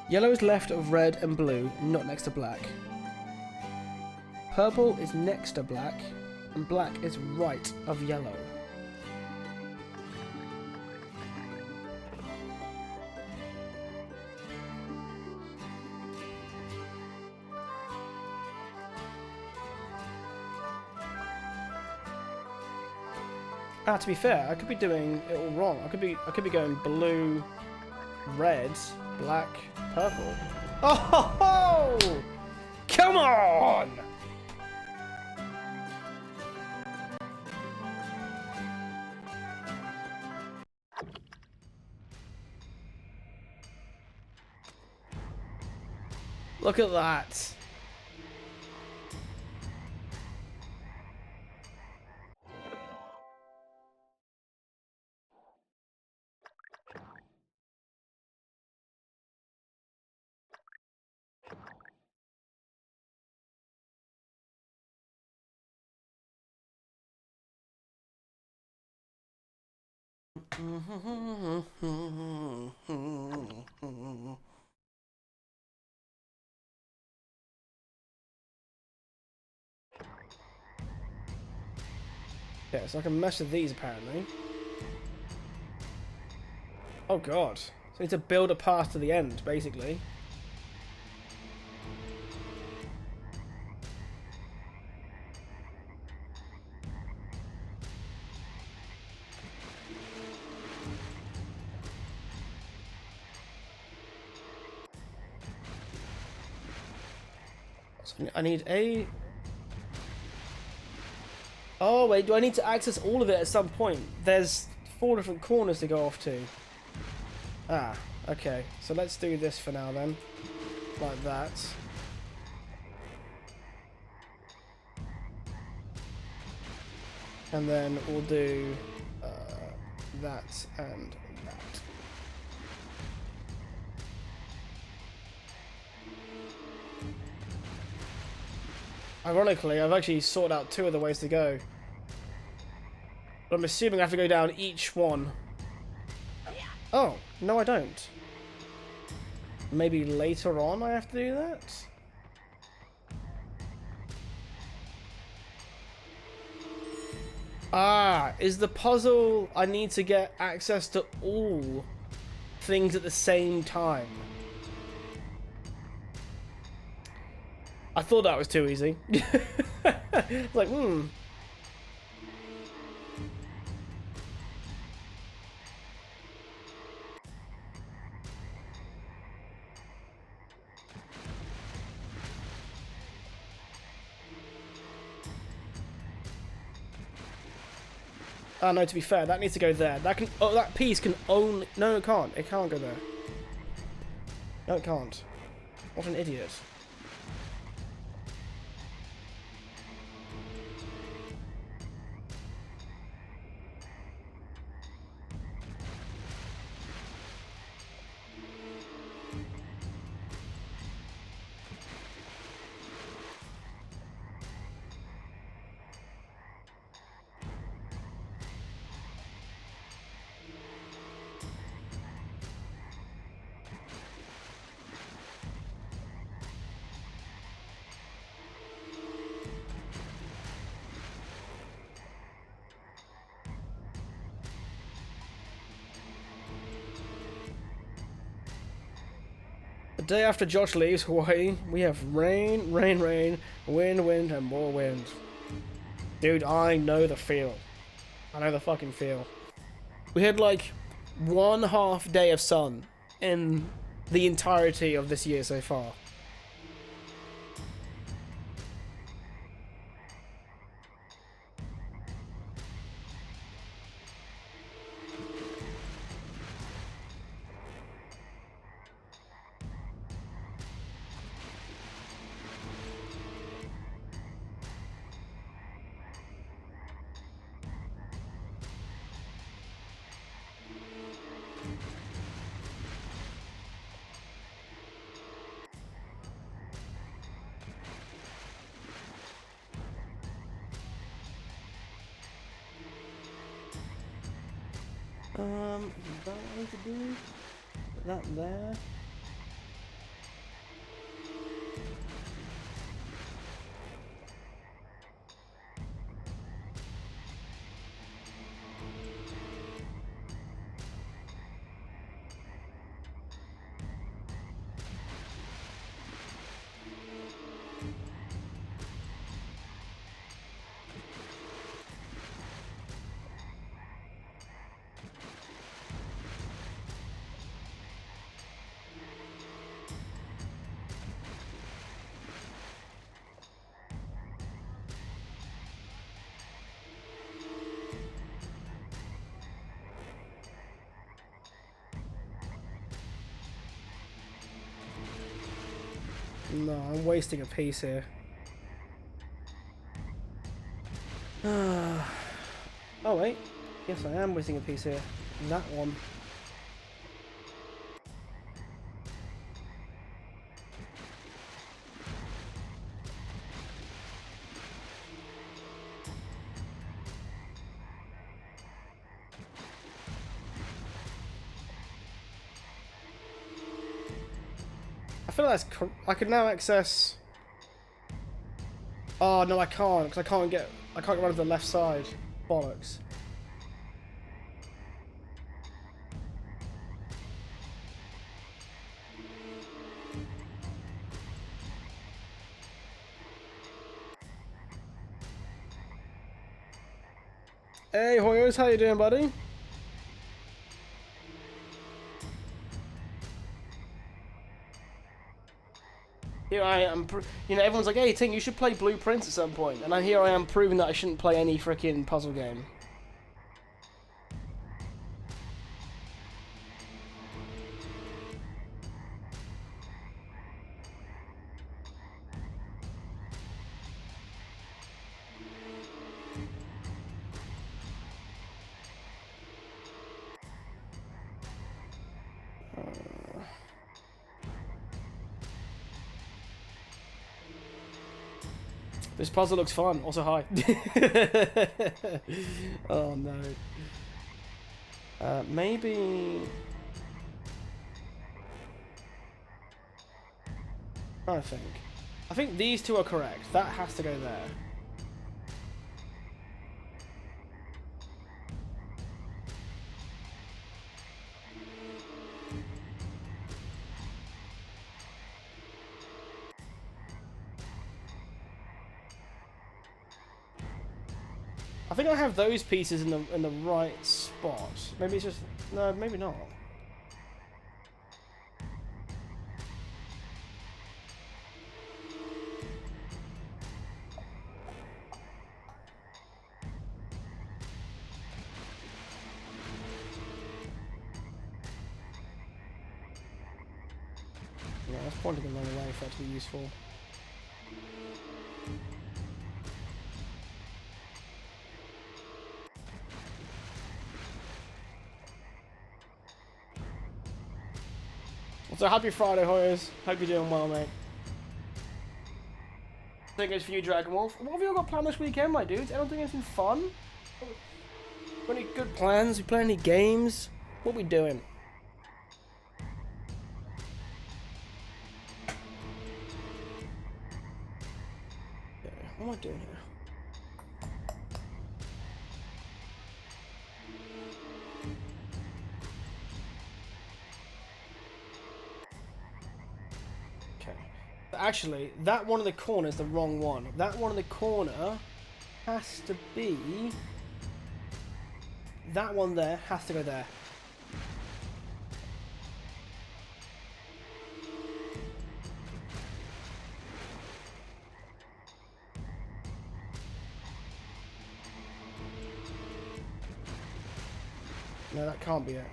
Yellow is left of red and blue, not next to black. Purple is next to black, and black is right of yellow. Ah, to be fair, I could be doing it all wrong. I could be going blue, red, black, purple. Oh ho ho! Come on! Look at that. Yeah, so I can mess with these apparently. Oh god. So I need to build a path to the end, basically. So I need a... Oh wait, do I need to access all of it at some point? There's 4 different corners to go off to. Ah, okay. So let's do this for now then. Like that. And then we'll do that and that. Ironically, I've actually sorted out 2 of the ways to go. But I'm assuming I have to go down each one. Oh, no I don't. Maybe later on I have to do that? Ah, is the puzzle I need to get access to all things at the same time? I thought that was too easy. It's like, Oh no, to be fair, that needs to go there. That can. Oh, that piece can only. No, it can't. It can't go there. No, it can't. What an idiot. The day after Josh leaves Hawaii, we have rain, rain, rain, wind, wind, and more wind. Dude, I know the feel. I know the fucking feel. We had like 1/2 day of sun in the entirety of this year so far. Is that what I need to do? Put that there. No, I'm wasting a piece here. Oh wait, yes I am wasting a piece here. That one. feel like that's I can now access. Oh no, I can't because I can't get rid of the left side. Bollocks. Hey Hoyos, how you doing, buddy? Here I am, you know, everyone's like, hey, Ting, you should play Blueprints at some point. And here I am proving that I shouldn't play any freaking puzzle game. This puzzle looks fun. Also, hi. Oh no. Maybe. I think these two are correct. That has to go there. I think I have those pieces in the right spot. Maybe it's just no, maybe not. Yeah, that's pointing the wrong way for that to be useful. So happy Friday, Hoyers. Hope you're doing well, mate. Same goes for you, Dragon Wolf. What have you all got planned this weekend, my dudes? Anyone doing anything fun? Got any good plans? You playing any games? What we doing? What am I doing here? Actually, that one in the corner is the wrong one. That one in the corner has to be... That one there has to go there. No, that can't be it.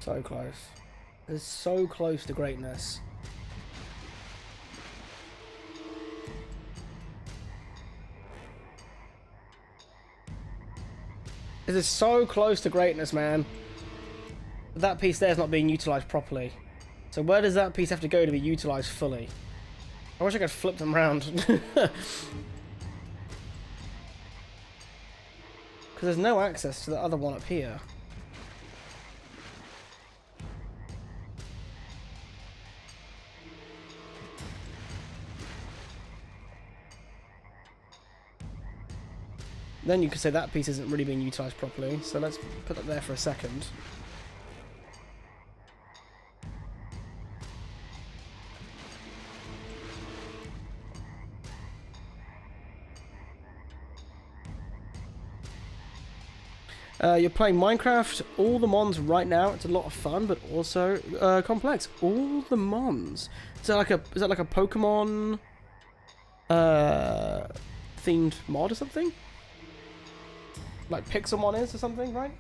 So close. It's so close to greatness. This is so close to greatness, man. That piece there is not being utilized properly. So where does that piece have to go to be utilized fully? I wish I could flip them around. Because there's no access to the other one up here. Then you could say that piece isn't really being utilised properly, so let's put that there for a second. You're playing Minecraft, all the mons right now. It's a lot of fun, but also complex. All the mons. Is that like a Pokemon themed mod or something? Like Pixelmon is or something, right?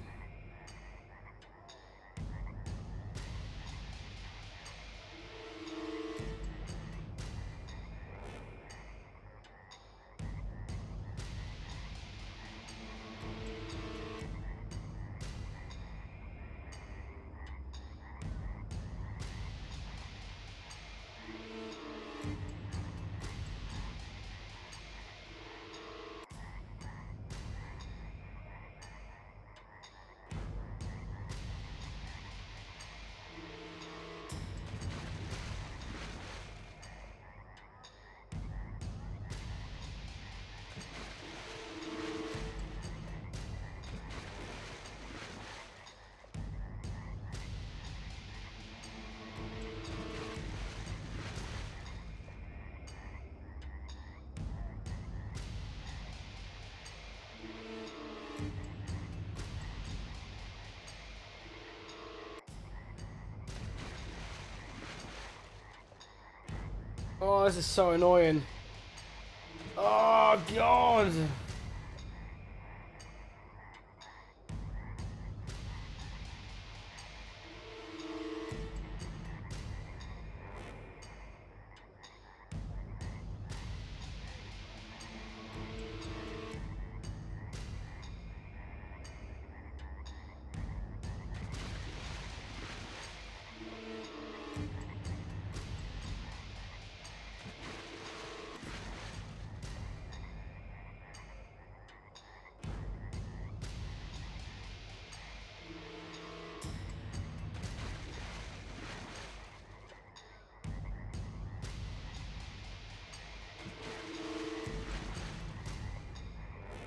Oh, this is so annoying. Oh, God.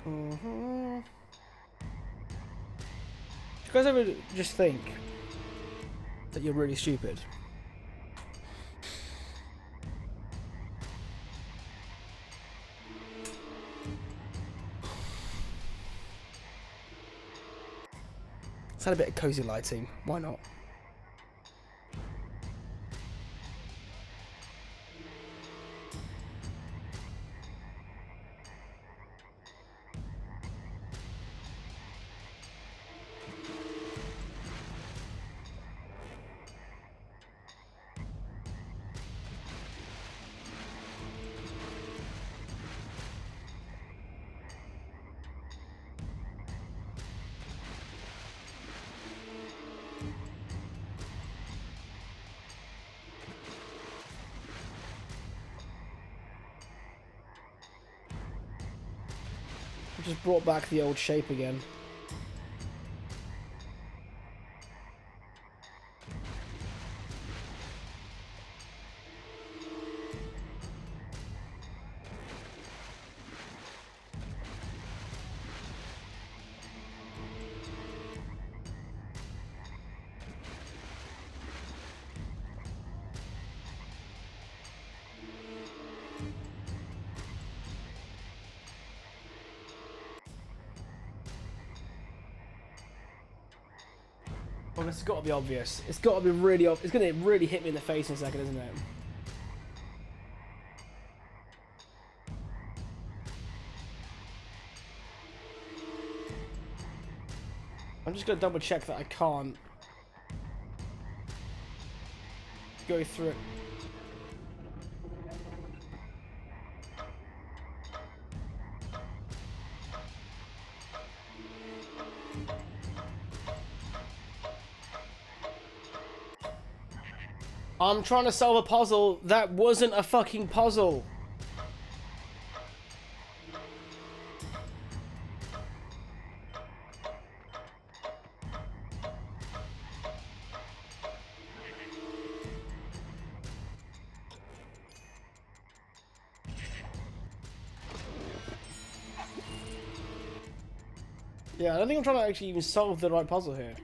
Do you guys ever just think that you're really stupid? Let's add a bit of cozy lighting. Why not? Just brought back the old shape again. Well, this has got to be obvious. It's got to be really obvious. It's going to really hit me in the face in a second, isn't it? I'm just going to double check that I can't go through it. I'm trying to solve a puzzle that wasn't a fucking puzzle. Yeah, I don't think I'm trying to actually even solve the right puzzle here.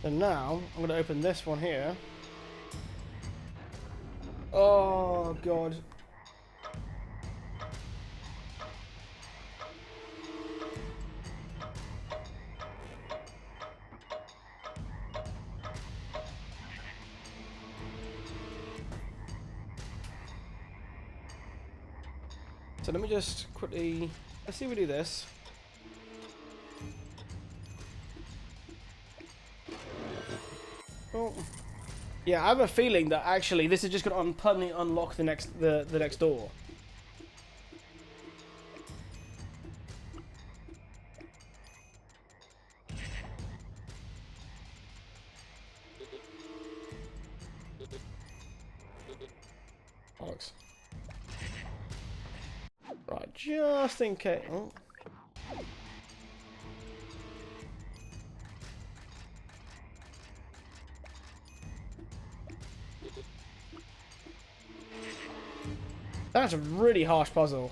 And now, I'm going to open this one here. Oh, God. So let me just quickly, let's see if we do this. Oh. Yeah, I have a feeling that actually this is just going to permanently unlock the next door. Bollocks. Right, just in case. Oh. That's a really harsh puzzle.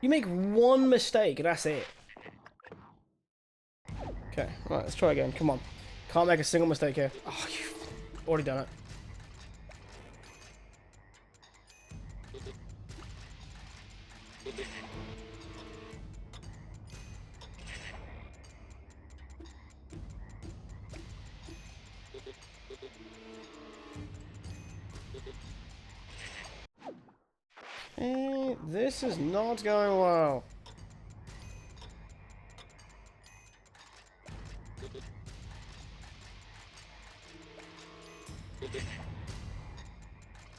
You make one mistake and that's it. Okay, right, let's try again. Come on. Can't make a single mistake here. Oh, you've already done it. This is not going well.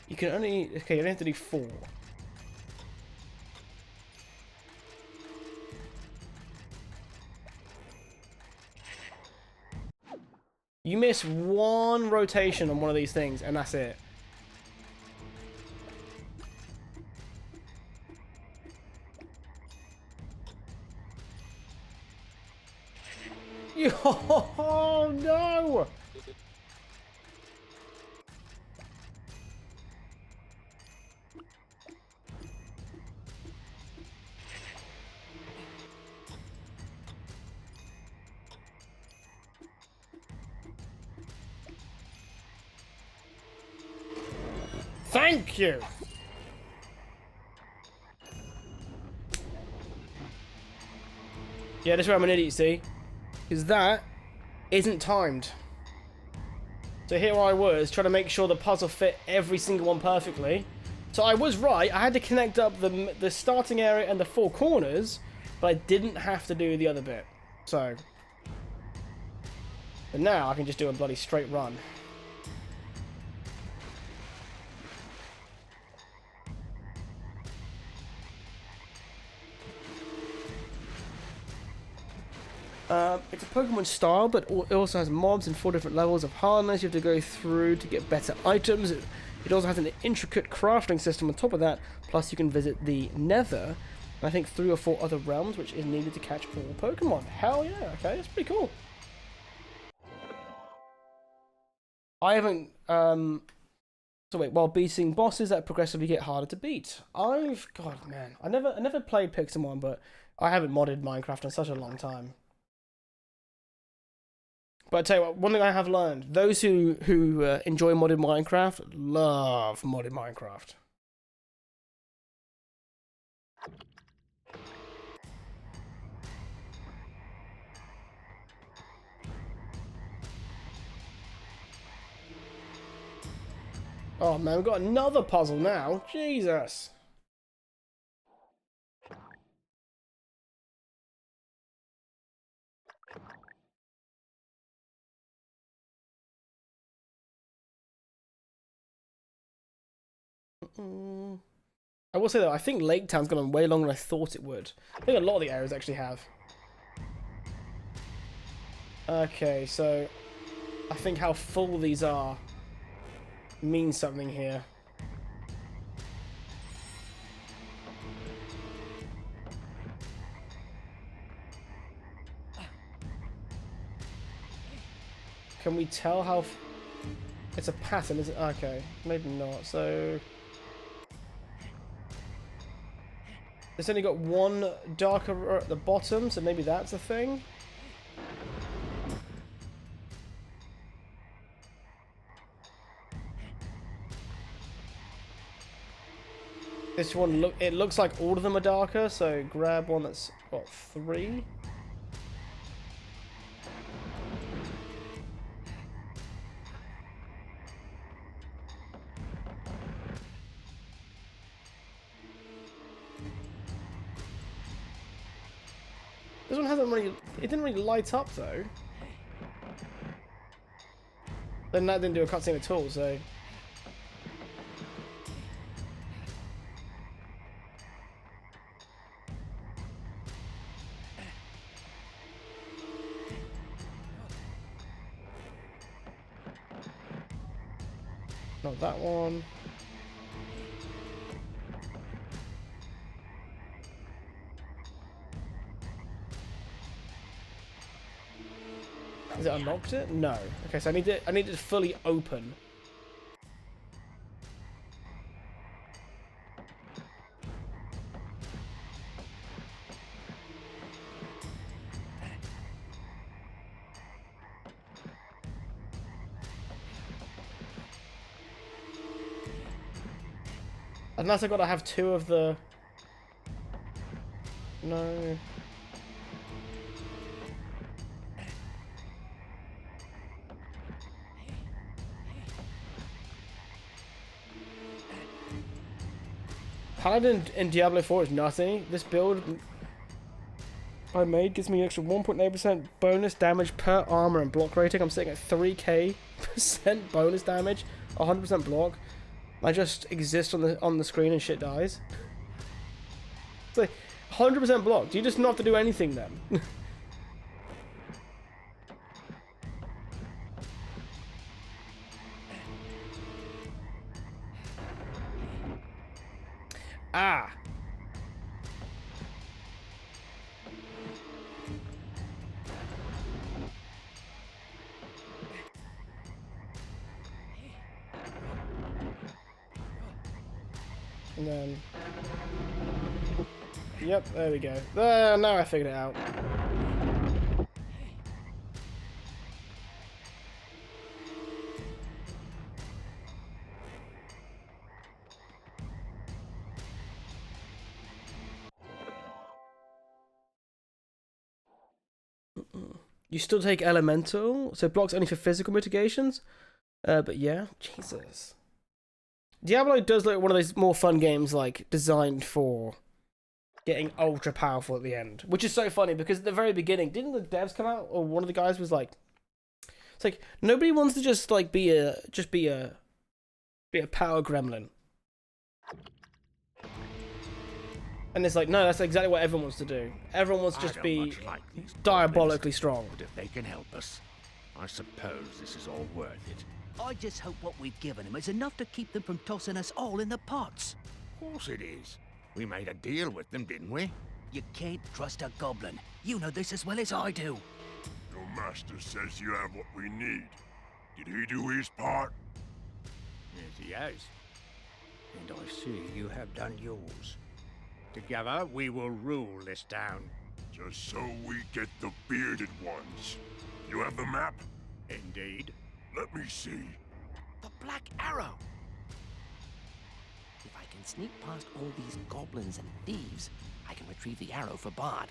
You can only... Okay, you only have to do 4. You miss one rotation on one of these things, and that's it. Oh no! Thank you! Yeah, this is where I'm an idiot, see? Because that isn't timed. So here I was, trying to make sure the puzzle fit every single one perfectly. So I was right, I had to connect up the starting area and the 4 corners, but I didn't have to do the other bit. So... But now I can just do a bloody straight run. It's a Pokemon style, but it also has mobs and 4 different levels of hardness you have to go through to get better items. It also has an intricate crafting system on top of that, plus you can visit the Nether, and I think 3 or 4 other realms, which is needed to catch all Pokemon. Hell yeah, okay, that's pretty cool. I haven't, so wait, while beating bosses that progressively get harder to beat. God man, I never played Pixelmon, but I haven't modded Minecraft in such a long time. But I tell you what, one thing I have learned, those who enjoy modded Minecraft love modded Minecraft. Oh man, we've got another puzzle now. Jesus. I will say though, I think Lake Town's gone on way longer than I thought it would. I think a lot of the areas actually have. Okay, so I think how full these are means something here. Can we tell how... It's a pattern, is it? Okay, maybe not. So it's only got one darker at the bottom, so maybe that's a thing. This one it looks like all of them are darker, so grab one that's got 3. This one hasn't really, it didn't really light up though. Then that didn't do a cutscene at all, so. Not that one. Has it unlocked it? No. Okay, so I need it to fully open. Unless I gotta have 2 of the... No. Paladin in Diablo 4 is nothing. This build I made gives me extra 1.8% bonus damage per armor and block rating. I'm sitting at 3k% bonus damage, 100% block. I just exist on the screen and shit dies. It's like 100% block. Do you just not have to do anything then? Ah. And then, yep, there we go. Now I figured it out. You still take elemental, so it blocks only for physical mitigations. But yeah, Jesus. Diablo does look like one of those more fun games, like designed for getting ultra powerful at the end, which is so funny because at the very beginning, didn't the devs come out, or one of the guys was like, "It's like nobody wants to just like be a power gremlin," and it's like, no, that's exactly what everyone wants to do. Everyone wants to just be diabolically strong. But if they can help us, I suppose this is all worth it. I just hope what we've given them is enough to keep them from tossing us all in the pots. Of course it is. We made a deal with them, didn't we? You can't trust a goblin. You know this as well as I do. Your master says you have what we need. Did he do his part? Yes, he has. And I see you have done yours. Together, we will rule this town. Just so we get the bearded ones. You have the map? Indeed. Let me see. The Black Arrow! If I can sneak past all these goblins and thieves, I can retrieve the arrow for Bard.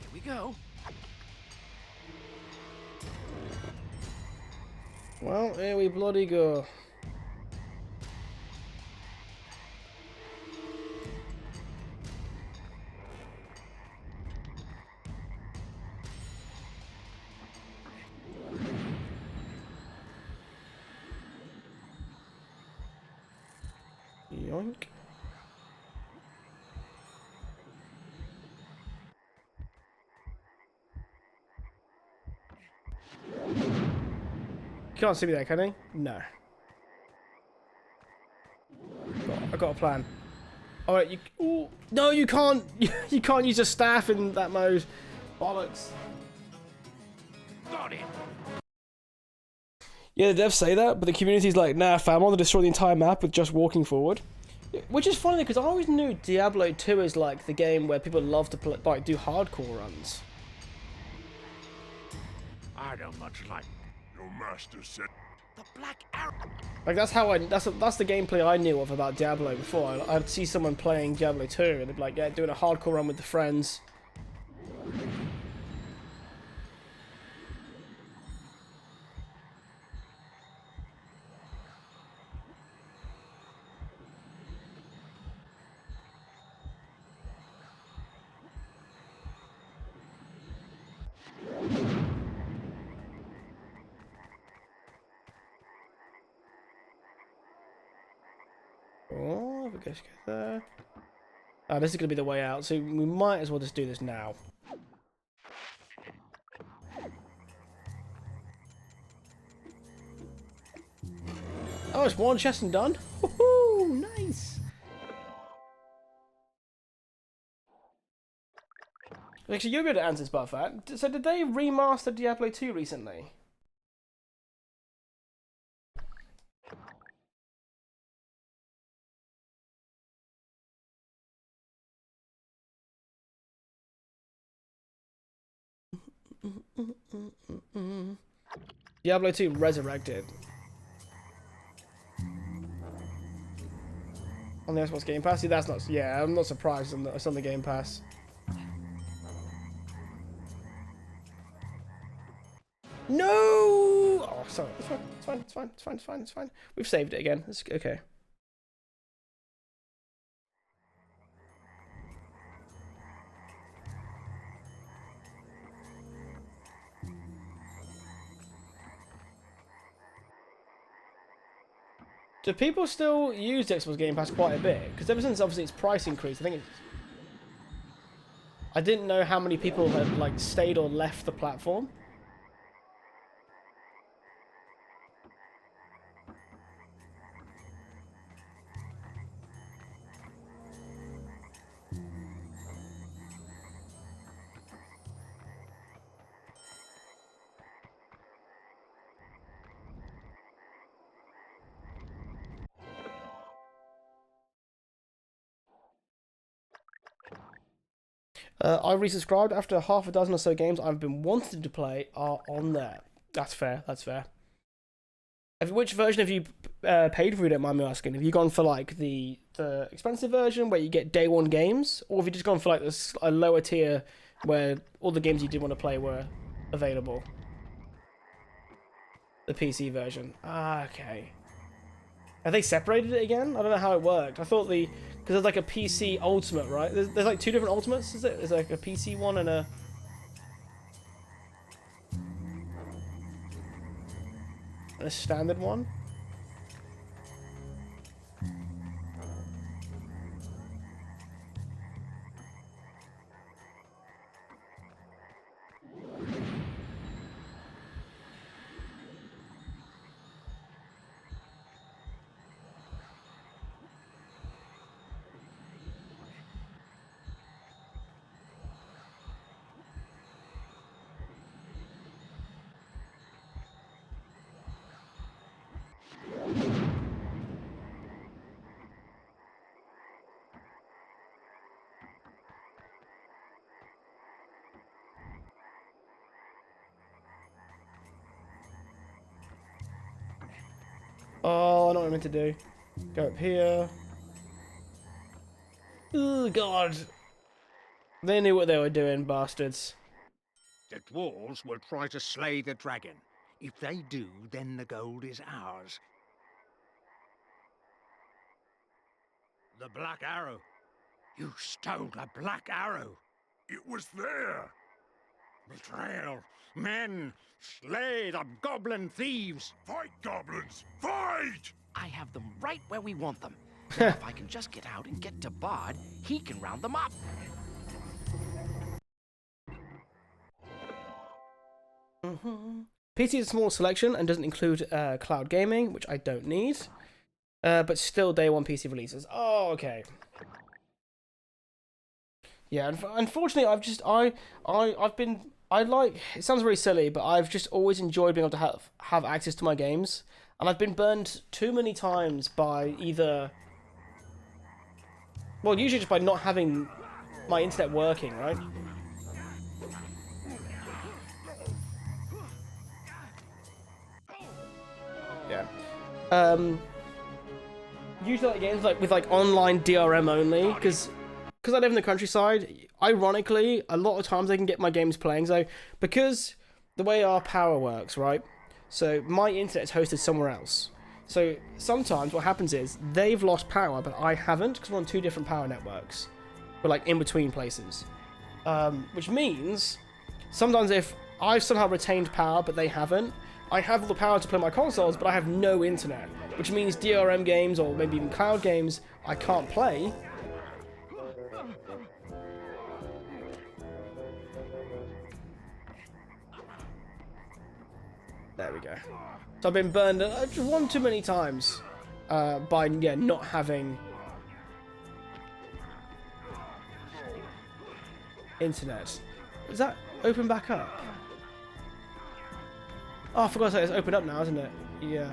Here we go. Well, here we bloody go. Yoink. Can't see me there, can he? No. I got a plan. Alright, you... Ooh, no, you can't! You can't use a staff in that mode. Bollocks. Got it. Yeah, the devs say that, but the community's like, nah, fam, I want to destroy the entire map with just walking forward. Which is funny because I always knew Diablo 2 is like the game where people love to play, like, do hardcore runs. I don't much like. Your master said. The Black Arrow. Like that's how that's the gameplay I knew of about Diablo before. I'd see someone playing Diablo 2 and they'd be like, yeah, doing a hardcore run with the friends. Oh, we go there. Oh, this is going to be the way out, so we might as well just do this now. Oh, it's one chest and done. Woohoo! Nice. Actually, you're good at answers, Buffat. So, did they remaster Diablo 2 recently? Diablo 2 Resurrected. On the Xbox Game Pass? See, that's not... Yeah, I'm not surprised it's on the Game Pass. No! Oh, sorry. It's fine. It's fine. It's fine. It's fine. It's fine. It's fine. We've saved it again. It's okay. Do people still use the Xbox Game Pass quite a bit? Because ever since obviously its price increased, I think it's... I didn't know how many people had like stayed or left the platform. I resubscribed after half a dozen or so games I've been wanting to play are on there. That's fair, that's fair. Which version have you paid for, you don't mind me asking? Have you gone for like the expensive version where you get day one games? Or have you just gone for like a lower tier where all the games you did want to play were available? The PC version. Ah, okay. Have they separated it again? I don't know how it worked. I thought because there's like a PC Ultimate, right? There's like two different Ultimates, is it? There's like a PC one and a standard one. Oh, I know what I meant to do. Go up here. Oh, God. They knew what they were doing, bastards. The dwarves will try to slay the dragon. If they do, then the gold is ours. The Black Arrow. You stole the Black Arrow. It was there. Betrayal. Men, slay the goblin thieves. Fight, goblins! Fight! I have them right where we want them. Now, if I can just get out and get to Bard, he can round them up. PC is a small selection and doesn't include cloud gaming, which I don't need. But still day one PC releases. Oh, okay. Yeah, unfortunately, I've been I like. It sounds very silly, but I've just always enjoyed being able to have access to my games, and I've been burned too many times by either. Well, usually just by not having my internet working, right? Yeah. Usually like games like with like online DRM only, because I live in the countryside. Ironically, a lot of times I can get my games playing. So because the way our power works, right? So my internet is hosted somewhere else. So sometimes what happens is they've lost power, but I haven't, because we're on 2 different power networks. We're like in between places, which means sometimes if I've somehow retained power but they haven't, I have all the power to play my consoles, but I have no internet, which means DRM games or maybe even cloud games I can't play. There we go. So I've been burned one too many times by not having internet. Is that open back up? Oh, I forgot to say it's open up now, isn't it? Yeah.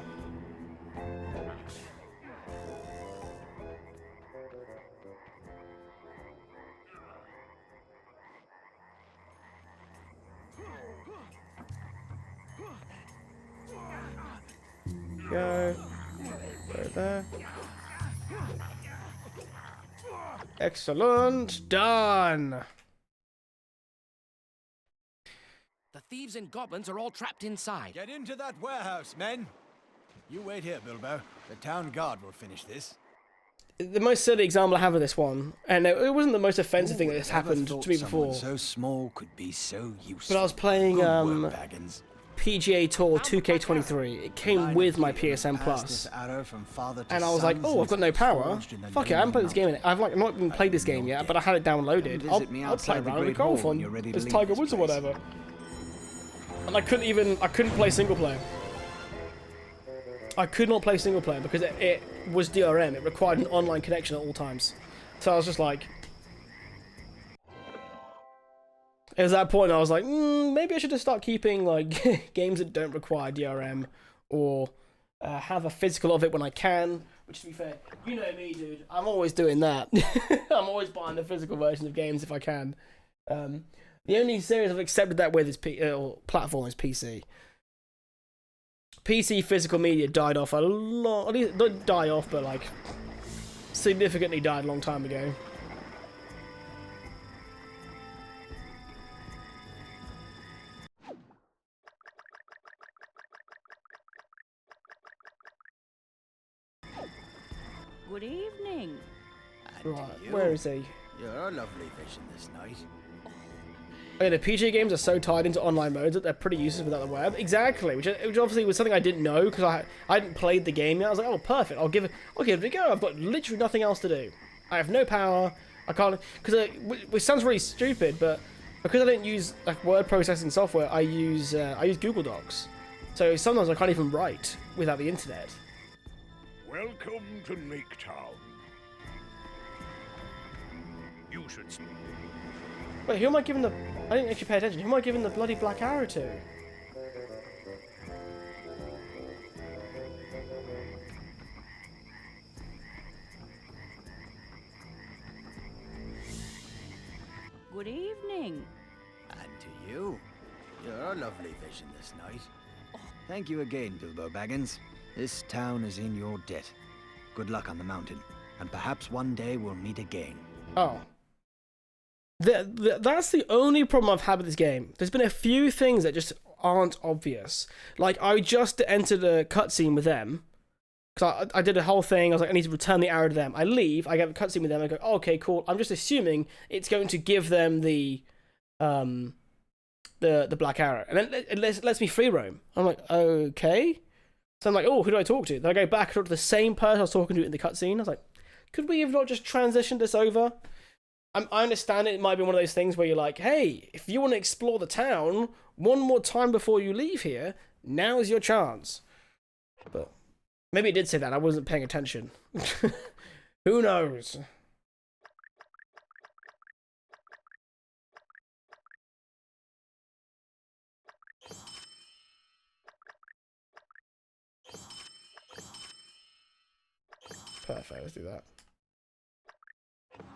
Go there. Excellent. Done. The thieves and goblins are all trapped inside. Get into that warehouse, men. You wait here, Bilbo. The town guard will finish this. The most silly example I have of this one, and it wasn't the most offensive thing that's happened to me before. So small could be so useful. But I was playing PGA Tour 2K23. It came with my PSN Plus, and I was like, "Oh, I've got no power. Fuck it, I haven't played this game in it. I've like not even played this game yet, but I had it downloaded. I'll play around with golf on this Tiger Woods or whatever." And I couldn't play single player. I could not play single player because it was DRM. It required an online connection at all times. So I was just like, it was that point I was like, maybe I should just start keeping like games that don't require DRM, or have a physical of it when I can. Which, to be fair, you know me, dude. I'm always doing that. I'm always buying the physical versions of games if I can. The only series I've accepted that with is platform is PC. PC physical media died off a lot. Not die off, but like significantly died a long time ago. Good evening. Right, where is he? You're a lovely vision this night. Okay, the PG games are so tied into online modes that they're pretty useless without the web. Exactly, which obviously was something I didn't know because I hadn't played the game yet. I was like, oh, perfect. I'll give it a go. I've got literally nothing else to do. I have no power. I can't, because which sounds really stupid, but because I don't use like word processing software, I use Google Docs. So sometimes I can't even write without the internet. Welcome to Lake Town. You should. Wait, who am I giving the... I didn't actually pay attention. Who am I giving the bloody black arrow to? Good evening. And to you. You're a lovely vision this night. Thank you again, Bilbo Baggins. This town is in your debt. Good luck on the mountain, and perhaps one day we'll meet again. Oh. That's the only problem I've had with this game. There's been a few things that just aren't obvious. Like, I just entered a cutscene with them. Because I did a whole thing. I was like, I need to return the arrow to them. I leave. I get a cutscene with them. I go, oh, okay, cool. I'm just assuming it's going to give them the black arrow. And then it lets me free roam. I'm like, okay. So I'm like, oh, who do I talk to? Then I go back and talk to the same person I was talking to in the cutscene. I was like, could we have not just transitioned this over? I understand it might be one of those things where you're like, hey, if you want to explore the town one more time before you leave here, now's your chance. But maybe it did say that. I wasn't paying attention. Who knows? Perfect, let's do that.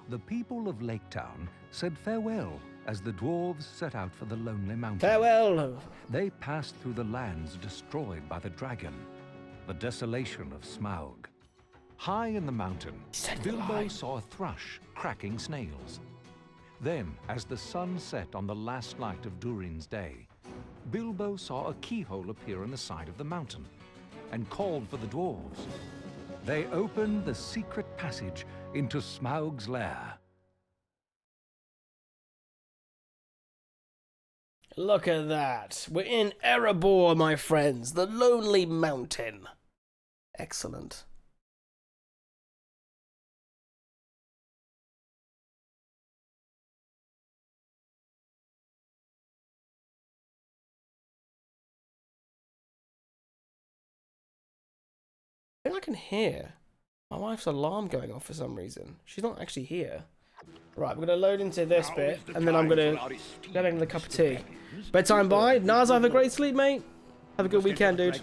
The people of Lake Town said farewell as the dwarves set out for the Lonely Mountain. Farewell! They passed through the lands destroyed by the dragon, the desolation of Smaug. High in the mountain, Bilbo saw a thrush cracking snails. Then, as the sun set on the last night of Durin's day, Bilbo saw a keyhole appear in the side of the mountain and called for the dwarves. They opened the secret passage into Smaug's lair. Look at that. We're in Erebor, my friends. The Lonely Mountain. Excellent. I think I can hear my wife's alarm going off for some reason. She's not actually here. Right, we're going to load into this bit, and then I'm going to get into the cup of tea. Bedtime bye. Naz, have a great sleep, mate. Have a good weekend, dude.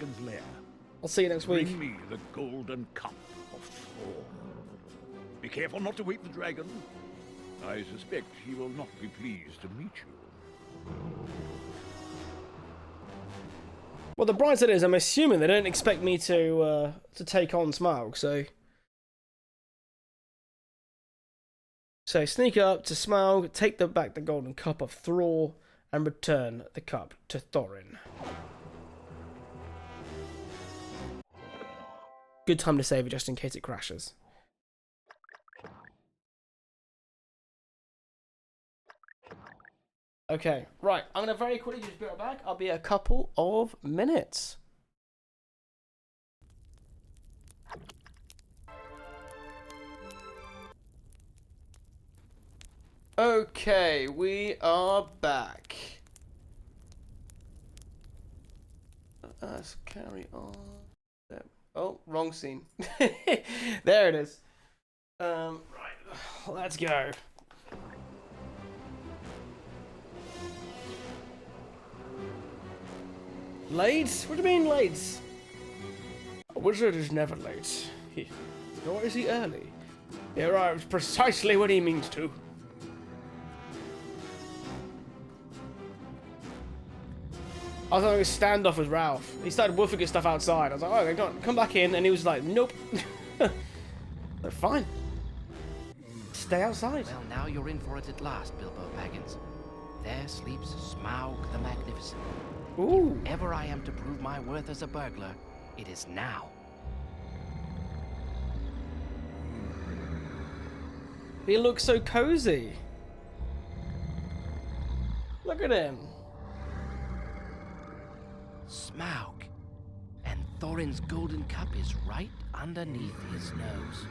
I'll see you next week. Bring me the golden cup of Thor. Be careful not to wake the dragon. I suspect he will not be pleased to meet you. Well, the bright side is, I'm assuming they don't expect me to take on Smaug, so... So, sneak up to Smaug, take back the golden cup of Thror, and return the cup to Thorin. Good time to save it just in case it crashes. Okay, right, I'm going to very quickly just be right back. I'll be a couple of minutes. Okay, we are back. Let's carry on. Oh, wrong scene. There it is. Right, let's go. Late? What do you mean late? A wizard is never late. Nor is he early. He arrives precisely when he means to. I was having a standoff with Ralph. He started woofing his stuff outside. I was like, oh, okay, come back in. And he was like, nope. They're fine. Stay outside. Well, now you're in for it at last, Bilbo Baggins. There sleeps Smaug the Magnificent. Ooh. If ever I am to prove my worth as a burglar, it is now. He looks so cozy. Look at him. Smaug. And Thorin's golden cup is right underneath his nose.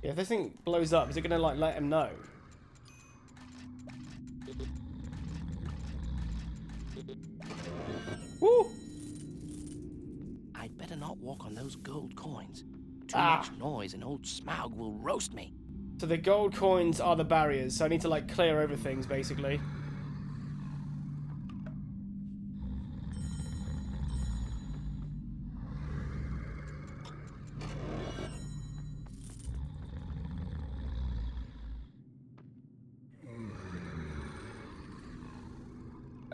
Yeah, if this thing blows up, is it gonna like let him know? Woo! I'd better not walk on those gold coins. Too much noise and old Smaug will roast me. So the gold coins are the barriers, so I need to like clear over things basically.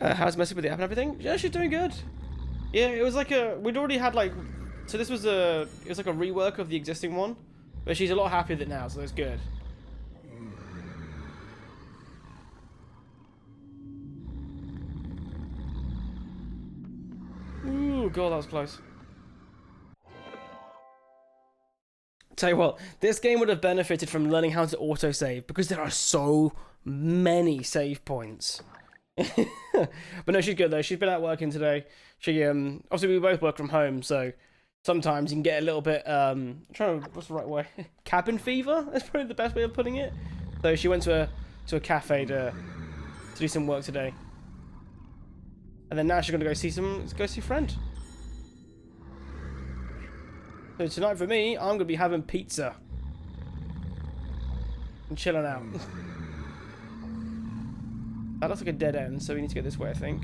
How's messing with the app and everything? Yeah, she's doing good. Yeah, it was like we'd already had like, so this was it was like a rework of the existing one, but she's a lot happier with it now, so that's good. Ooh, God, that was close. Tell you what, this game would have benefited from learning how to autosave because there are so many save points. But no, she's good though. She's been out working today. She obviously we both work from home, so sometimes you can get a little bit what's the right way? Cabin fever? That's probably the best way of putting it. So she went to a cafe to do some work today, and then now she's gonna go see a friend. So tonight for me, I'm going to be having pizza. And chilling out. That looks like a dead end, so we need to go this way, I think.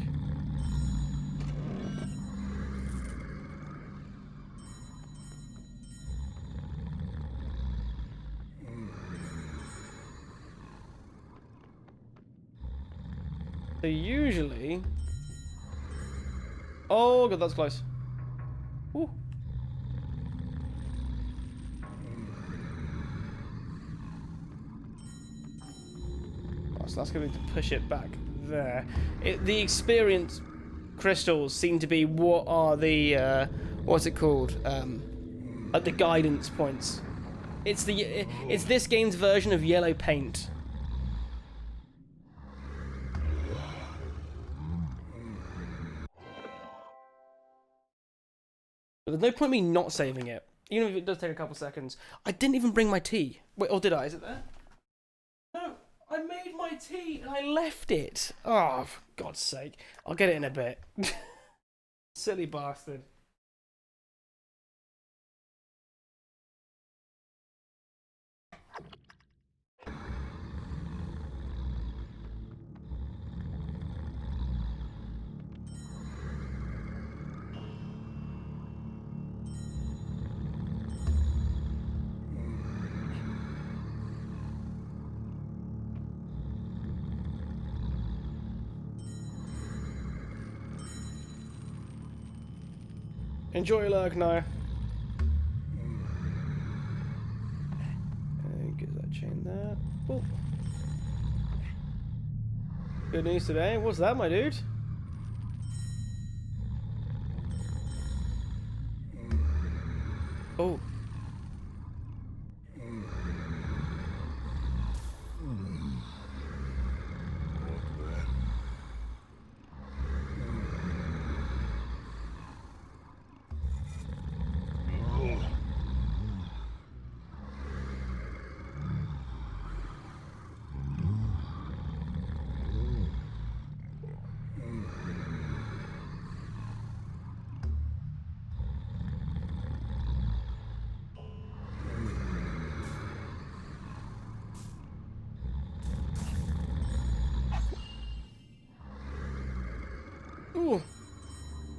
So usually... Oh god, that's close. Woo. Oh, so that's going to push it back there. The experience crystals seem to be what are the... what's it called? Like the guidance points. It's this game's version of yellow paint. But there's no point in me not saving it, even if it does take a couple seconds. I didn't even bring my tea. Wait, or did I? Is it there? No, I made my tea and I left it. Oh, for God's sake. I'll get it in a bit. Silly bastard. Enjoy your lurk now. And get that chain there. Oh. Good news today. What's that, my dude? Oh. Ooh.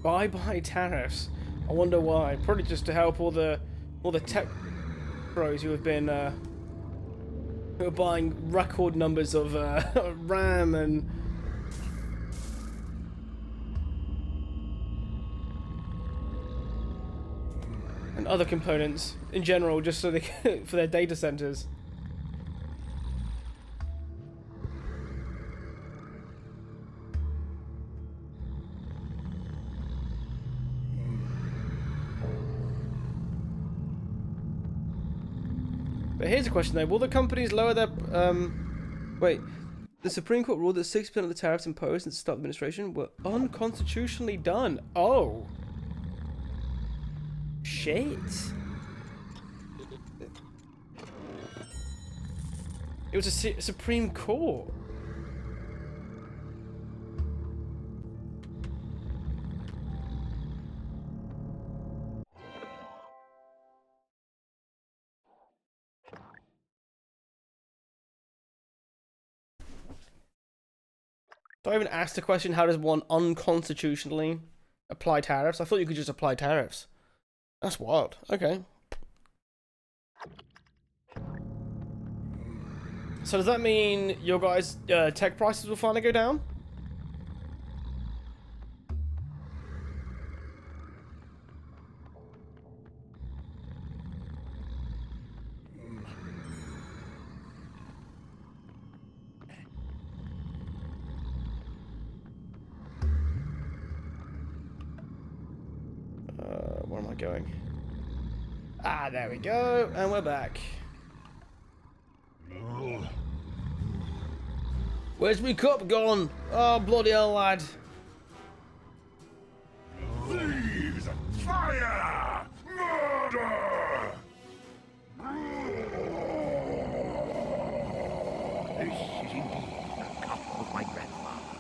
Bye-bye tariffs. I wonder why. Probably just to help all the tech pros who have been who are buying record numbers of RAM and other components in general, just so they can, for their data centers. But here's a question though, will the companies lower their, wait, the Supreme Court ruled that 6% of the tariffs imposed at the start of the administration were unconstitutionally done. Oh. Shit. It was a Supreme Court. Do I even ask the question, how does one unconstitutionally apply tariffs? I thought you could just apply tariffs. That's wild. Okay. So does that mean your guys' tech prices will finally go down? Where am I going? Ah, there we go, and we're back. Where's my cup gone? Oh, bloody hell, lad. Thieves! Fire! Murder! This is indeed the cup of my grandfather.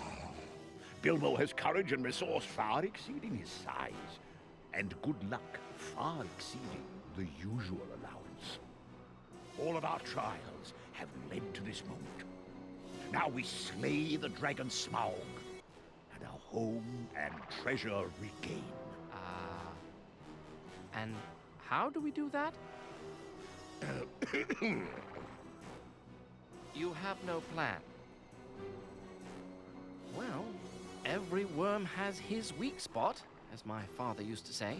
Bilbo has courage and resource far exceeding his size, and good luck far exceeding the usual allowance. All of our trials have led to this moment. Now we slay the dragon Smaug, and our home and treasure regain. And how do we do that? You have no plan. Well, every worm has his weak spot, as my father used to say.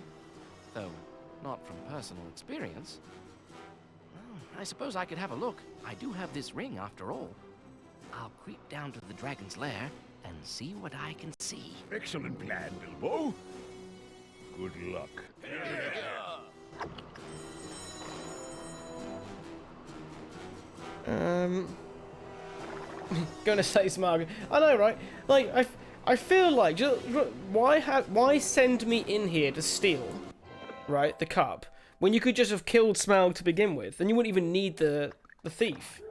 Though, not from personal experience. Well, I suppose I could have a look. I do have this ring, after all. I'll creep down to the dragon's lair and see what I can see. Excellent plan, Bilbo. Good luck. Gonna say Smaug. I know, right? Like, I feel like, why send me in here to steal, right, the cup, when you could just have killed Smaug to begin with, and you wouldn't even need the thief.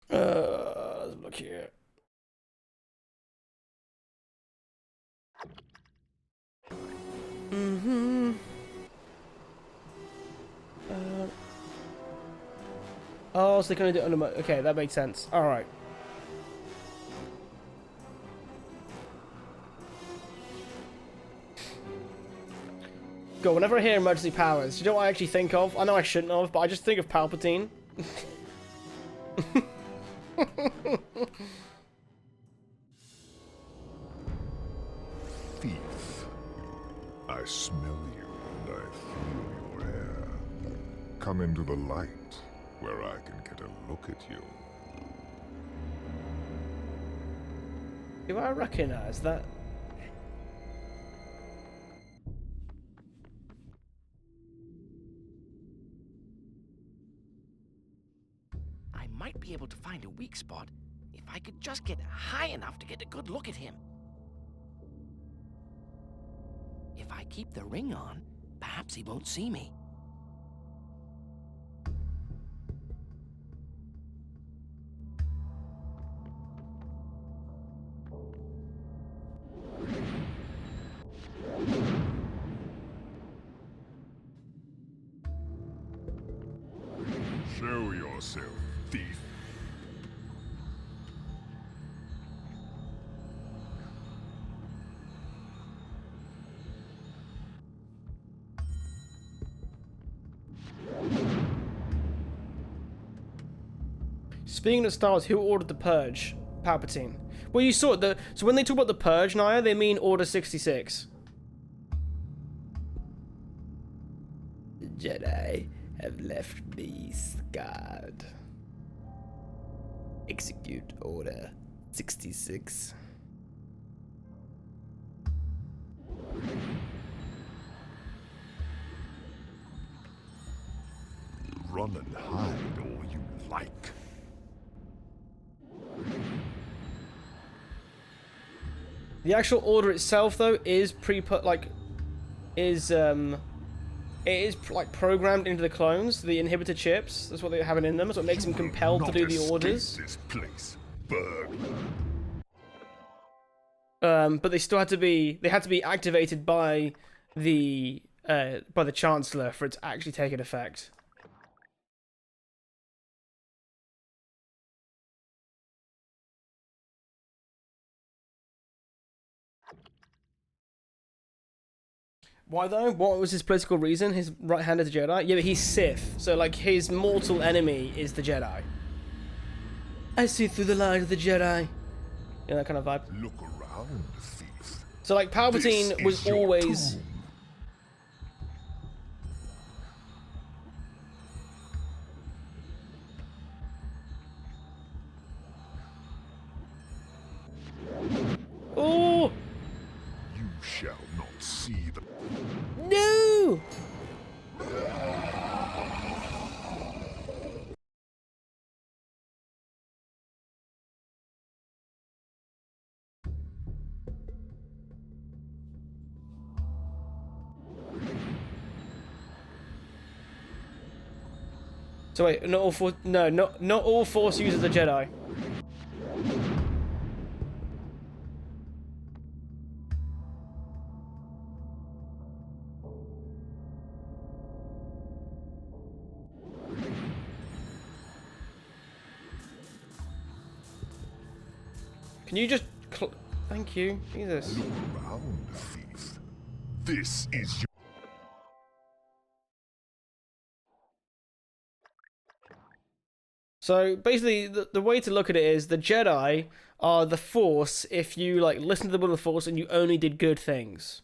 Let's look here. Oh, so they're gonna do it under my... Okay, that makes sense. Alright. Go, whenever I hear emergency powers, you know what I actually think of? I know I shouldn't have, but I just think of Palpatine. Thief. I smell you and I feel your air. Come into the light, where I can get a look at you. Do I recognize that? I might be able to find a weak spot if I could just get high enough to get a good look at him. If I keep the ring on, perhaps he won't see me. Show yourself, thief. Speaking of Star Wars, who ordered the Purge? Palpatine. Well, you saw it. So when they talk about the Purge, Naya, they mean Order 66. The Jedi have left me scarred. Execute Order 66. Run and hide all you like. The actual order itself, though, is programmed into the clones, the inhibitor chips. That's what they have in them. That's what makes them compelled to do the orders. This place, burglar. But they still had to be. They had to be activated by the Chancellor for it to actually take an effect. Why though? What was his political reason? His right hand is a Jedi? Yeah, but he's Sith, so like his mortal enemy is the Jedi. I see through the light of the Jedi. Yeah, that kind of vibe. Look around, thief. So like Palpatine was always. Oh! You shall not see the. No! So wait, not all Force users are Jedi. Can you just... Thank you. Jesus. Look around, thief. This is your... So basically, the way to look at it is the Jedi are the Force if you like listen to the will of the Force and you only did good things.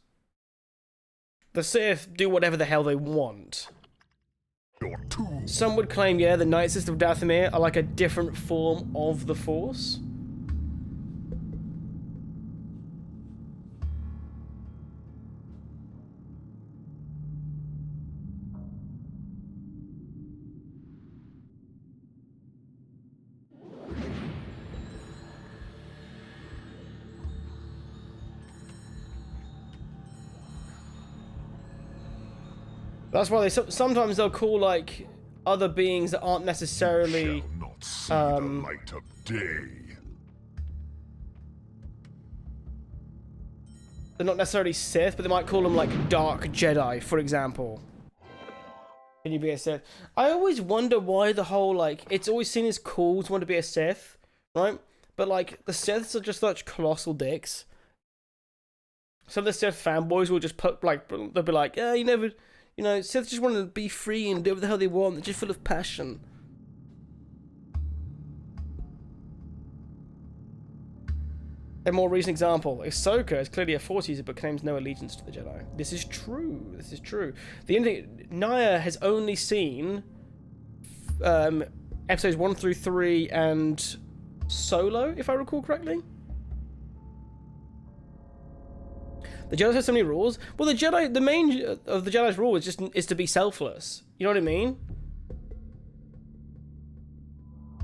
The Sith do whatever the hell they want. Some would claim, yeah, the Night Sisters of Dathomir are like a different form of the Force. That's why they sometimes they'll call like other beings that aren't necessarily the light of day. They're not necessarily Sith, but they might call them like Dark Jedi, for example. Can you be a Sith? I always wonder why the whole like it's always seen as cool to want to be a Sith, right? But like the Siths are just such colossal dicks. Some of the Sith fanboys will just put like they'll be like, yeah, you never. You know, Sith just want to be free and do whatever the hell they want. They're just full of passion. A more recent example. Ahsoka is clearly a Force user, but claims no allegiance to the Jedi. This is true. This is true. The only thing, Naya has only seen episodes 1 through 3 and Solo, if I recall correctly. The Jedi have so many rules. Well, the Jedi, the main of the Jedi's rule is to be selfless. You know what I mean?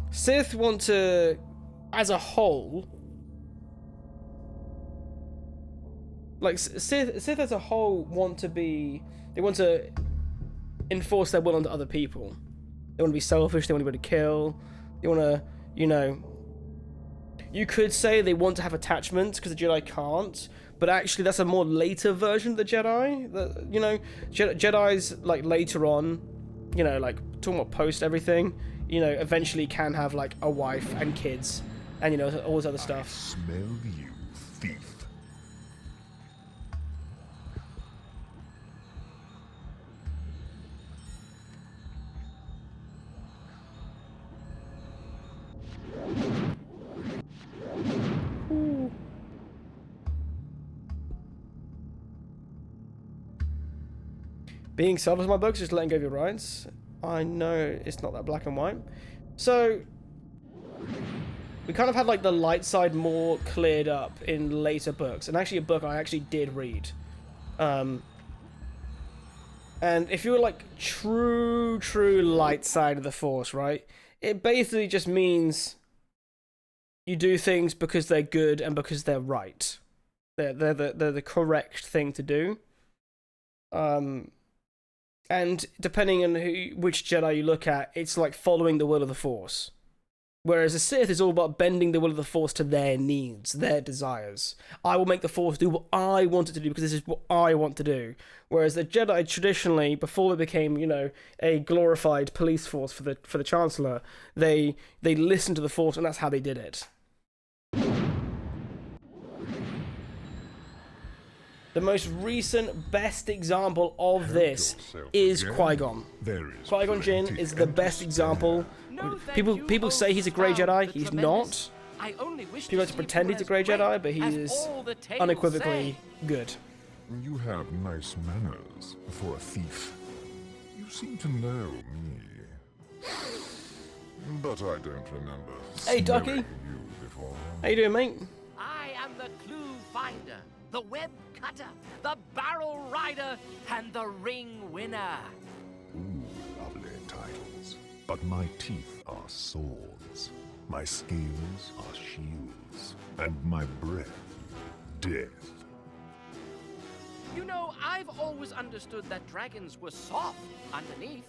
Sith want to, as a whole, like Sith as a whole want to enforce their will onto other people. They want to be selfish. They want to be able to kill. They want to, you know. You could say they want to have attachments because the Jedi can't. But actually, that's a more later version of the Jedi. You know, Jedi's like later on, you know, like talking about post everything, you know, eventually can have like a wife and kids, and you know all this other stuff. I smell you, thief. Ooh. Being selfish in my books, just letting go of your rights. I know it's not that black and white. So, we kind of had like the light side more cleared up in later books. And actually a book I actually did read. And if you were like true light side of the Force, right? It basically just means you do things because they're good and because they're right. They're the correct thing to do. And depending on which Jedi you look at, it's like following the will of the Force. Whereas a Sith is all about bending the will of the Force to their needs, their desires. I will make the Force do what I want it to do because this is what I want to do. Whereas the Jedi traditionally, before they became, you know, a glorified police force for the Chancellor, they listened to the Force and that's how they did it. The most recent best example of this is Qui-Gon. Qui-Gon Jinn is the best example. People say he's a Grey Jedi. He's not. People like to pretend he's a Grey Jedi, but he is unequivocally good. You have nice manners for a thief. You seem to know me. But I don't remember Hey, Ducky. you before. How you doing, mate? I am the clue finder, the web cutter, the barrel rider, and the ring winner. Ooh, lovely titles. But my teeth are swords, my scales are shields, and my breath, death. You know, I've always understood that dragons were soft underneath.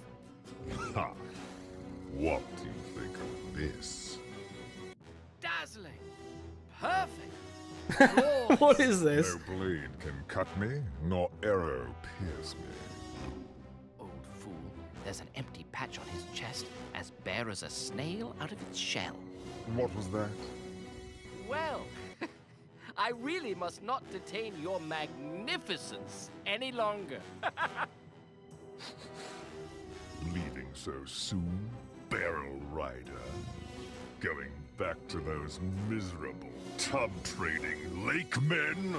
Ha! What do you think of this? Dazzling. Perfect. What is this? No blade can cut me, nor arrow pierce me. Old fool, there's an empty patch on his chest, as bare as a snail out of its shell. What was that? Well, I really must not detain your magnificence any longer. Leaving so soon, Barrel Rider? Going back to those miserable tub-trading lake men?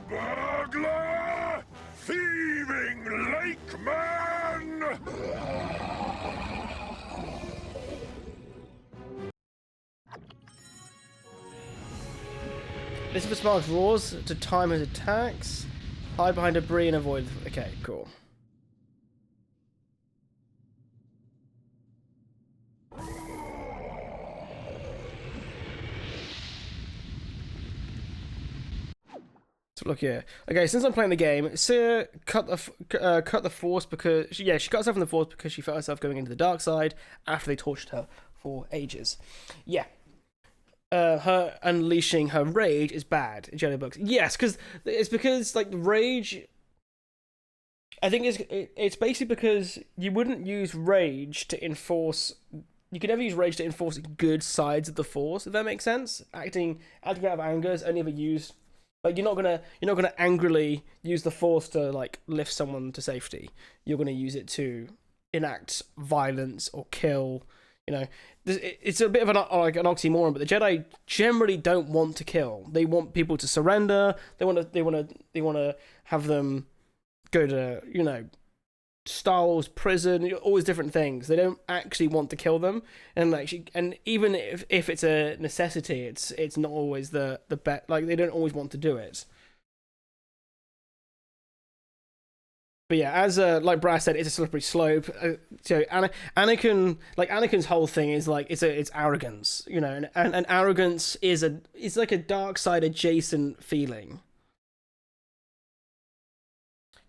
Burglar! Thieving lake man! Elizabeth Sparks roars to time his attacks. Hide behind debris and avoid... Okay, cool. So look here. Okay, since I'm playing the game, Seer cut the Force because... she cut herself from the Force because she felt herself going into the dark side after they tortured her for ages. Yeah. Her unleashing her rage is bad in Jedi books. Yes, because like rage. I think it's basically because you wouldn't use rage to enforce. You could never use rage to enforce good sides of the Force. If that makes sense, acting out of anger is only ever used. Like you're not gonna angrily use the Force to like lift someone to safety. You're gonna use it to enact violence or kill. You know, it's a bit of an oxymoron, but the Jedi generally don't want to kill. They want people to surrender. They want to have them go to, you know, Star Wars prison, all these different things. They don't actually want to kill them, and even if it's a necessity, it's not always the best. Like they don't always want to do it. But yeah, as like Brad said, it's a slippery slope. So Anakin's whole thing is like it's arrogance, you know, and arrogance it's like a dark side adjacent feeling.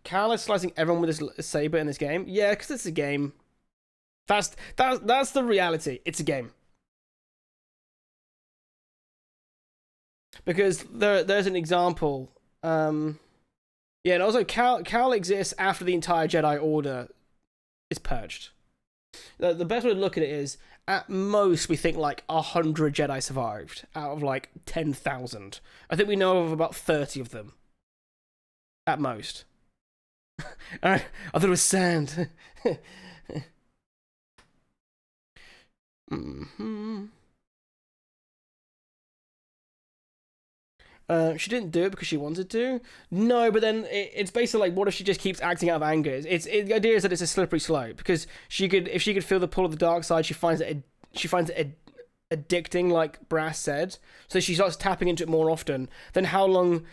Cal is slicing everyone with his saber in this game. Yeah, because it's a game. That's the reality. It's a game. Because there's an example. Yeah, and also Cal exists after the entire Jedi Order is purged. The best way to look at it is, at most, we think like 100 Jedi survived out of like 10,000. I think we know of about 30 of them. At most. I thought it was sand. Mm-hmm. She didn't do it because she wanted to. No, but then it's basically like, what if she just keeps acting out of anger? The idea is that it's a slippery slope because if she could feel the pull of the dark side, she finds it addicting, like Brass said. So she starts tapping into it more often. Then how long?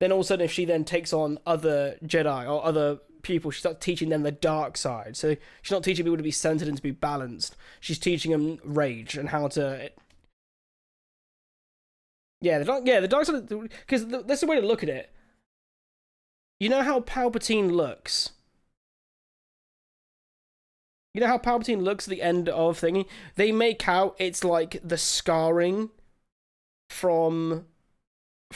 Then all of a sudden, if she then takes on other Jedi or other people, she starts teaching them the dark side. So she's not teaching people to be centered and to be balanced. She's teaching them rage and how to. Yeah, the dark side, because that's the way to look at it. You know how Palpatine looks? You know how Palpatine looks at the end of thingy? They make out it's like the scarring from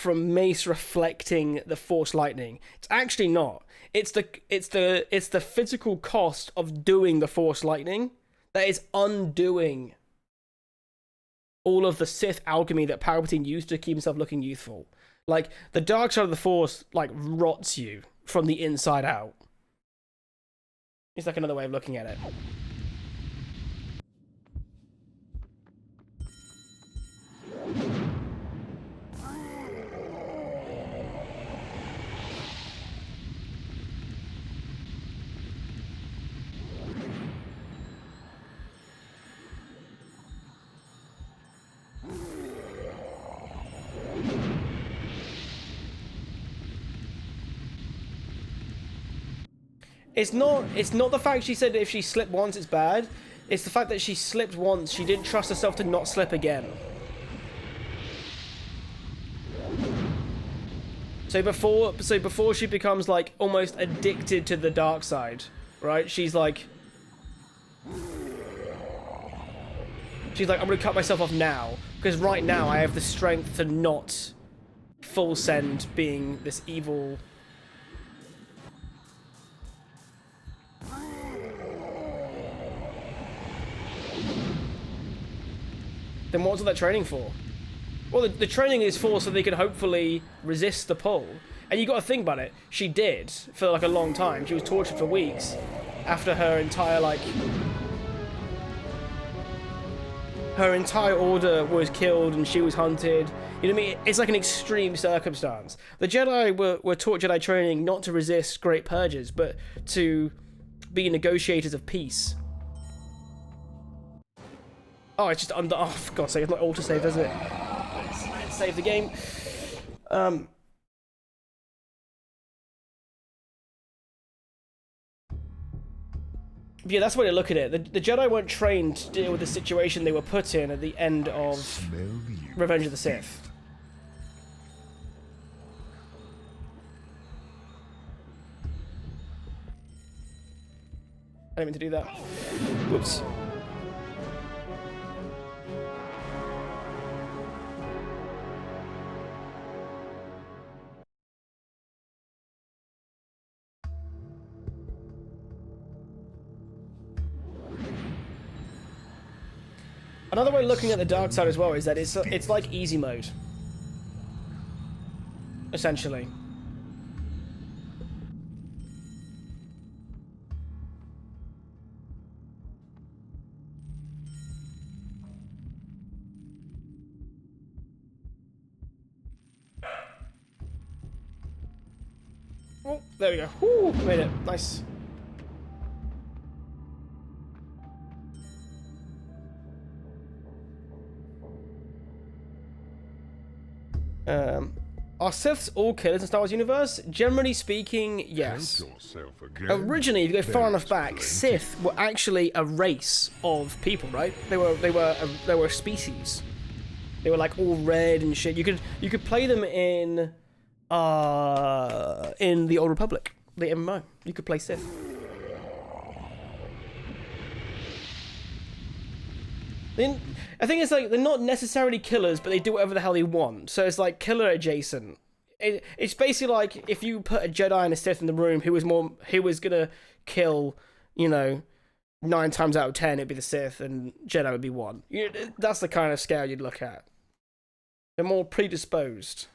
Mace reflecting the Force lightning. It's actually not. It's the physical cost of doing the Force lightning that is undoing all of the Sith alchemy that Palpatine used to keep himself looking youthful. Like, the dark side of the Force, like, rots you from the inside out. It's like another way of looking at it. It's not the fact she said if she slipped once it's bad. It's the fact that she slipped once, she didn't trust herself to not slip again. So before she becomes like almost addicted to the dark side, right? She's like I'm gonna cut myself off now because right now I have the strength to not full send being this evil. then what's all that training for? Well, the training is for so they can hopefully resist the pull. And you got to think about it. She did for like a long time. She was tortured for weeks after her entire order was killed and she was hunted. You know what I mean? It's like an extreme circumstance. The Jedi were taught Jedi training not to resist great purges, but to be negotiators of peace. Oh, it's just under. Oh, for God's sake, it's not auto-save, does it? Let's save the game. Yeah, that's the way to look at it. The Jedi weren't trained to deal with the situation they were put in at the end of Revenge of the Sith. I didn't mean to do that. Whoops. Another way of looking at the dark side as well is that it's like easy mode, essentially. Oh, there we go. Woo, made it. Nice. Are Siths all killers in Star Wars universe? Generally speaking, yes. Originally, if you go far enough back, Sith were actually a race of people, right? They were a species. They were like all red and shit. You could play them in the Old Republic, the MMO. You could play Sith. I think it's like they're not necessarily killers, but they do whatever the hell they want. So it's like killer adjacent. It's basically like if you put a Jedi and a Sith in the room, who was gonna kill, 9 times out of 10, it'd be the Sith, and Jedi would be 1. That's the kind of scale you'd look at. They're more predisposed.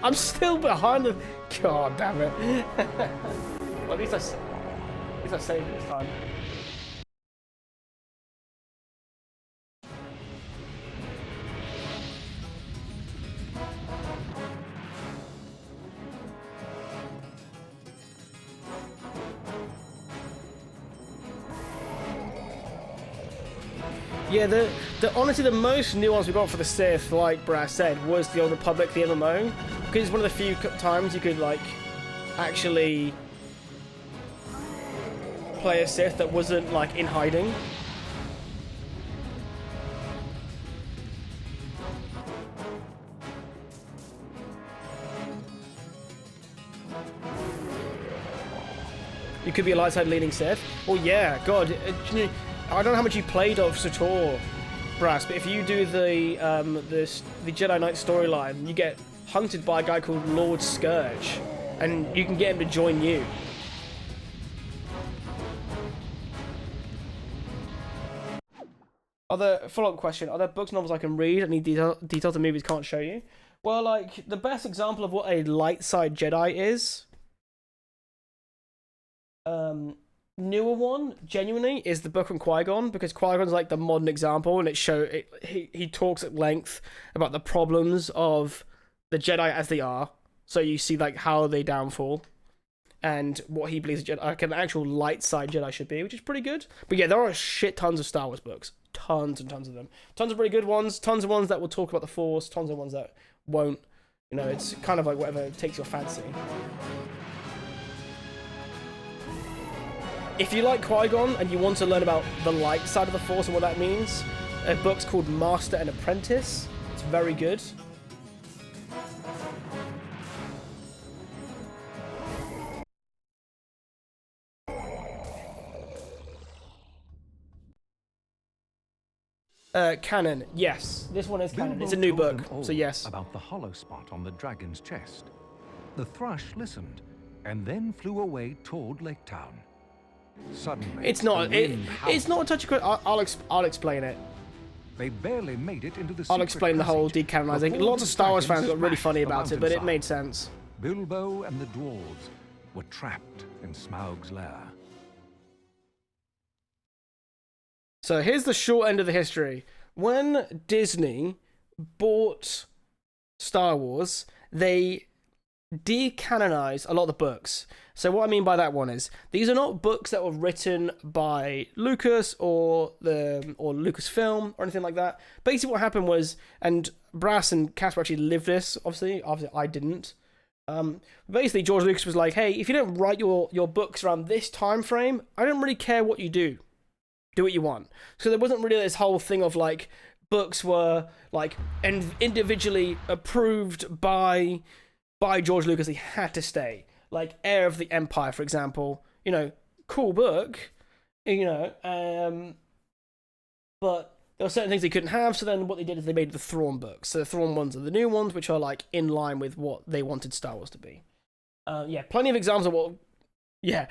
I'm still behind the. God damn it! Well, at least I saved it this time. Yeah, honestly, the most nuance we got for the Sith, like Brad said, was the Old Republic, the MMO, because it's one of the few times you could like actually play a Sith that wasn't like in hiding. You could be a light side leaning Sith. Well, yeah, God. I don't know how much you played of Sator, Brass, but if you do the Jedi Knight storyline, you get hunted by a guy called Lord Scourge, and you can get him to join you. Follow-up question, are there books, novels I can read? Any details the movies can't show you? Well, like, the best example of what a light side Jedi is, newer one, genuinely, is the book on Qui-Gon, because Qui-Gon's like the modern example, and he talks at length about the problems of the Jedi as they are. So you see like how they downfall, and what he believes like an actual light side Jedi should be, which is pretty good. But yeah, there are shit tons of Star Wars books, tons and tons of them, tons of really good ones, tons of ones that will talk about the Force, tons of ones that won't. It's kind of like whatever takes your fancy. If you like Qui-Gon and you want to learn about the light side of the Force and what that means, a book's called Master and Apprentice. It's very good. canon. Yes, this one is canon. Bilbo It's a new told book, them all so yes. about the hollow spot on the dragon's chest. The thrush listened, and then flew away toward Lake Town. Suddenly, It's not. the wind It's not a touch of. I'll explain it. They barely made it into the I'll secret explain the whole passage decanonizing. before Lots the of Star Wars dragons fans got really smashed funny the about it, but it mountainside. made sense. Bilbo and the dwarves were trapped in Smaug's lair. So here's the short end of the history. When Disney bought Star Wars, they decanonized a lot of the books. So what I mean by that one is these are not books that were written by Lucas or Lucasfilm or anything like that. Basically what happened was, and Brass and Casper actually lived this, obviously I didn't. Basically George Lucas was like, hey, if you don't write your books around this time frame, I don't really care what you do. Do what you want. So there wasn't really this whole thing of like books were like individually approved by George Lucas. He had to stay. Like Heir of the Empire, for example. You know, cool book. You know, but there were certain things they couldn't have. So then what they did is they made the Thrawn books. So the Thrawn ones are the new ones, which are like in line with what they wanted Star Wars to be. Yeah, plenty of examples of what. Yeah,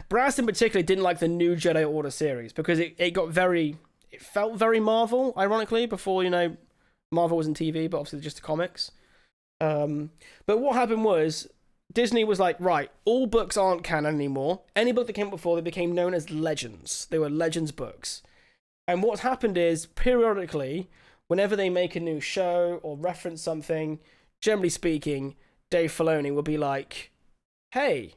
Brass in particular didn't like the new Jedi Order series because it felt very Marvel, ironically, before, you know, Marvel was in TV, but obviously just the comics. But what happened was, Disney was like, right, all books aren't canon anymore. Any book that came before, they became known as legends. They were legends books. And what's happened is, periodically, whenever they make a new show or reference something, generally speaking, Dave Filoni will be like, hey,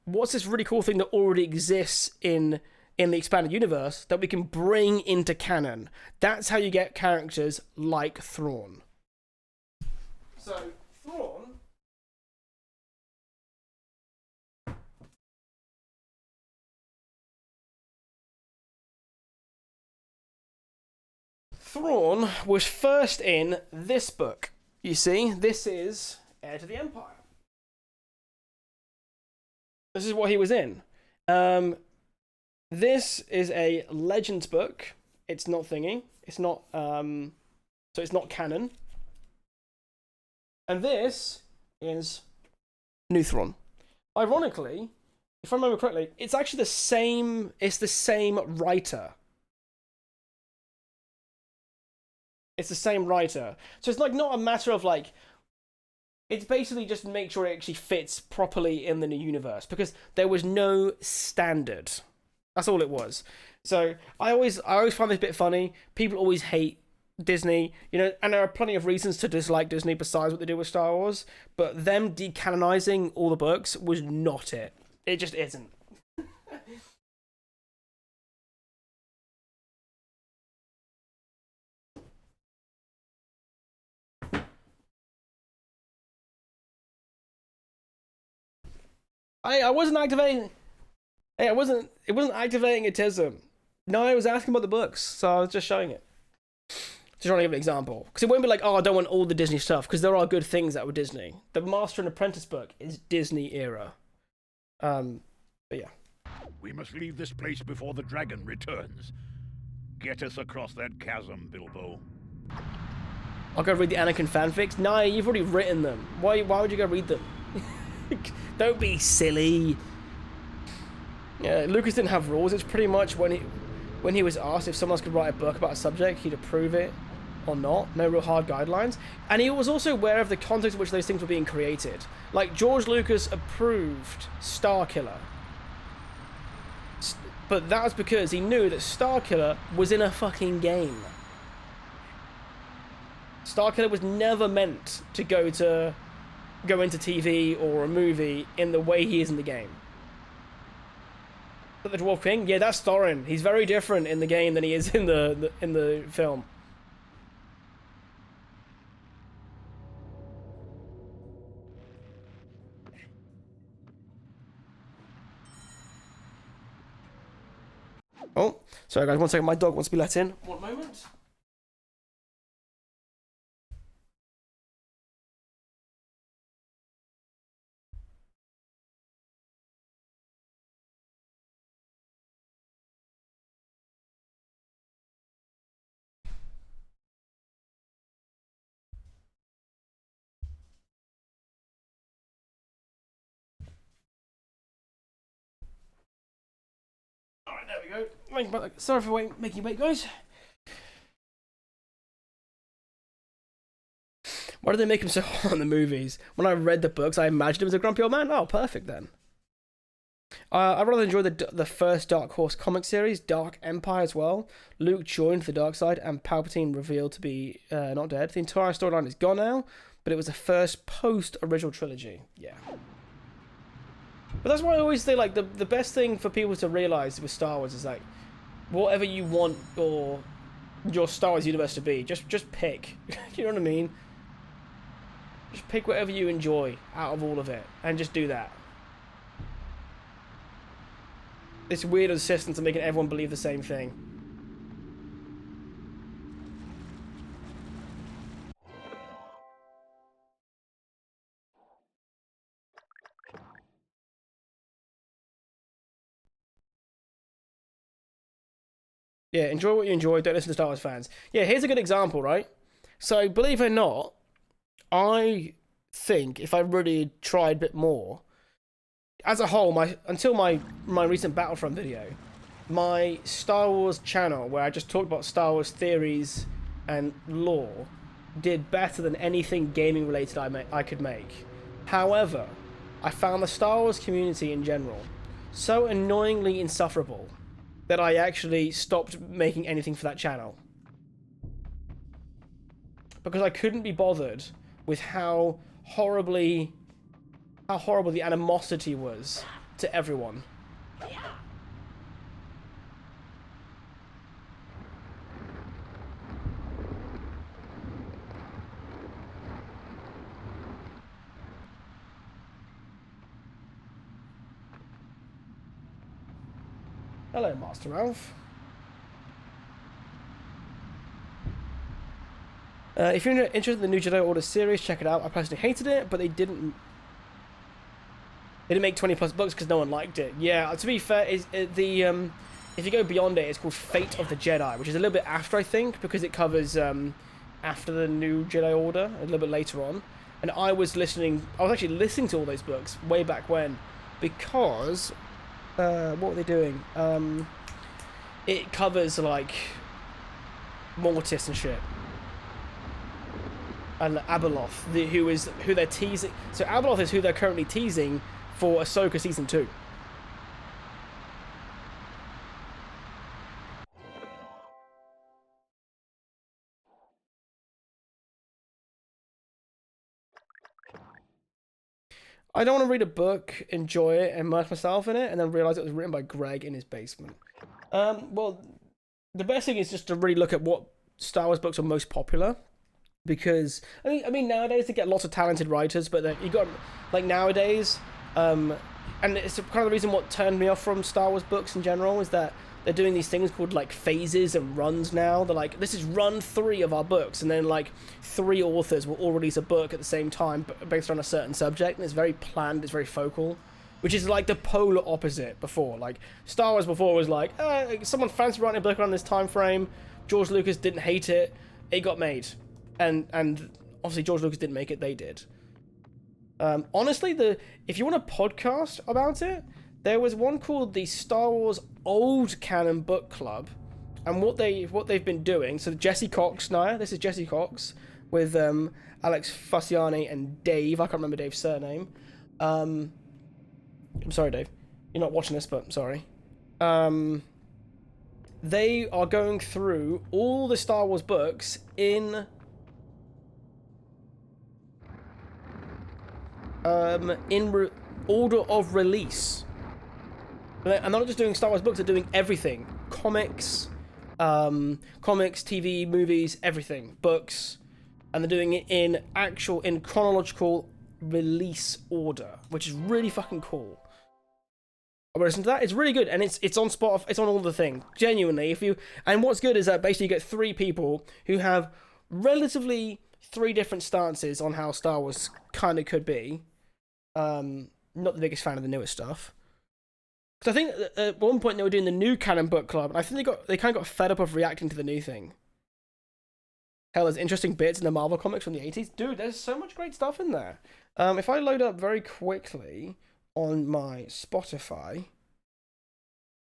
what's this really cool thing that already exists in the expanded universe that we can bring into canon? That's how you get characters like Thrawn. So, Thrawn was first in this book. You see, this is Heir to the Empire. This is what he was in. This is a Legends book. It's not thingy. It's not, so it's not canon. And this is New Thrawn. Ironically, if I remember correctly, it's actually the same writer. It's the same writer. So it's like not a matter of like, it's basically just to make sure it actually fits properly in the new universe, because there was no standard. That's all it was. So I always find this a bit funny. People always hate Disney, you know, and there are plenty of reasons to dislike Disney besides what they do with Star Wars, but them decanonizing all the books was not it. It just isn't. I wasn't activating. Hey, it wasn't activating a TISM. No, I was asking about the books, so I was just showing it. Just trying to give an example. Because it won't be like, oh, I don't want all the Disney stuff, because there are good things that were Disney. The Master and Apprentice book is Disney era. But yeah. We must leave this place before the dragon returns. Get us across that chasm, Bilbo. I'll go read the Anakin fanfics. Nah, you've already written them. Why would you go read them? Don't be silly. Yeah, Lucas didn't have rules. It's pretty much when he was asked if someone else could write a book about a subject, he'd approve it or not. No real hard guidelines. And he was also aware of the context in which those things were being created. Like, George Lucas approved Starkiller. But that was because he knew that Starkiller was in a fucking game. Starkiller was never meant to go into TV or a movie in the way he is in the game. But the Dwarf King, yeah, that's Thorin. He's very different in the game than he is in the film. Oh, sorry guys, one second. My dog wants to be let in. One moment. Right, there we go. Sorry for making you wait, guys. Why did they make him so hot in the movies? When I read the books, I imagined him as a grumpy old man. Oh, perfect then. I rather enjoyed the first Dark Horse comic series, Dark Empire as well. Luke joined the dark side, and Palpatine revealed to be not dead. The entire storyline is gone now, but it was the first post-original trilogy. Yeah. But that's why I always say, like, the best thing for people to realize with Star Wars is, like, whatever you want your Star Wars universe to be, just pick. You know what I mean? Just pick whatever you enjoy out of all of it, and just do that. This weird insistence of making everyone believe the same thing. Yeah, enjoy what you enjoy, don't listen to Star Wars fans. Yeah, here's a good example, right? So, believe it or not, I think if I really tried a bit more, as a whole, until my recent Battlefront video, my Star Wars channel, where I just talked about Star Wars theories and lore, did better than anything gaming related I could make. However, I found the Star Wars community in general so annoyingly insufferable that I actually stopped making anything for that channel. Because I couldn't be bothered with how horrible the animosity was to everyone. Hello, Master Ralph. If you're interested in the new Jedi Order series, check it out. I personally hated it, but they didn't make 20+ books because no one liked it. Yeah, to be fair, if you go beyond it, it's called Fate of the Jedi, which is a little bit after, I think, because it covers after the new Jedi Order, a little bit later on. And I was actually listening to all those books way back when, because what were they doing? It covers like Mortis and shit. And Abeloth, who they're teasing. So Abeloth is who they're currently teasing for Ahsoka Season 2. I don't want to read a book, enjoy it, immerse myself in it, and then realize it was written by Greg in his basement. Well, the best thing is just to really look at what Star Wars books are most popular. Because I mean nowadays they get lots of talented writers, but you got like nowadays, and it's kind of the reason what turned me off from Star Wars books in general is that they're doing these things called like phases and runs now. They're like, this is run 3 of our books, and then like 3 authors will all release a book at the same time based on a certain subject, and it's very planned, it's very focal, which is like the polar opposite before. Like Star Wars before was like, someone fancy writing a book around this time frame, George Lucas didn't hate it, it got made. And obviously George Lucas didn't make it, they did. Honestly, if you want a podcast about it, there was one called the Star Wars Old Canon Book Club, and what they've been doing. So Jesse Cox, this is Jesse Cox with Alex Faciani and Dave. I can't remember Dave's surname. I'm sorry, Dave. You're not watching this, but sorry. They are going through all the Star Wars books in order of release. And they're not just doing Star Wars books, they're doing everything. Comics, TV, movies, everything. Books. And they're doing it in chronological release order, which is really fucking cool. I listen to that. It's really good, and it's on Spotify. It's on all the things. Genuinely, and what's good is that basically you get 3 people who have relatively 3 different stances on how Star Wars kind of could be. Not the biggest fan of the newer stuff. Because I think at one point they were doing the new canon book club, and I think they kind of got fed up of reacting to the new thing. Hell, there's interesting bits in the Marvel comics from the 80s. Dude, there's so much great stuff in there. If I load up very quickly on my Spotify,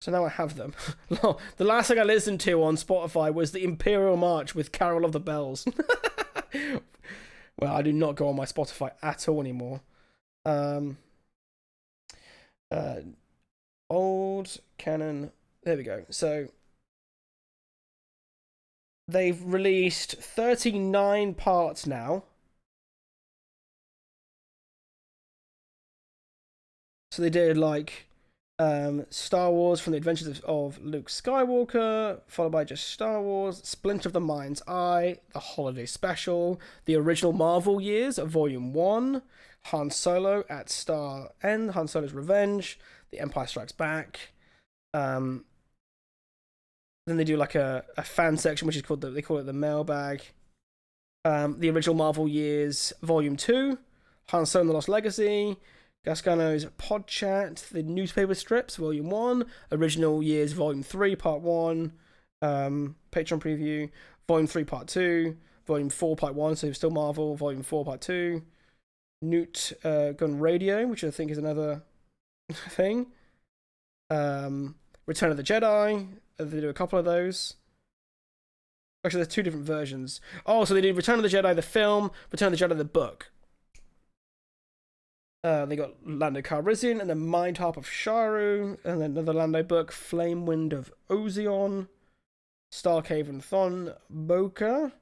So now I have them. The last thing I listened to on Spotify was the Imperial March with Carol of the Bells. Well, I do not go on my Spotify at all anymore. Old canon. There we go. So they've released 39 parts now. So they did like Star Wars from the Adventures of Luke Skywalker, followed by just Star Wars, Splinter of the Mind's Eye, the Holiday Special, the original Marvel years of Volume 1, Han Solo at Star End, Han Solo's Revenge, The Empire Strikes Back. Then they do like a fan section, which is called they call it the mailbag. The original Marvel years, Volume 2, Han Solo and the Lost Legacy, Gascano's Pod Chat, the newspaper strips, Volume 1, Original Years, Volume 3, Part 1, Patreon Preview, Volume 3, Part 2, Volume 4, Part 1, so still Marvel, Volume 4, Part 2, Newt Gun Radio, which I think is another thing, Return of the Jedi, they do a couple of those. Actually, there's two different versions. Oh, so they did Return of the Jedi, the film, Return of the Jedi, the book. They got Lando Calrissian and the Mind Harp of Sharu, and then another Lando book, Flame Wind of Ozion, Star Cave and Thon Boca.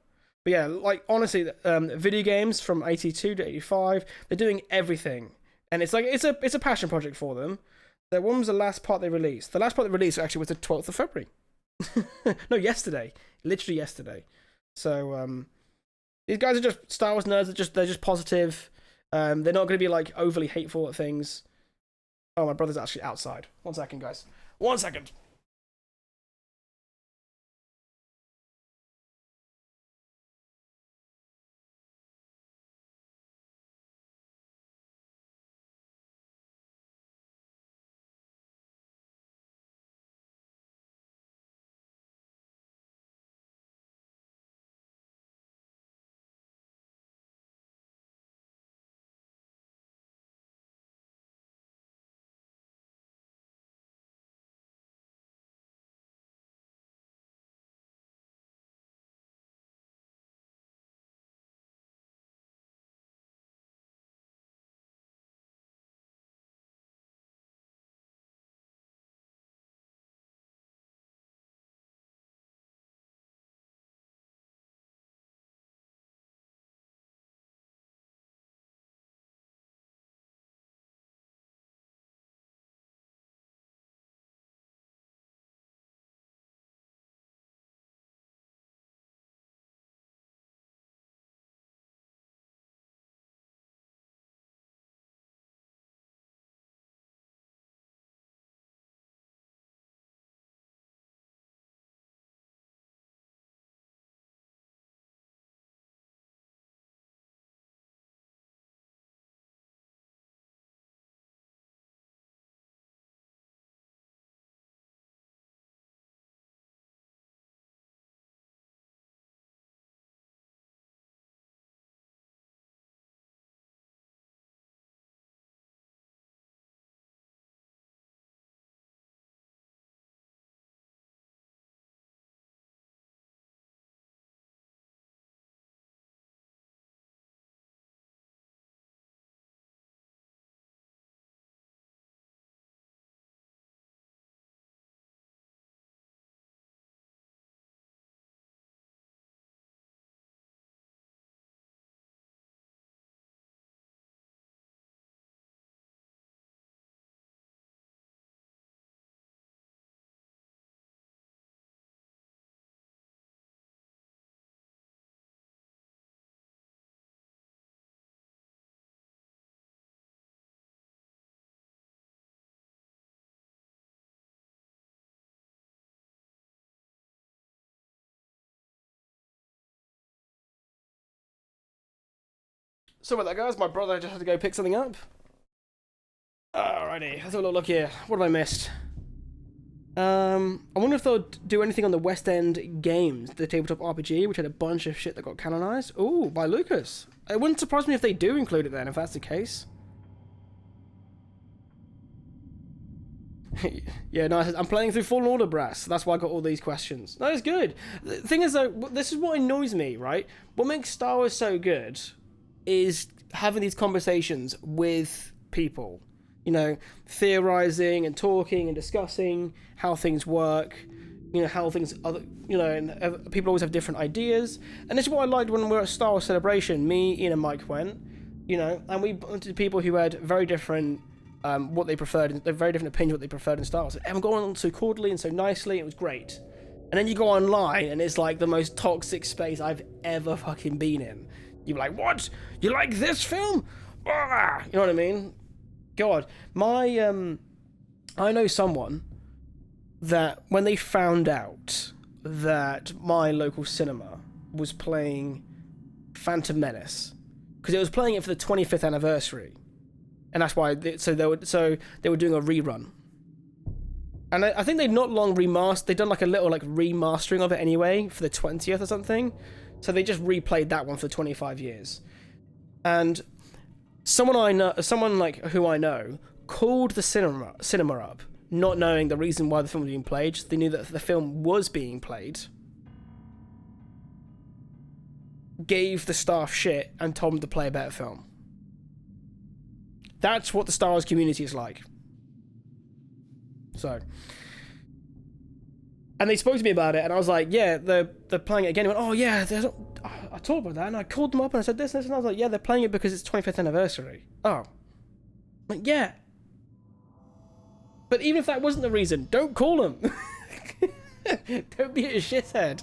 But yeah, like honestly, video games from 82 to 85, they're doing everything, and it's like it's a passion project for them. When was the last part they released? The last part they released actually was the 12th of February. No, yesterday, literally yesterday. So these guys are just Star Wars nerds. They're just positive. They're not going to be like overly hateful at things. Oh, my brother's actually outside. 1 second, guys. 1 second. So with that, guys, my brother just had to go pick something up. Alrighty, let's have a little look here. What have I missed? I wonder if they'll do anything on the West End Games, the tabletop RPG, which had a bunch of shit that got canonized. Ooh, by Lucas. It wouldn't surprise me if they do include it then, if that's the case. Yeah, no, I'm playing through Fallen Order, Brass. That's why I got all these questions. No, it's good. The thing is, though, this is what annoys me, right? What makes Star Wars so good is having these conversations with people. You know, theorizing and talking and discussing how things work. You know, how things other. You know, and people always have different ideas. And this is what I liked when we were at Star Wars Celebration. Me, Ian, and Mike went. You know, and we bumped into people who had very different. What they preferred, they're very different opinions what they preferred in Star Wars. And going on so cordially and so nicely, it was great. And then you go online and it's like the most toxic space I've ever fucking been in. You're like, what? You like this film? Ah! You know what I mean? God, I know someone that when they found out that my local cinema was playing Phantom Menace, because it was playing it for the 25th anniversary. And that's why, they were doing a rerun. And I think they'd not long remastered, they'd done like a little like remastering of it anyway for the 20th or something. So they just replayed that one for 25 years. And someone who I know called the cinema up, not knowing the reason why the film was being played. They knew that the film was being played. Gave the staff shit and told them to play a better film. That's what the Star Wars community is like. So, and they spoke to me about it, and I was like, yeah, they're playing it again. He went, oh yeah, I talked about that, and I called them up and I said this, and I was like, yeah, they're playing it because it's 25th anniversary. Oh, I'm like, yeah. But even if that wasn't the reason, don't call them. Don't be a shithead.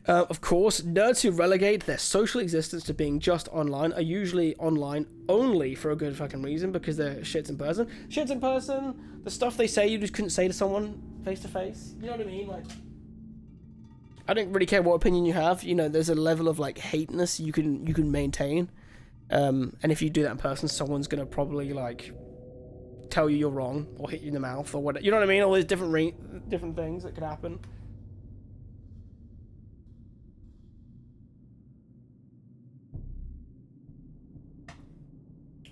Of course, nerds who relegate their social existence to being just online are usually online only for a good fucking reason, because they're shits in person. Shits in person, the stuff they say you just couldn't say to someone face to face. You know what I mean? Like, I don't really care what opinion you have. You know, there's a level of like hateness you can maintain, and if you do that in person, someone's gonna probably like tell you you're wrong or hit you in the mouth or whatever. You know what I mean? All these different things that could happen.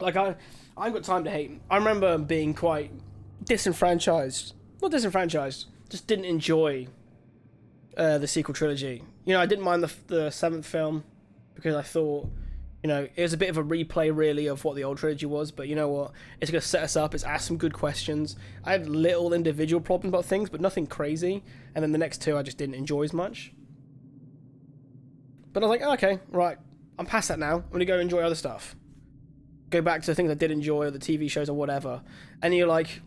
Like, I ain't got time to hate. I remember being quite disenfranchised. Not disenfranchised, just didn't enjoy the sequel trilogy. You know, I didn't mind the seventh film because I thought, you know, it was a bit of a replay, really, of what the old trilogy was. But you know what? It's going to set us up. It's asked some good questions. I had little individual problems about things, but nothing crazy. And then the next two I just didn't enjoy as much. But I was like, oh, okay, right. I'm past that now. I'm going to go enjoy other stuff. Go back to the things I did enjoy, or the TV shows or whatever. And you're like...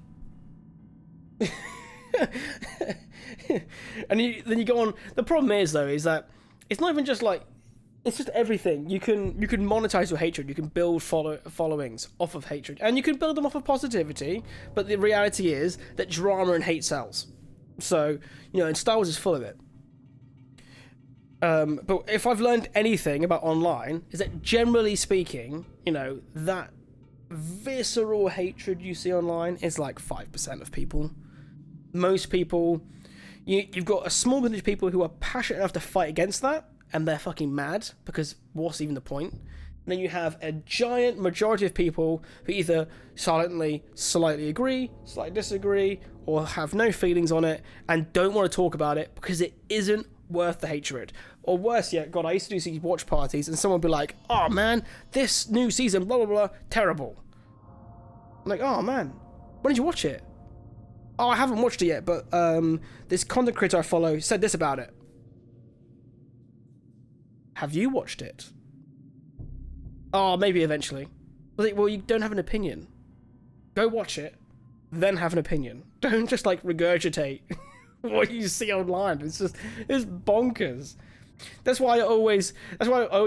and then you go on... The problem is, though, is that it's not even just like... It's just everything. You can monetize your hatred. You can build followings off of hatred. And you can build them off of positivity. But the reality is that drama and hate sells. So, you know, and Star Wars is full of it. But if I've learned anything about online, is that generally speaking, you know, that visceral hatred you see online is like 5% of people. Most people, you've got a small percentage of people who are passionate enough to fight against that, and they're fucking mad, because what's even the point? And then you have a giant majority of people who either silently, slightly agree, slightly disagree, or have no feelings on it, and don't want to talk about it because it isn't worth the hatred. Or worse yet, God, I used to do these watch parties and someone would be like, oh man, this new season, blah blah blah, terrible. I'm like, oh man, when did you watch it? Oh, I haven't watched it yet, but this content creator I follow said this about it. Have you watched it? Oh, maybe eventually. Well, you don't have an opinion. Go watch it, then have an opinion. Don't just like regurgitate what you see online. It's bonkers. That's why I always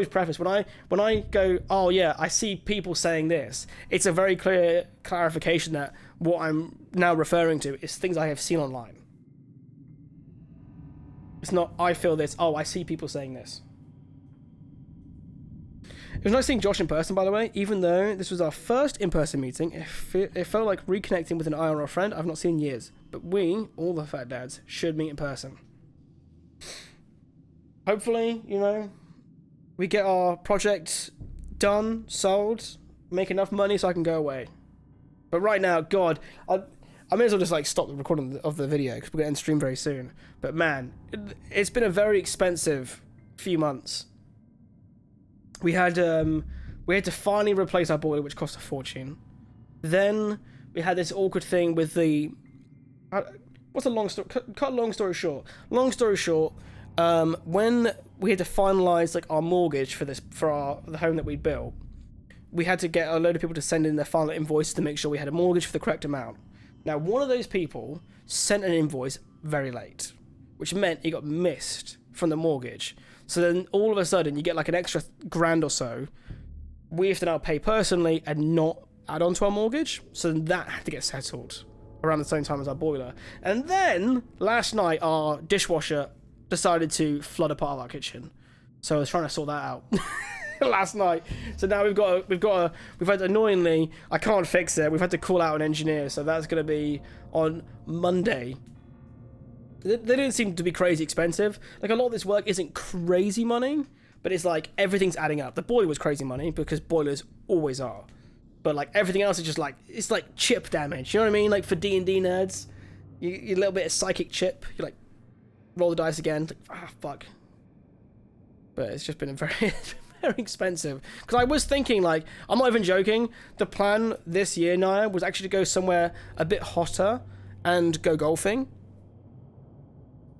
preface when I go, oh yeah, I see people saying this. It's a very clear clarification that what I'm now referring to is things I have seen online. It's not I feel this. Oh, I see people saying this. It was nice seeing Josh in person, by the way. Even though this was our first in-person meeting, it felt like reconnecting with an IRL friend I've not seen in years. But we, all the fat dads, should meet in person. Hopefully, you know, we get our project done, sold, make enough money so I can go away. But right now, God, I may as well just like stop the recording of the video because we're going to end stream very soon. But man, it's been a very expensive few months. We had to finally replace our boiler, which cost a fortune. Then we had this awkward thing with the... what's a long story? Cut a long story short. Long story short, when we had to finalise like our mortgage for the home that we built, we had to get a load of people to send in their final invoices to make sure we had a mortgage for the correct amount. Now, one of those people sent an invoice very late, which meant it got missed from the mortgage. So then all of a sudden you get like an extra grand or so we have to now pay personally and not add on to our mortgage. So then that had to get settled around the same time as our boiler. And then last night our dishwasher decided to flood a part of our kitchen. So I was trying to sort that out last night. So now we've had annoyingly, I can't fix it. We've had to call out an engineer. So that's going to be on Monday. They didn't seem to be crazy expensive. Like a lot of this work isn't crazy money, but it's like everything's adding up. The boiler was crazy money because boilers always are. But like everything else is just like, it's like chip damage. You know what I mean? Like for D&D nerds, you a little bit of psychic chip. You like roll the dice again. Like, fuck. But it's just been a very, very expensive. Because I was thinking, like, I'm not even joking. The plan this year, Naya, was actually to go somewhere a bit hotter and go golfing.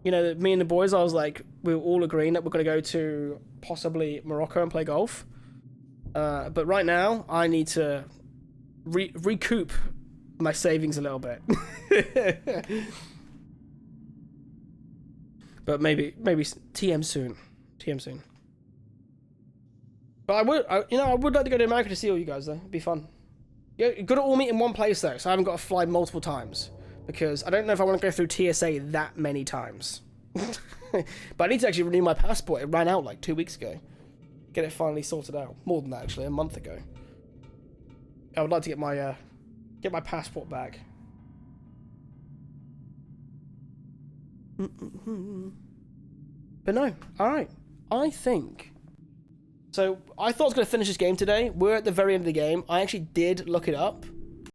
You know, me and the boys, I was like, we were all agreeing that we're going to go to possibly Morocco and play golf. But right now, I need to recoup my savings a little bit. But maybe TM soon. TM soon. But I would like to go to America to see all you guys though. It'd be fun. You've got to all meet in one place though, so I haven't got to fly multiple times. Because I don't know if I want to go through TSA that many times. But I need to actually renew my passport. It ran out like 2 weeks ago. Get it finally sorted out. More than that actually, a month ago. I would like to get my passport back. But no, alright. I think... So, I thought I was going to finish this game today. We're at the very end of the game. I actually did look it up.